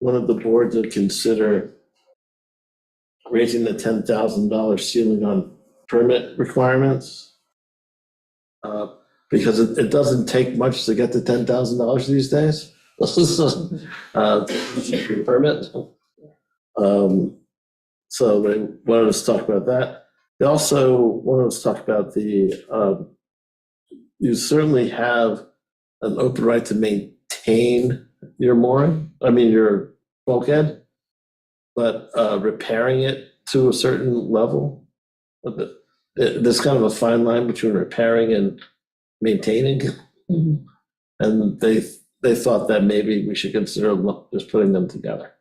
wanted the board to consider raising the $10,000 ceiling on permit requirements. Because it doesn't take much to get to $10,000 these days. Permit. So they wanted us to talk about that. They also wanted us to talk about you certainly have an open right to maintain your your bulkhead, but repairing it to a certain level. There's kind of a fine line between repairing and maintaining. And they thought that maybe we should consider just putting them together.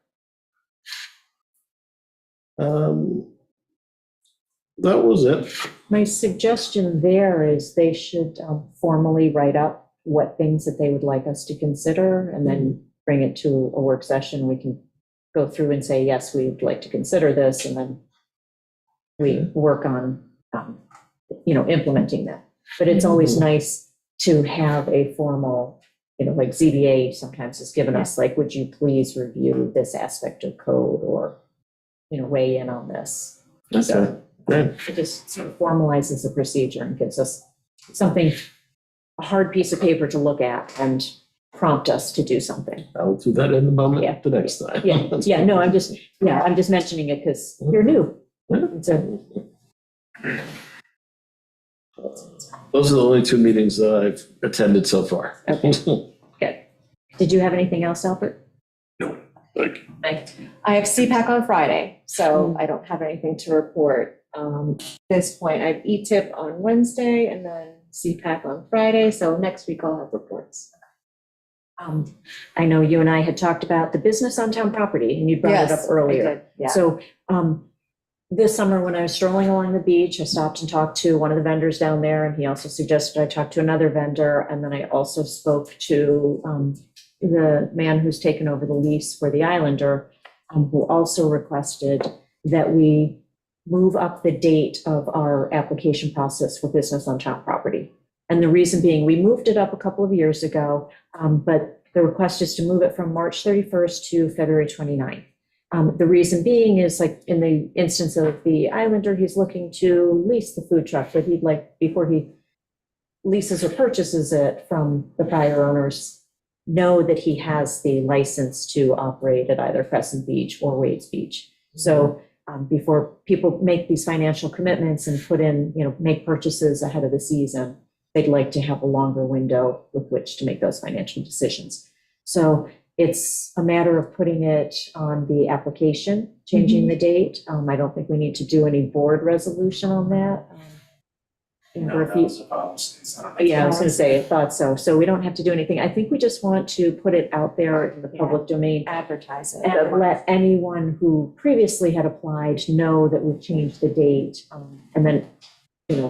That was it. My suggestion there is they should formally write up what things that they would like us to consider and then bring it to a work session. We can go through and say, yes, we'd like to consider this, and then we work on, implementing that. But it's always nice to have a formal, like ZBA sometimes has given us, like, would you please review this aspect of code or, weigh in on this. So it just sort of formalizes the procedure and gives us something, a hard piece of paper to look at and prompt us to do something. I'll do that in a moment the next time. No, I'm just mentioning it because you're new. Those are the only two meetings that I've attended so far. Okay. Good. Did you have anything else, Albert? No, thank you. I have CPAC on Friday, so I don't have anything to report. At this point, I have ETIP on Wednesday and then CPAC on Friday, so next week I'll have reports. I know you and I had talked about the business on town property, and you brought it up Yes, I earlier. did, yeah. So this summer, when I was strolling along the beach, I stopped and talked to one of the vendors down there, and he also suggested I talk to another vendor. And then I also spoke to the man who's taken over the lease for the Islander, who also requested that we move up the date of our application process for business on town property. And the reason being, we moved it up a couple of years ago, but the request is to move it from March 31st to February 29th. The reason being is, like in the instance of the Islander, he's looking to lease the food truck, but he'd like, before he leases or purchases it from the prior owners, know that he has the license to operate at either Crescent Beach or Wades Beach. So before people make these financial commitments and put in, make purchases ahead of the season, they'd like to have a longer window with which to make those financial decisions. So it's a matter of putting it on the application, changing the date. I don't think we need to do any board resolution on that. Yeah, I was going to say, I thought so. So we don't have to do anything. I think we just want to put it out there in the public domain. Advertise it. And let anyone who previously had applied know that we've changed the date. And then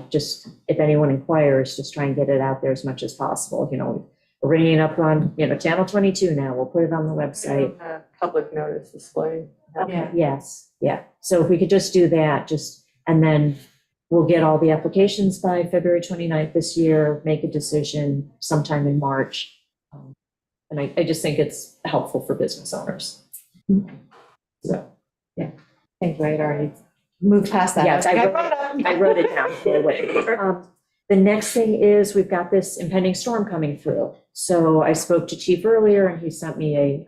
just if anyone inquires, just try and get it out there as much as possible. We're bringing it up on, Channel 22 now. We'll put it on the website. Public notice display. Yeah. Yes, yeah. So if we could just do that, and then we'll get all the applications by February 29th this year, make a decision sometime in March. And I just think it's helpful for business owners. So, I think I'd already moved past that. yes, I wrote it down. for the way. The next thing is we've got this impending storm coming through. So I spoke to Chief earlier and he sent me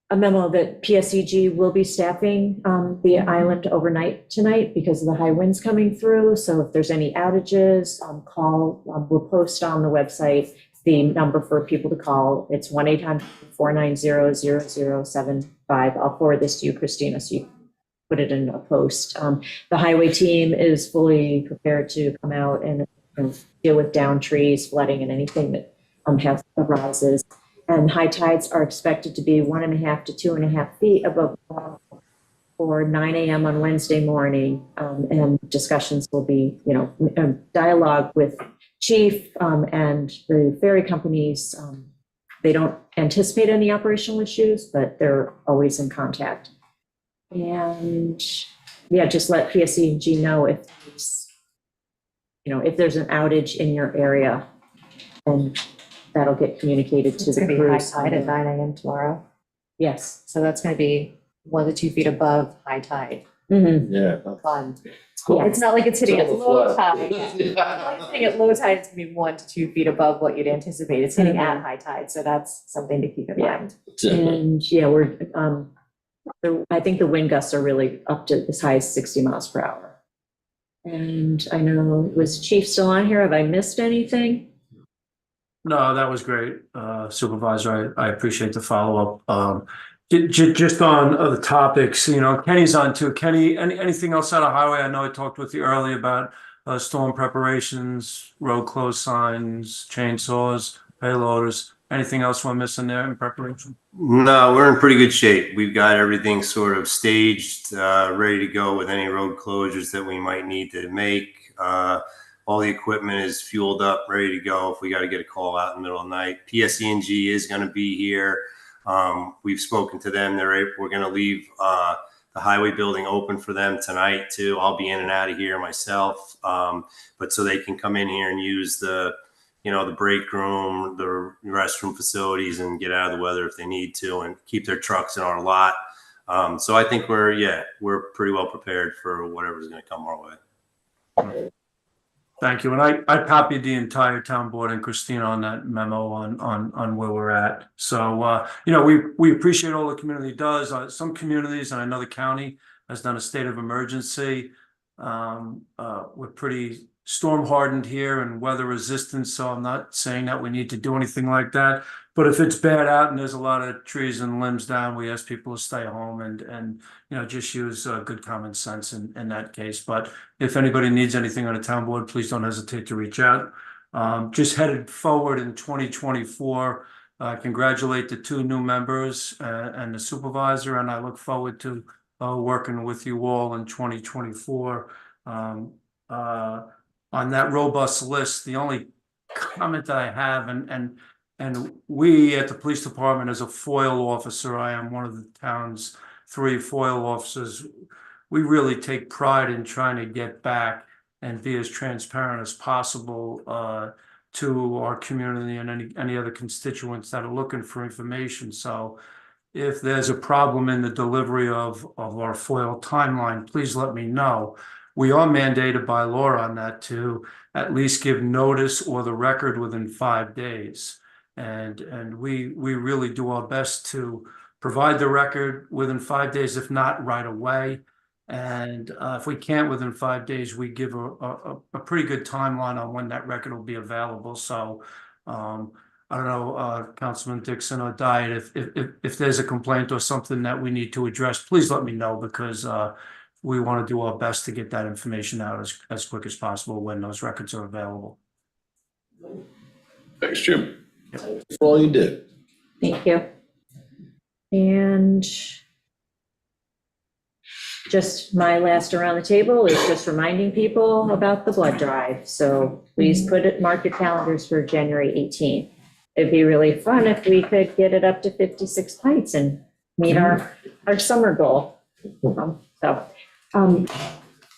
a memo that PSEG will be staffing the island overnight tonight because of the high winds coming through. So if there's any outages, we'll post on the website the number for people to call. It's 1-800-490-0075. I'll forward this to you, Christina, so you put it in a post. The highway team is fully prepared to come out and deal with downed trees, flooding, and anything that arises. And high tides are expected to be 1.5 to 2.5 feet above for 9 a.m. on Wednesday morning. And discussions will be, dialogue with Chief and the ferry companies. They don't anticipate any operational issues, but they're always in contact. And just let PSEG know if there's an outage in your area, and that'll get communicated to It's the going to be high crews. tide at 9 a.m. tomorrow. Yes. So that's going to be 1 to 2 feet above high tide. Mhm. Yeah. Fun. Cool. It's not like it's hitting at It's low flat. tide. It's not hitting at low tide, it's going to be 1 to 2 feet above what you'd anticipate. It's hitting at high tide. So that's something to keep in Yeah. mind. And we're, I think the wind gusts are really up to as high as 60 miles per hour. And I know, was Chief still on here? Have I missed anything? No, that was great, Supervisor. I appreciate the follow-up. Just on other topics, Kenny's on too. Kenny, anything else out of highway? I know I talked with you earlier about storm preparations, road close signs, chainsaws, payloaders. Anything else we're missing there in preparation? No, we're in pretty good shape. We've got everything sort of staged, ready to go with any road closures that we might need to make. All the equipment is fueled up, ready to go if we got to get a call out in the middle of the night. PSEG is going to be here. We've spoken to them. We're going to leave the highway building open for them tonight too. I'll be in and out of here myself, but so they can come in here and use the break room, the restroom facilities, and get out of the weather if they need to, and keep their trucks in our lot. So I think we're pretty well prepared for whatever's going to come our way. Thank you. And I copied the entire town board and Christina on that memo on where we're at. So, we appreciate all the community does. Some communities, and I know the county has done a state of emergency. We're pretty storm hardened here and weather resistant. So I'm not saying that we need to do anything like that. But if it's bad out and there's a lot of trees and limbs down, we ask people to stay home and just use good common sense in that case. But if anybody needs anything on the town board, please don't hesitate to reach out. Just headed forward in 2024. Congratulate the 2 new members and the supervisor, and I look forward to working with you all in 2024. On that robust list, the only comment that I have, and we at the police department, as a FOIL officer, I am one of the town's 3 FOIL officers. We really take pride in trying to get back and be as transparent as possible to our community and any other constituents that are looking for information. So if there's a problem in the delivery of our FOIL timeline, please let me know. We are mandated by law on that to at least give notice or the record within 5 days. And we really do our best to provide the record within 5 days, if not right away. And if we can't within 5 days, we give a pretty good timeline on when that record will be available. So I don't know, Councilman Dixon or Diet, if there's a complaint or something that we need to address, please let me know, because we want to do our best to get that information out as quick as possible when those records are available. Thanks, Jim. That's all you do. Thank you. And just my last around the table is just reminding people about the blood drive. So please mark your calendars for January 18th. It'd be really fun if we could get it up to 56 pints and meet our summer goal.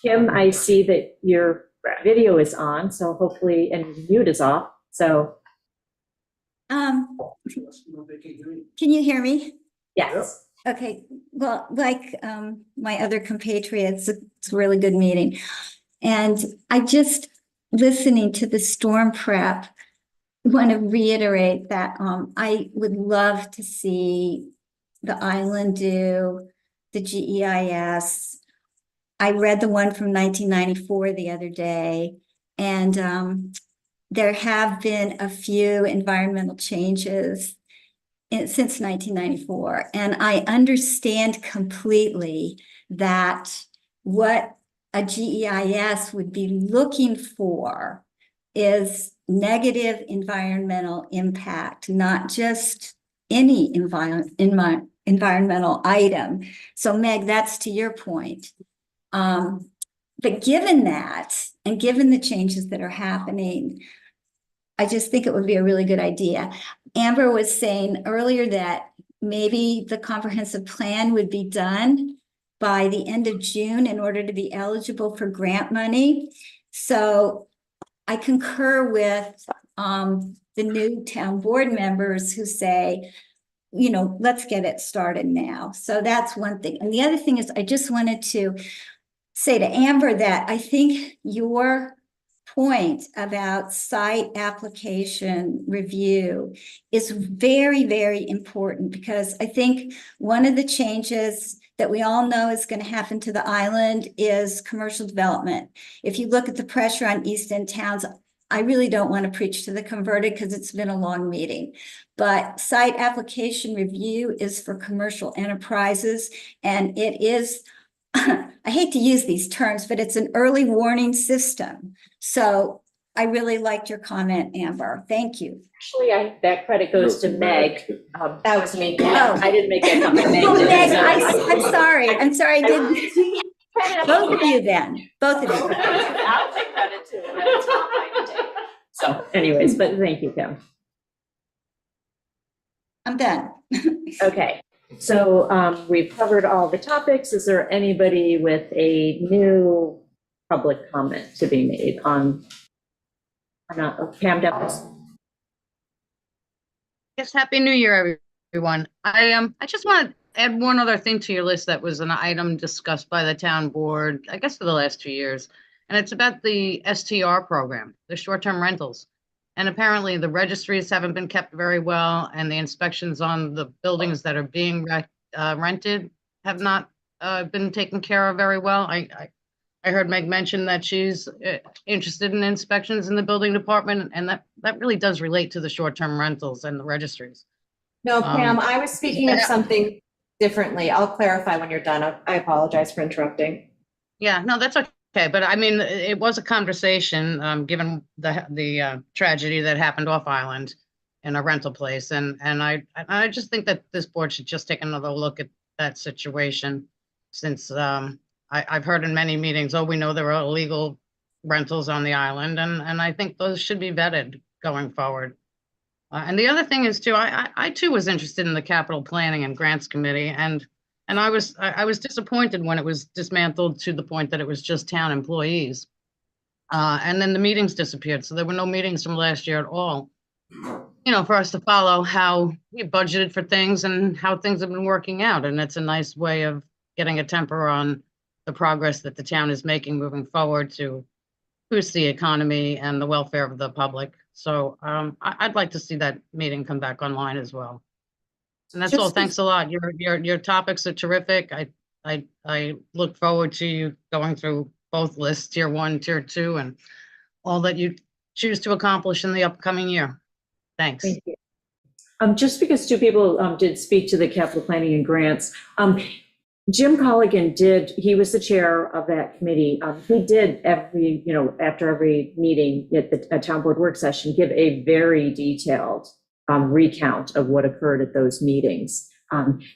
Kim, I see that your video is on, so hopefully, and your mute is off, so. Can you hear me? Yes. Okay, well, like my other compatriots, it's a really good meeting. And I just, listening to the storm prep, want to reiterate that I would love to see the island do the GEIS. I read the one from 1994 the other day, and there have been a few environmental changes since 1994. And I understand completely that what a GEIS would be looking for is negative environmental impact, not just any environmental item. So Meg, that's to your point. But given that, and given the changes that are happening, I just think it would be a really good idea. Amber was saying earlier that maybe the comprehensive plan would be done by the end of June in order to be eligible for grant money. So I concur with the new town board members who say, you know, let's get it started now. So that's one thing. And the other thing is I just wanted to say to Amber that I think your point about site application review is very, very important, because I think one of the changes that we all know is going to happen to the island is commercial development. If you look at the pressure on East End towns, I really don't want to preach to the converted because it's been a long meeting, but site application review is for commercial enterprises, and it is, I hate to use these terms, but it's an early warning system. So I really liked your comment, Amber. Thank you. Actually, that credit goes to Meg. That was me. Oh, I didn't make that comment. Meg Oh, did. Meg, I'm sorry. I'm sorry. I didn't. Both of you then. Both of you. I'll take credit too. That's not mine to take. So anyways, but thank you, Kim. I'm done. Okay, so we've covered all the topics. Is there anybody with a new public comment to be made on Pam Devils? Yes, Happy New Year, everyone. I just want to add one other thing to your list that was an item discussed by the town board, I guess for the last 2 years. And it's about the STR program, the short-term rentals. And apparently the registries haven't been kept very well, and the inspections on the buildings that are being rented have not been taken care of very well. I heard Meg mention that she's interested in inspections in the building department, and that really does relate to the short-term rentals and the registries. No, Pam, I was speaking of something differently. I'll clarify when you're done. I apologize for interrupting. Yeah, no, that's okay. But I mean, it was a conversation, given the tragedy that happened off island in a rental place. And I just think that this board should just take another look at that situation, since I've heard in many meetings, oh, we know there are illegal rentals on the island, and I think those should be vetted going forward. And the other thing is too, I too was interested in the capital planning and grants committee, and I was disappointed when it was dismantled to the point that it was just town employees. And then the meetings disappeared, so there were no meetings from last year at all. You know, for us to follow how we budgeted for things and how things have been working out, and it's a nice way of getting a temper on the progress that the town is making moving forward to boost the economy and the welfare of the public. So I'd like to see that meeting come back online as well. And that's all. Thanks a lot. Your topics are terrific. I look forward to you going through both lists, tier 1, tier 2, and all that you choose to accomplish in the upcoming year. Thanks. Thank you. Just because two people did speak to the capital planning and grants, Jim Colligan he was the chair of that committee. He did after every meeting at the town board work session, give a very detailed recount of what occurred at those meetings.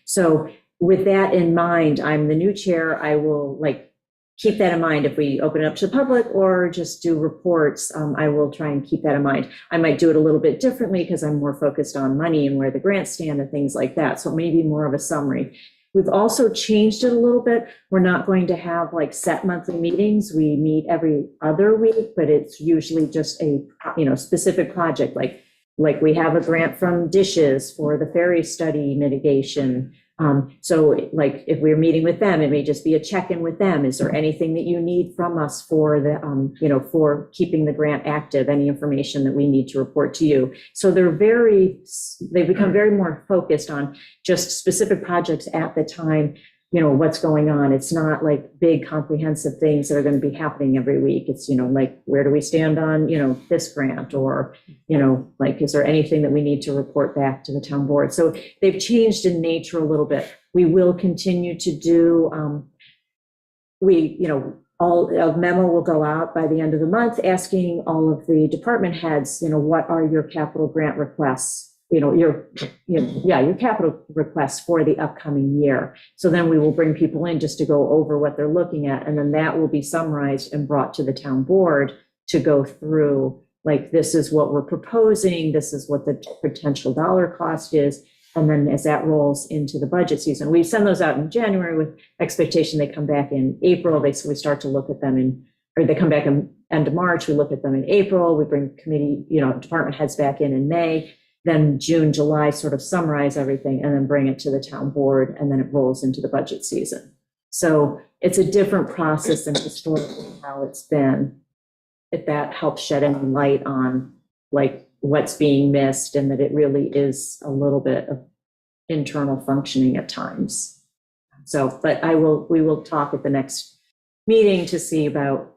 So with that in mind, I'm the new chair. I will keep that in mind if we open it up to the public or just do reports. I will try and keep that in mind. I might do it a little bit differently because I'm more focused on money and where the grants stand and things like that. So maybe more of a summary. We've also changed it a little bit. We're not going to have set monthly meetings. We meet every other week, but it's usually just a, specific project. Like we have a grant from Dishes for the ferry study mitigation. So if we're meeting with them, it may just be a check-in with them. Is there anything that you need from us for the, for keeping the grant active, any information that we need to report to you? So they've become very more focused on just specific projects at the time, what's going on. It's not big comprehensive things that are going to be happening every week. It's, where do we stand on, this grant, or, is there anything that we need to report back to the town board? So they've changed in nature a little bit. We will continue to do, a memo will go out by the end of the month asking all of the department heads, what are your capital grant requests? Your capital requests for the upcoming year. So then we will bring people in just to go over what they're looking at. And then that will be summarized and brought to the town board to go through, this is what we're proposing. This is what the potential dollar cost is. And then as that rolls into the budget season, we send those out in January with expectation they come back in April. We start to look at them or they come back in end of March. We look at them in April. We bring committee, department heads back in May. Then June, July, sort of summarize everything and then bring it to the town board, and then it rolls into the budget season. So it's a different process than historically how it's been. If that helps shed any light on what's being missed, and that it really is a little bit of internal functioning at times. So, but we will talk at the next meeting to see about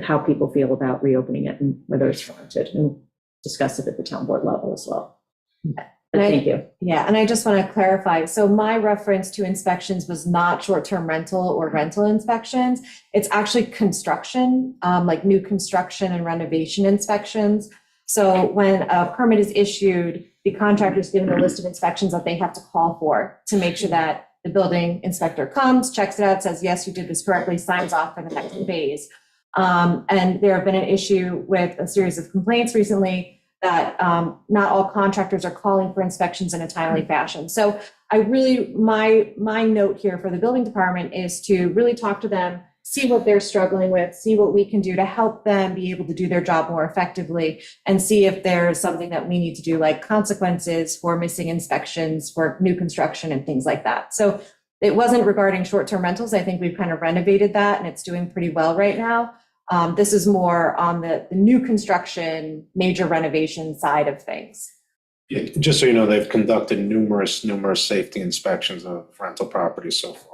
how people feel about reopening it and whether it's warranted, and discuss it at the town board level as well. But thank you. Yeah, and I just want to clarify. So my reference to inspections was not short-term rental or rental inspections. It's actually construction, like new construction and renovation inspections. So when a permit is issued, the contractor is given a list of inspections that they have to call for to make sure that the building inspector comes, checks it out, says, yes, you did this correctly, signs off for the next phase. And there have been an issue with a series of complaints recently that not all contractors are calling for inspections in a timely fashion. So my note here for the building department is to really talk to them, see what they're struggling with, see what we can do to help them be able to do their job more effectively, and see if there's something that we need to do, like consequences for missing inspections for new construction and things like that. So it wasn't regarding short-term rentals. I think we've kind of renovated that and it's doing pretty well right now. This is more on the new construction, major renovation side of things. Yeah, just so you know, they've conducted numerous safety inspections of rental properties so far.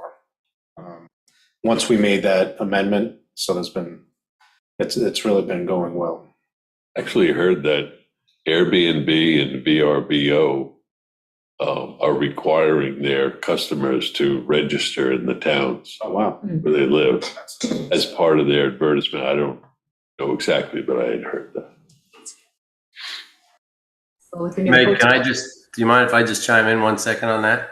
Once we made that amendment, so it's really been going well. Actually heard that Airbnb and VRBO are requiring their customers to register in the towns where they live as part of their advertisement. I don't know exactly, but I had heard that. Meg, do you mind if I just chime in 1 second on that?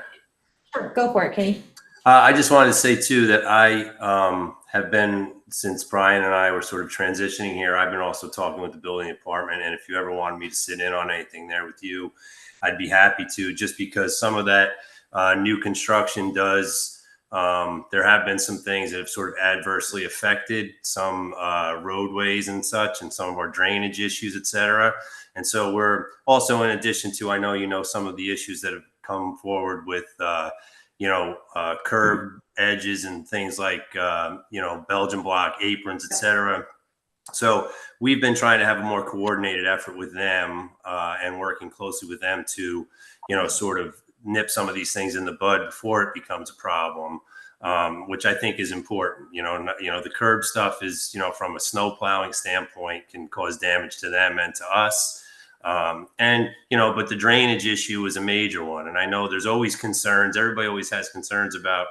Sure, go for it, Kenny. I just wanted to say too that I have been, since Brian and I were sort of transitioning here, I've been also talking with the building department. And if you ever wanted me to sit in on anything there with you, I'd be happy to, just because some of that new construction does, there have been some things that have sort of adversely affected some roadways and such, and some of our drainage issues, et cetera. And so we're also, in addition to, I know some of the issues that have come forward with, curb edges and things like, Belgian block aprons, et cetera. So we've been trying to have a more coordinated effort with them and working closely with them to, sort of nip some of these things in the bud before it becomes a problem, which I think is important. The curb stuff is, from a snow plowing standpoint, can cause damage to them and to us. But the drainage issue is a major one. And I know there's always concerns. Everybody always has concerns about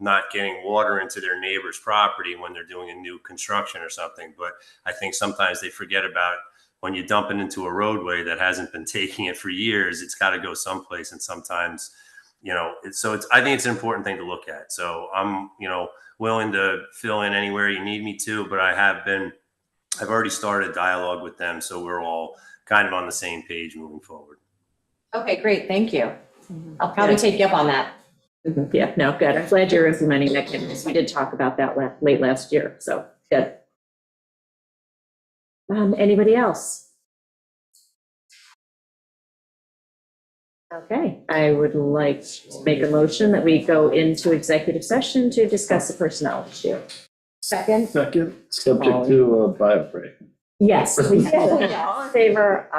not getting water into their neighbor's property when they're doing a new construction or something. But I think sometimes they forget about when you dump it into a roadway that hasn't been taking it for years, it's got to go someplace. And sometimes, I think it's an important thing to look at. So I'm, willing to fill in anywhere you need me to, but I've already started dialogue with them. So we're all kind of on the same page moving forward. Okay, great, thank you. I'll probably take you up on that. Yeah, no, good. I'm glad you're implementing that, because we did talk about that late last year, so good. Anybody else? Okay, I would like to make a motion that we go into executive session to discuss a personnel issue. Second? Second, subject to a bio break. Yes. All in favor?